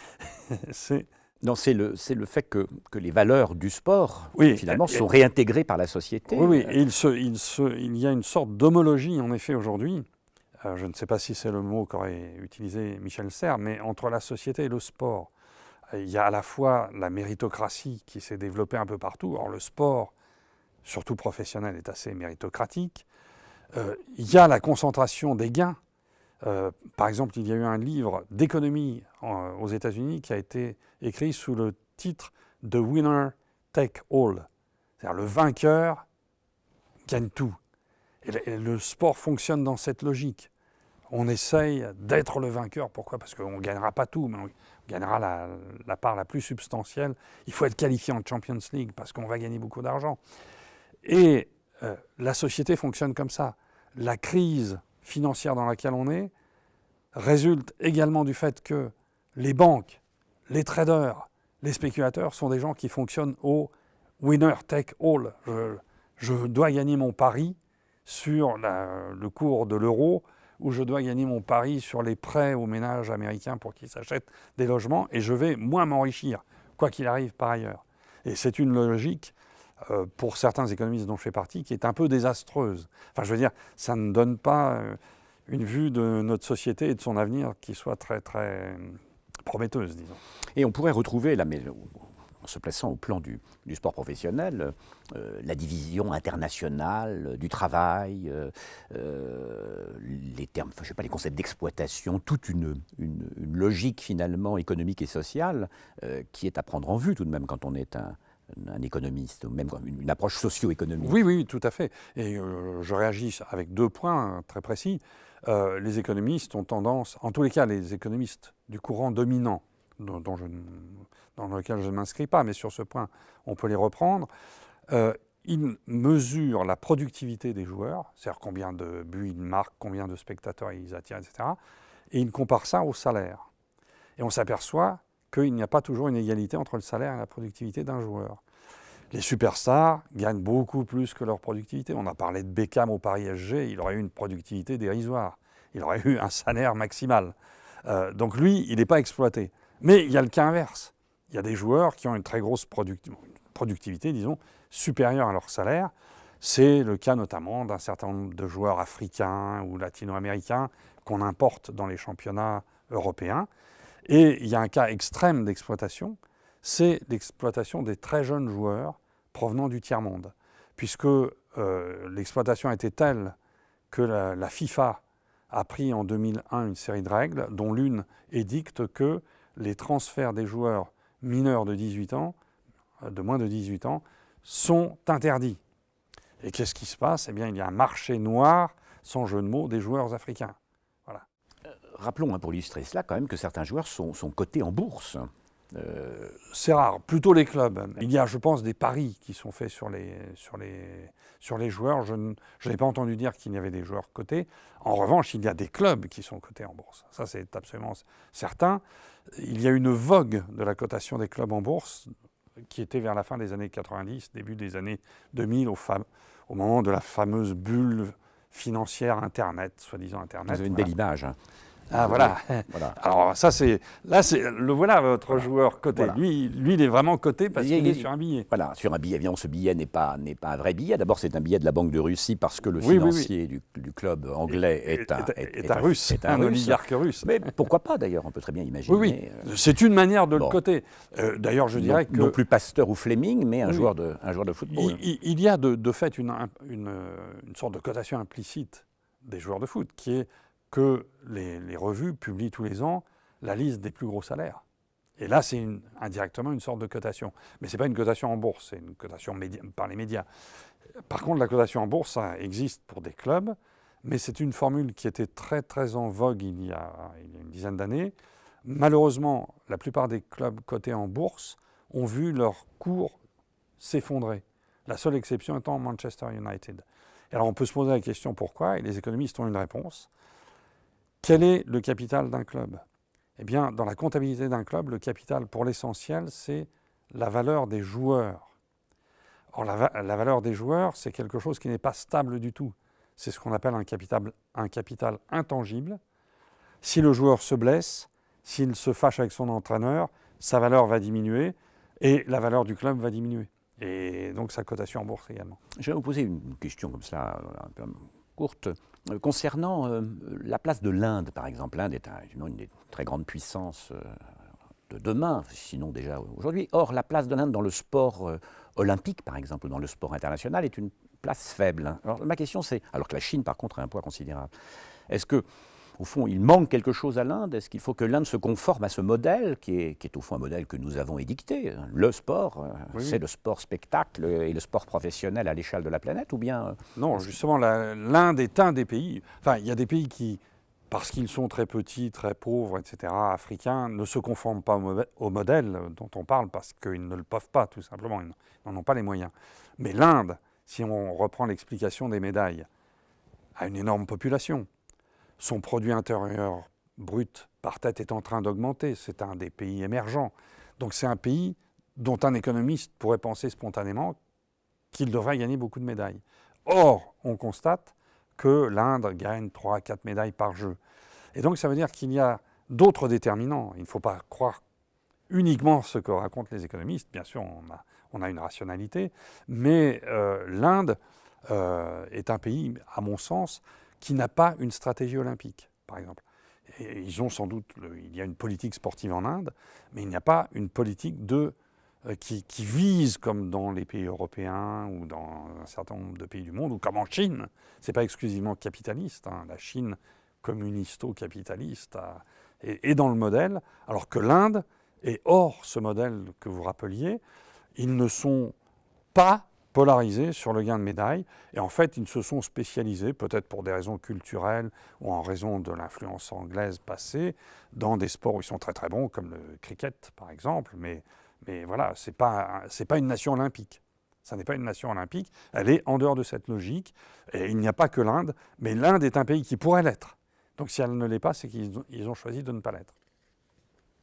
c'est... Non, c'est le fait que les valeurs du sport, oui, finalement, sont réintégrées par la société. Oui, et il y a une sorte d'homologie, en effet, aujourd'hui. Je ne sais pas si c'est le mot qu'aurait utilisé Michel Serres, mais entre la société et le sport. Il y a à la fois la méritocratie qui s'est développée un peu partout. Or, le sport, surtout professionnel, est assez méritocratique. Il y a la concentration des gains. Par exemple, il y a eu un livre d'économie aux États-Unis qui a été écrit sous le titre « The Winner Take All ». C'est-à-dire le vainqueur gagne tout. Et le sport fonctionne dans cette logique. On essaye d'être le vainqueur. Pourquoi ? Parce qu'on ne gagnera pas tout, mais on gagnera la part la plus substantielle. Il faut être qualifié en Champions League parce qu'on va gagner beaucoup d'argent. Et la société fonctionne comme ça. La crise financière dans laquelle on est résulte également du fait que les banques, les traders, les spéculateurs sont des gens qui fonctionnent au winner take all. Je dois gagner mon pari sur le cours de l'euro ou je dois gagner mon pari sur les prêts aux ménages américains pour qu'ils s'achètent des logements et je vais moins m'enrichir, quoi qu'il arrive par ailleurs. Et c'est une logique, pour certains économistes dont je fais partie, qui est un peu désastreuse. Enfin, je veux dire, ça ne donne pas une vue de notre société et de son avenir qui soit très, très prometteuse, disons. Et on pourrait retrouver, là, mais en se plaçant au plan du sport professionnel, la division internationale du travail, les termes, je sais pas, les concepts d'exploitation, toute une logique finalement économique et sociale qui est à prendre en vue tout de même quand on est un économiste, ou même une approche socio-économique. Oui, tout à fait. Et je réagis avec 2 points très précis. Les économistes ont tendance, en tous les cas les économistes du courant dominant, dans lequel je ne m'inscris pas, mais sur ce point, on peut les reprendre. Ils mesurent la productivité des joueurs, c'est-à-dire combien de buts ils marquent, combien de spectateurs ils attirent, etc. Et ils comparent ça au salaire. Et on s'aperçoit qu'il n'y a pas toujours une égalité entre le salaire et la productivité d'un joueur. Les superstars gagnent beaucoup plus que leur productivité. On a parlé de Beckham au Paris SG, il aurait eu une productivité dérisoire. Il aurait eu un salaire maximal. Donc lui, il n'est pas exploité. Mais il y a le cas inverse. Il y a des joueurs qui ont une très grosse productivité, disons, supérieure à leur salaire. C'est le cas notamment d'un certain nombre de joueurs africains ou latino-américains qu'on importe dans les championnats européens. Et il y a un cas extrême d'exploitation, c'est l'exploitation des très jeunes joueurs provenant du tiers-monde. Puisque l'exploitation était telle que la FIFA a pris en 2001 une série de règles, dont l'une édicte que les transferts des joueurs mineurs de 18 ans, de moins de 18 ans, sont interdits. Et qu'est-ce qui se passe? Eh bien, il y a un marché noir, sans jeu de mots, des joueurs africains. Voilà. Rappelons pour illustrer cela quand même que certains joueurs sont cotés en bourse. C'est rare, plutôt les clubs. Il y a, je pense, des paris qui sont faits sur les joueurs. Je n'ai pas entendu dire qu'il y avait des joueurs cotés. En revanche, il y a des clubs qui sont cotés en bourse. Ça, c'est absolument certain. Il y a une vogue de la cotation des clubs en bourse qui était vers la fin des années 90, début des années 2000, au moment de la fameuse bulle financière Internet, soi-disant Internet. Vous avez une belle image. Hein. Ah voilà. Alors ça voilà votre joueur coté. Voilà. Lui il est vraiment coté parce qu'il est sur un billet. Voilà, sur un billet. Évidemment, ce billet n'est pas un vrai billet. D'abord, c'est un billet de la Banque de Russie parce que le financier du club anglais est un russe, un oligarque russe. Mais pourquoi pas d'ailleurs, on peut très bien imaginer. Oui. C'est une manière de le coter. D'ailleurs, je dirais que non plus Pasteur ou Fleming, mais un joueur de football. Il y a de fait une sorte de cotation implicite des joueurs de foot qui est que les revues publient tous les ans la liste des plus gros salaires. Et là, c'est indirectement une sorte de cotation. Mais ce n'est pas une cotation en bourse, c'est une cotation par les médias. Par contre, la cotation en bourse, ça existe pour des clubs, mais c'est une formule qui était très, très en vogue il y a une dizaine d'années. Malheureusement, la plupart des clubs cotés en bourse ont vu leur cours s'effondrer. La seule exception étant Manchester United. Et alors, on peut se poser la question pourquoi, et les économistes ont une réponse. Quel est le capital d'un club? Eh bien, dans la comptabilité d'un club, le capital, pour l'essentiel, c'est la valeur des joueurs. Or, la valeur des joueurs, c'est quelque chose qui n'est pas stable du tout. C'est ce qu'on appelle un capital intangible. Si le joueur se blesse, s'il se fâche avec son entraîneur, sa valeur va diminuer et la valeur du club va diminuer. Et donc sa cotation en bourse également. Je vais vous poser une question comme ça, un peu courte. Concernant la place de l'Inde, par exemple, l'Inde est une des très grandes puissances de demain, sinon déjà aujourd'hui. Or, la place de l'Inde dans le sport olympique, par exemple, ou dans le sport international, est une place faible. Alors, ma question, c'est, alors que la Chine, par contre, a un poids considérable, est-ce que, au fond, il manque quelque chose à l'Inde? Est-ce qu'il faut que l'Inde se conforme à ce modèle, qui est au fond un modèle que nous avons édicté? Le sport, c'est le sport spectacle et le sport professionnel à l'échelle de la planète, ou bien... Non, justement, l'Inde est un des pays... Enfin, il y a des pays qui, parce qu'ils sont très petits, très pauvres, etc., africains, ne se conforment pas au modèle dont on parle parce qu'ils ne le peuvent pas, tout simplement. Ils n'en ont pas les moyens. Mais l'Inde, si on reprend l'explication des médailles, a une énorme population. Son produit intérieur brut par tête est en train d'augmenter. C'est un des pays émergents. Donc c'est un pays dont un économiste pourrait penser spontanément qu'il devrait gagner beaucoup de médailles. Or, on constate que l'Inde gagne 3 à 4 médailles par jeu. Et donc ça veut dire qu'il y a d'autres déterminants. Il ne faut pas croire uniquement ce que racontent les économistes. Bien sûr, on a une rationalité. Mais l'Inde est un pays, à mon sens, qui n'a pas une stratégie olympique, par exemple. Et ils ont sans doute, il y a une politique sportive en Inde, mais il n'y a pas une politique qui vise, comme dans les pays européens ou dans un certain nombre de pays du monde, ou comme en Chine. Ce n'est pas exclusivement capitaliste. La Chine, communisto-capitaliste, est dans le modèle, alors que l'Inde est hors ce modèle que vous rappeliez. Ils ne sont pas polarisés sur le gain de médailles. Et en fait, ils se sont spécialisés, peut-être pour des raisons culturelles ou en raison de l'influence anglaise passée, dans des sports où ils sont très très bons, comme le cricket par exemple. Mais voilà, c'est pas une nation olympique. Ça n'est pas une nation olympique. Elle est en dehors de cette logique. Et il n'y a pas que l'Inde, mais l'Inde est un pays qui pourrait l'être. Donc si elle ne l'est pas, c'est qu'ils ont choisi de ne pas l'être.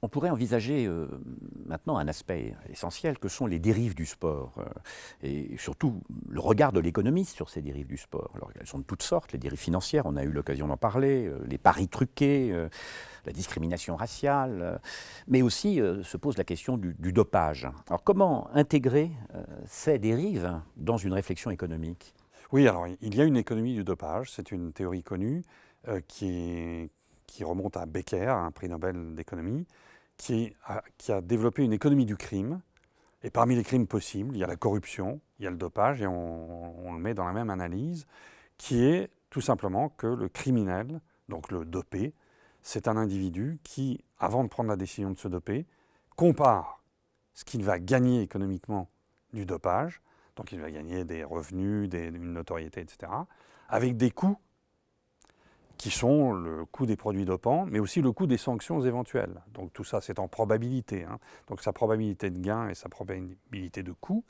On pourrait envisager maintenant un aspect essentiel que sont les dérives du sport et surtout le regard de l'économiste sur ces dérives du sport. Alors elles sont de toutes sortes, les dérives financières, on a eu l'occasion d'en parler, les paris truqués, la discrimination raciale, mais aussi se pose la question du dopage. Alors comment intégrer ces dérives dans une réflexion économique? Oui, alors il y a une économie du dopage, c'est une théorie connue qui remonte à Becker, un prix Nobel d'économie, qui a développé une économie du crime. Et parmi les crimes possibles, il y a la corruption, il y a le dopage, et on le met dans la même analyse, qui est tout simplement que le criminel, donc le dopé, c'est un individu qui, avant de prendre la décision de se doper, compare ce qu'il va gagner économiquement du dopage, donc il va gagner des revenus, une notoriété, etc., avec des coûts qui sont le coût des produits dopants, mais aussi le coût des sanctions éventuelles. Donc tout ça, c'est en probabilité. Donc sa probabilité de gain et sa probabilité de coût.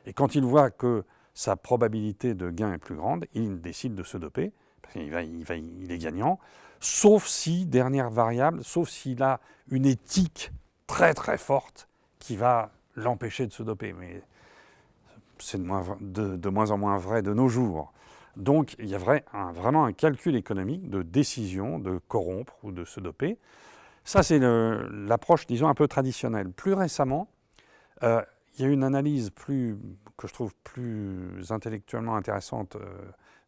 Et quand il voit que sa probabilité de gain est plus grande, il décide de se doper, parce qu'il il est gagnant, sauf si, dernière variable, sauf s'il a une éthique très très forte qui va l'empêcher de se doper. Mais c'est de moins en moins vrai de nos jours. Donc il y a vraiment un calcul économique de décision de corrompre ou de se doper. Ça, c'est l'approche, disons, un peu traditionnelle. Plus récemment, il y a une analyse que je trouve plus intellectuellement intéressante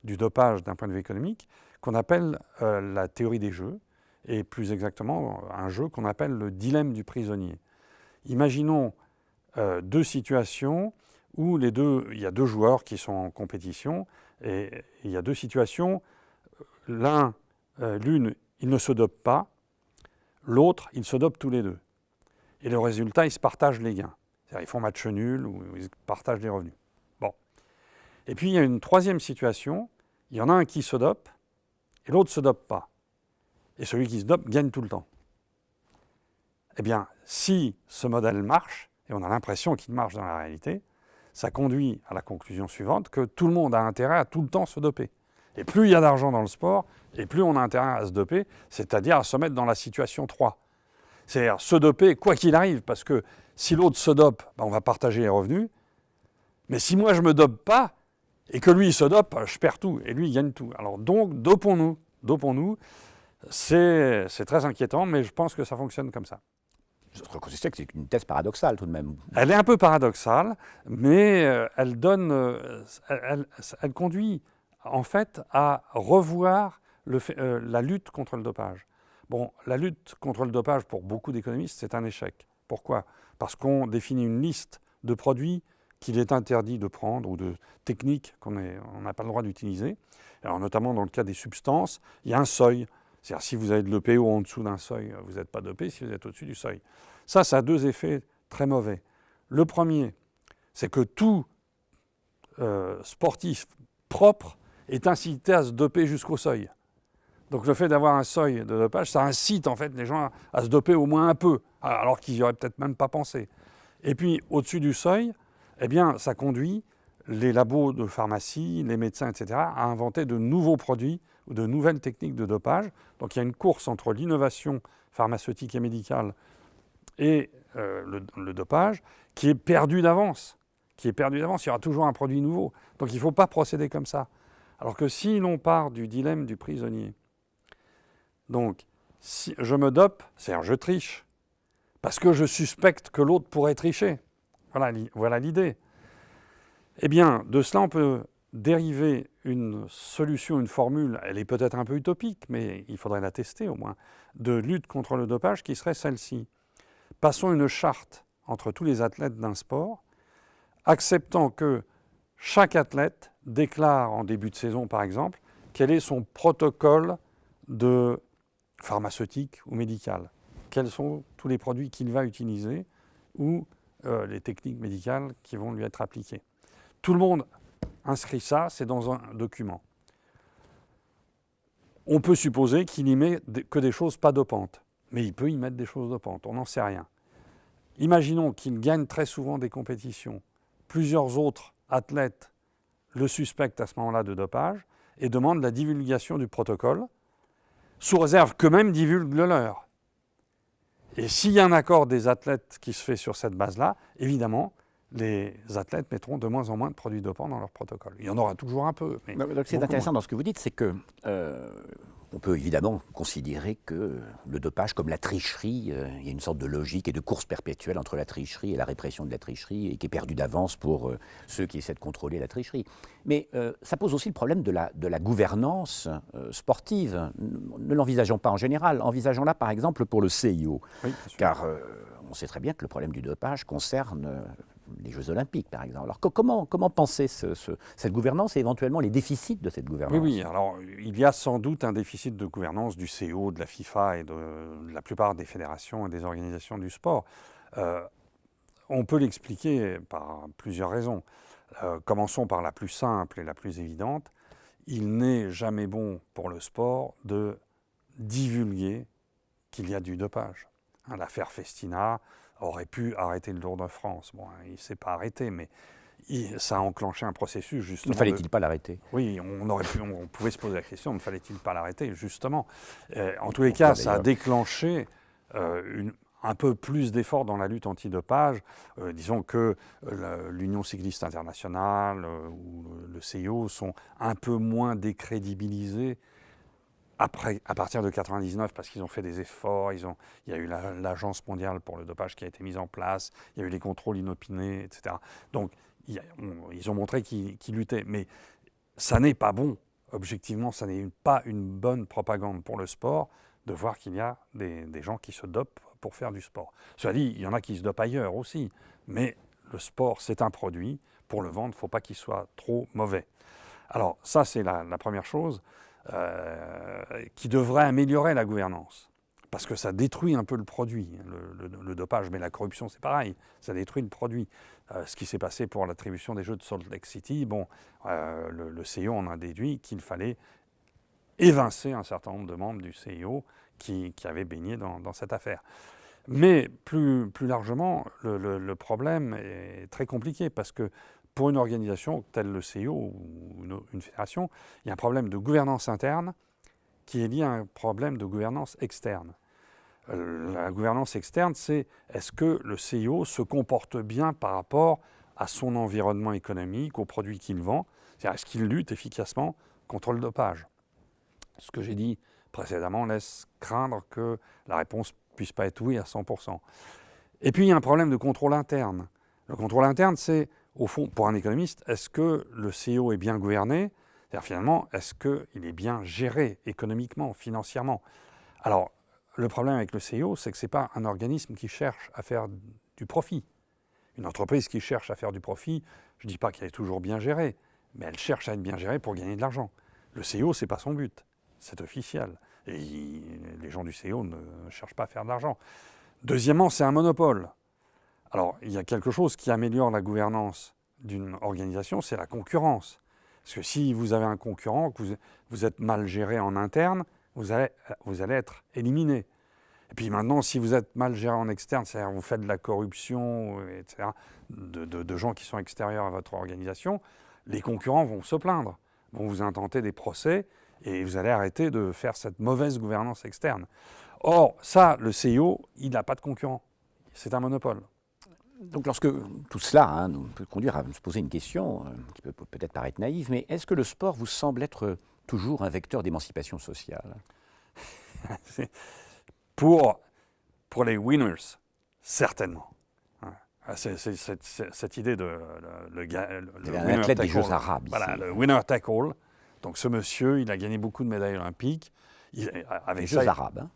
du dopage d'un point de vue économique, qu'on appelle la théorie des jeux, et plus exactement un jeu qu'on appelle le dilemme du prisonnier. Imaginons deux situations où il y a deux joueurs qui sont en compétition, et il y a deux situations. L'une, il ne se dope pas, l'autre, ils se dopent tous les deux. Et le résultat, ils se partagent les gains. C'est-à-dire, ils font match nul ou ils partagent les revenus. Bon. Et puis, il y a une troisième situation. Il y en a un qui se dope et l'autre ne se dope pas. Et celui qui se dope gagne tout le temps. Eh bien, si ce modèle marche, et on a l'impression qu'il marche dans la réalité, ça conduit à la conclusion suivante que tout le monde a intérêt à tout le temps se doper. Et plus il y a d'argent dans le sport, et plus on a intérêt à se doper, c'est-à-dire à se mettre dans la situation 3. C'est-à-dire se doper quoi qu'il arrive, parce que si l'autre se dope, on va partager les revenus. Mais si moi je ne me dope pas, et que lui il se dope, je perds tout, et lui il gagne tout. Alors donc, dopons-nous. C'est très inquiétant, mais je pense que ça fonctionne comme ça. Je reconnaissais que c'est une thèse paradoxale tout de même. Elle est un peu paradoxale, mais elle conduit en fait à revoir la lutte contre le dopage. Bon, la lutte contre le dopage, pour beaucoup d'économistes, c'est un échec. Pourquoi? Parce qu'on définit une liste de produits qu'il est interdit de prendre ou de techniques qu'on n'a pas le droit d'utiliser. Alors notamment dans le cas des substances, il y a un seuil. C'est-à-dire si vous avez de l'EPO en dessous d'un seuil, vous n'êtes pas dopé. Si vous êtes au-dessus du seuil. Ça a deux effets très mauvais. Le premier, c'est que tout sportif propre est incité à se doper jusqu'au seuil. Donc le fait d'avoir un seuil de dopage, ça incite en fait les gens à se doper au moins un peu, alors qu'ils n'y auraient peut-être même pas pensé. Et puis au-dessus du seuil, eh bien, ça conduit les labos de pharmacie, les médecins, etc., à inventer de nouveaux produits ou de nouvelles techniques de dopage. Donc il y a une course entre l'innovation pharmaceutique et médicale et le dopage qui est perdu d'avance. Il y aura toujours un produit nouveau. Donc il ne faut pas procéder comme ça. Alors que si l'on part du dilemme du prisonnier, donc si je me dope, c'est-à-dire je triche, parce que je suspecte que l'autre pourrait tricher. Voilà l'idée. Eh bien, de cela, on peut dériver une solution, une formule, elle est peut-être un peu utopique, mais il faudrait la tester au moins, de lutte contre le dopage qui serait celle-ci. Passons une charte entre tous les athlètes d'un sport, acceptant que chaque athlète déclare en début de saison, par exemple, quel est son protocole de pharmaceutique ou médical. Quels sont tous les produits qu'il va utiliser ou les techniques médicales qui vont lui être appliquées. Tout le monde inscrit ça, c'est dans un document. On peut supposer qu'il n'y met que des choses pas dopantes, mais il peut y mettre des choses dopantes, on n'en sait rien. Imaginons qu'il gagne très souvent des compétitions. Plusieurs autres athlètes le suspectent à ce moment-là de dopage et demandent la divulgation du protocole, sous réserve qu'eux-mêmes divulguent le leur. Et s'il y a un accord des athlètes qui se fait sur cette base-là, évidemment, les athlètes mettront de moins en moins de produits dopants dans leur protocole. Il y en aura toujours un peu. Mais Donc, c'est intéressant dans ce que vous dites, c'est que on peut évidemment considérer que le dopage, comme la tricherie, il y a une sorte de logique et de course perpétuelle entre la tricherie et la répression de la tricherie, et qui est perdue d'avance pour ceux qui essaient de contrôler la tricherie. Mais ça pose aussi le problème de la gouvernance sportive. Ne l'envisageons pas en général, envisageons-la par exemple pour le CIO. Oui, car on sait très bien que le problème du dopage concerne les Jeux Olympiques, par exemple. Alors comment penser cette gouvernance et éventuellement les déficits de cette gouvernance? Oui, alors il y a sans doute un déficit de gouvernance du CO, de la FIFA et de la plupart des fédérations et des organisations du sport. On peut l'expliquer par plusieurs raisons. Commençons par la plus simple et la plus évidente. Il n'est jamais bon pour le sport de divulguer qu'il y a du dopage. L'affaire Festina aurait pu arrêter le Tour de France. Bon, il ne s'est pas arrêté, mais ça a enclenché un processus justement. Ne fallait-il pas l'arrêter? Oui, on pouvait se poser la question, ne fallait-il pas l'arrêter, justement. En tous les cas, ça a déclenché un peu plus d'efforts dans la lutte antidopage. Disons que l'Union cycliste internationale ou le CIO sont un peu moins décrédibilisés après, à partir de 1999, parce qu'ils ont fait des efforts, il y a eu l'Agence mondiale pour le dopage qui a été mise en place, il y a eu les contrôles inopinés, etc. Donc, ils ont montré qu'ils luttaient. Mais ça n'est pas bon, objectivement, ça n'est pas une bonne propagande pour le sport de voir qu'il y a des gens qui se dopent pour faire du sport. Cela dit, il y en a qui se dopent ailleurs aussi, mais le sport, c'est un produit. Pour le vendre, il ne faut pas qu'il soit trop mauvais. Alors, ça, c'est la première chose. Qui devrait améliorer la gouvernance, parce que ça détruit un peu le produit, le dopage, mais la corruption c'est pareil, ça détruit le produit. Ce qui s'est passé pour l'attribution des Jeux de Salt Lake City, le CIO en a déduit qu'il fallait évincer un certain nombre de membres du CIO qui avaient baigné dans cette affaire. Mais plus largement, le problème est très compliqué, parce que pour une organisation telle le CIO ou une fédération, il y a un problème de gouvernance interne qui est lié à un problème de gouvernance externe. La gouvernance externe, c'est est-ce que le CIO se comporte bien par rapport à son environnement économique, aux produits qu'il vend, c'est-à-dire est-ce qu'il lutte efficacement contre le dopage. Ce que j'ai dit précédemment laisse craindre que la réponse ne puisse pas être oui à 100%. Et puis il y a un problème de contrôle interne. Le contrôle interne, c'est au fond, pour un économiste, est-ce que le CIO est bien gouverné? C'est-à-dire finalement, est-ce qu'il est bien géré économiquement, financièrement? Alors, le problème avec le CIO, c'est que ce n'est pas un organisme qui cherche à faire du profit. Une entreprise qui cherche à faire du profit, je ne dis pas qu'elle est toujours bien gérée, mais elle cherche à être bien gérée pour gagner de l'argent. Le CIO, ce n'est pas son but, c'est officiel. Et les gens du CIO ne cherchent pas à faire de l'argent. Deuxièmement, c'est un monopole. Alors, il y a quelque chose qui améliore la gouvernance d'une organisation, c'est la concurrence. Parce que si vous avez un concurrent, que vous êtes mal géré en interne, vous allez être éliminé. Et puis maintenant, si vous êtes mal géré en externe, c'est-à-dire vous faites de la corruption, etc., de gens qui sont extérieurs à votre organisation, les concurrents vont se plaindre, vont vous intenter des procès, et vous allez arrêter de faire cette mauvaise gouvernance externe. Or, ça, le CIO, il n'a pas de concurrent. C'est un monopole. Donc lorsque tout cela nous peut conduire à se poser une question qui peut peut-être paraître naïve, mais est-ce que le sport vous semble être toujours un vecteur d'émancipation sociale? Pour les winners, certainement. C'est cette idée de un athlète des Jeux arabes. Voilà, le winner take all. Donc ce monsieur, il a gagné beaucoup de médailles olympiques. Avec les Jeux arabes. Hein.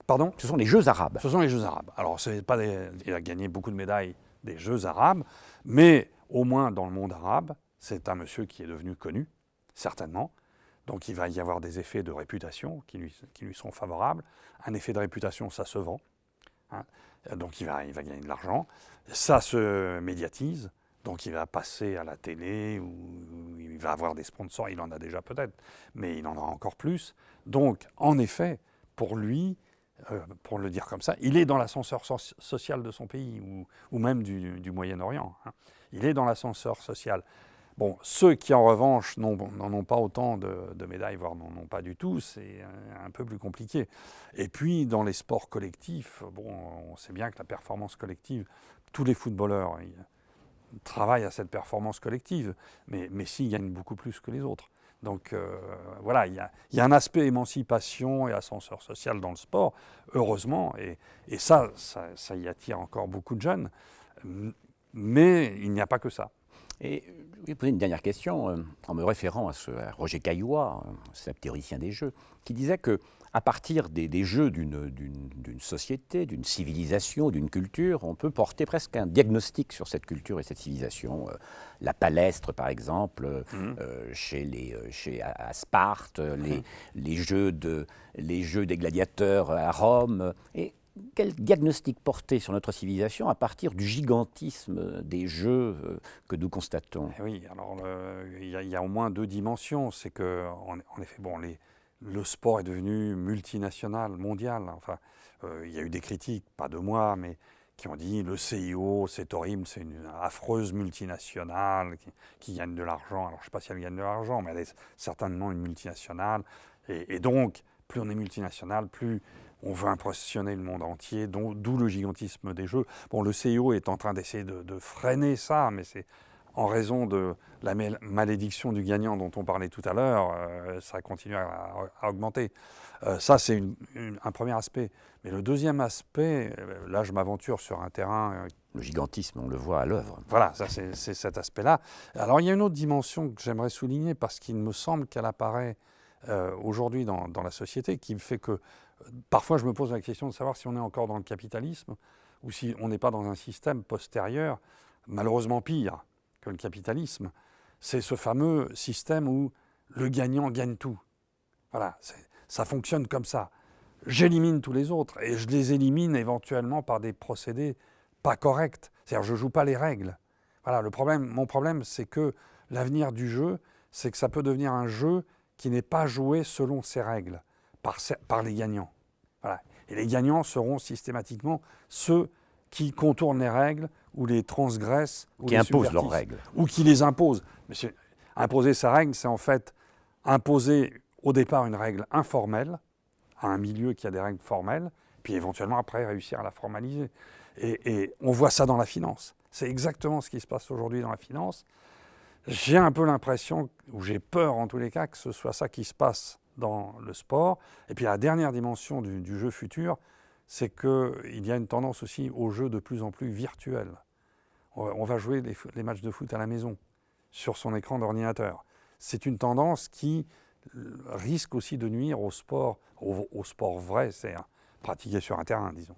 Pardon ? Ce sont les Jeux arabes. Ce sont les Jeux arabes. Alors, il a gagné beaucoup de médailles des Jeux arabes, mais au moins dans le monde arabe, c'est un monsieur qui est devenu connu, certainement. Donc il va y avoir des effets de réputation qui lui sont favorables. Un effet de réputation, ça se vend. Hein. Donc il va gagner de l'argent. Ça se médiatise. Donc il va passer à la télé, ou il va avoir des sponsors. Il en a déjà peut-être, mais il en aura encore plus. Donc, en effet, pour lui, pour le dire comme ça, il est dans l'ascenseur social de son pays, ou même du Moyen-Orient. Hein. Il est dans l'ascenseur social. Bon, ceux qui en revanche n'en ont pas autant de médailles, voire n'en ont pas du tout, c'est un peu plus compliqué. Et puis dans les sports collectifs, bon, on sait bien que la performance collective, tous les footballeurs ils travaillent à cette performance collective, mais Messi gagne beaucoup plus que les autres. Donc voilà, il y a un aspect émancipation et ascenseur social dans le sport, heureusement, et ça y attire encore beaucoup de jeunes, mais il n'y a pas que ça. Et je vais poser une dernière question en me référant à Roger Caillois, c'est un théoricien des jeux, qui disait que à partir des jeux d'une société, d'une civilisation, d'une culture, on peut porter presque un diagnostic sur cette culture et cette civilisation. La palestre, par exemple, à Sparte, les jeux des gladiateurs à Rome. Et quel diagnostic porter sur notre civilisation à partir du gigantisme des jeux que nous constatons? Oui, alors il y a au moins deux dimensions. C'est que, en effet, bon, le sport est devenu multinational, mondial. Enfin, il y a eu des critiques, pas de moi, mais qui ont dit le CIO, c'est horrible, c'est une affreuse multinationale qui gagne de l'argent. Alors, je ne sais pas si elle gagne de l'argent, mais elle est certainement une multinationale. Et donc, plus on est multinational, plus on veut impressionner le monde entier, d'où le gigantisme des jeux. Bon, le CIO est en train d'essayer de freiner ça, mais c'est en raison de la malédiction du gagnant dont on parlait tout à l'heure, ça continue à augmenter. Ça, c'est un premier aspect. Mais le deuxième aspect, là je m'aventure sur un terrain... Le gigantisme, on le voit à l'œuvre. Voilà, ça c'est cet aspect-là. Alors il y a une autre dimension que j'aimerais souligner parce qu'il me semble qu'elle apparaît aujourd'hui dans la société, qui fait que parfois je me pose la question de savoir si on est encore dans le capitalisme ou si on n'est pas dans un système postérieur, malheureusement pire que le capitalisme. C'est ce fameux système où le gagnant gagne tout. Voilà, ça fonctionne comme ça. J'élimine tous les autres et je les élimine éventuellement par des procédés pas corrects. C'est-à-dire je ne joue pas les règles. Voilà, mon problème, c'est que l'avenir du jeu, c'est que ça peut devenir un jeu qui n'est pas joué selon ses règles, par les gagnants. Voilà. Et les gagnants seront systématiquement ceux qui contournent les règles ou les transgressent ou qui imposent leurs règles. Ou qui les imposent. Mais imposer sa règle, c'est en fait imposer au départ une règle informelle à un milieu qui a des règles formelles, puis éventuellement après réussir à la formaliser. Et on voit ça dans la finance. C'est exactement ce qui se passe aujourd'hui dans la finance. J'ai un peu l'impression, ou j'ai peur en tous les cas, que ce soit ça qui se passe dans le sport. Et puis la dernière dimension du jeu futur, c'est qu'il y a une tendance aussi au jeu de plus en plus virtuel. On va jouer les matchs de foot à la maison, sur son écran d'ordinateur. C'est une tendance qui risque aussi de nuire au sport vrai, c'est pratiqué sur un terrain, disons.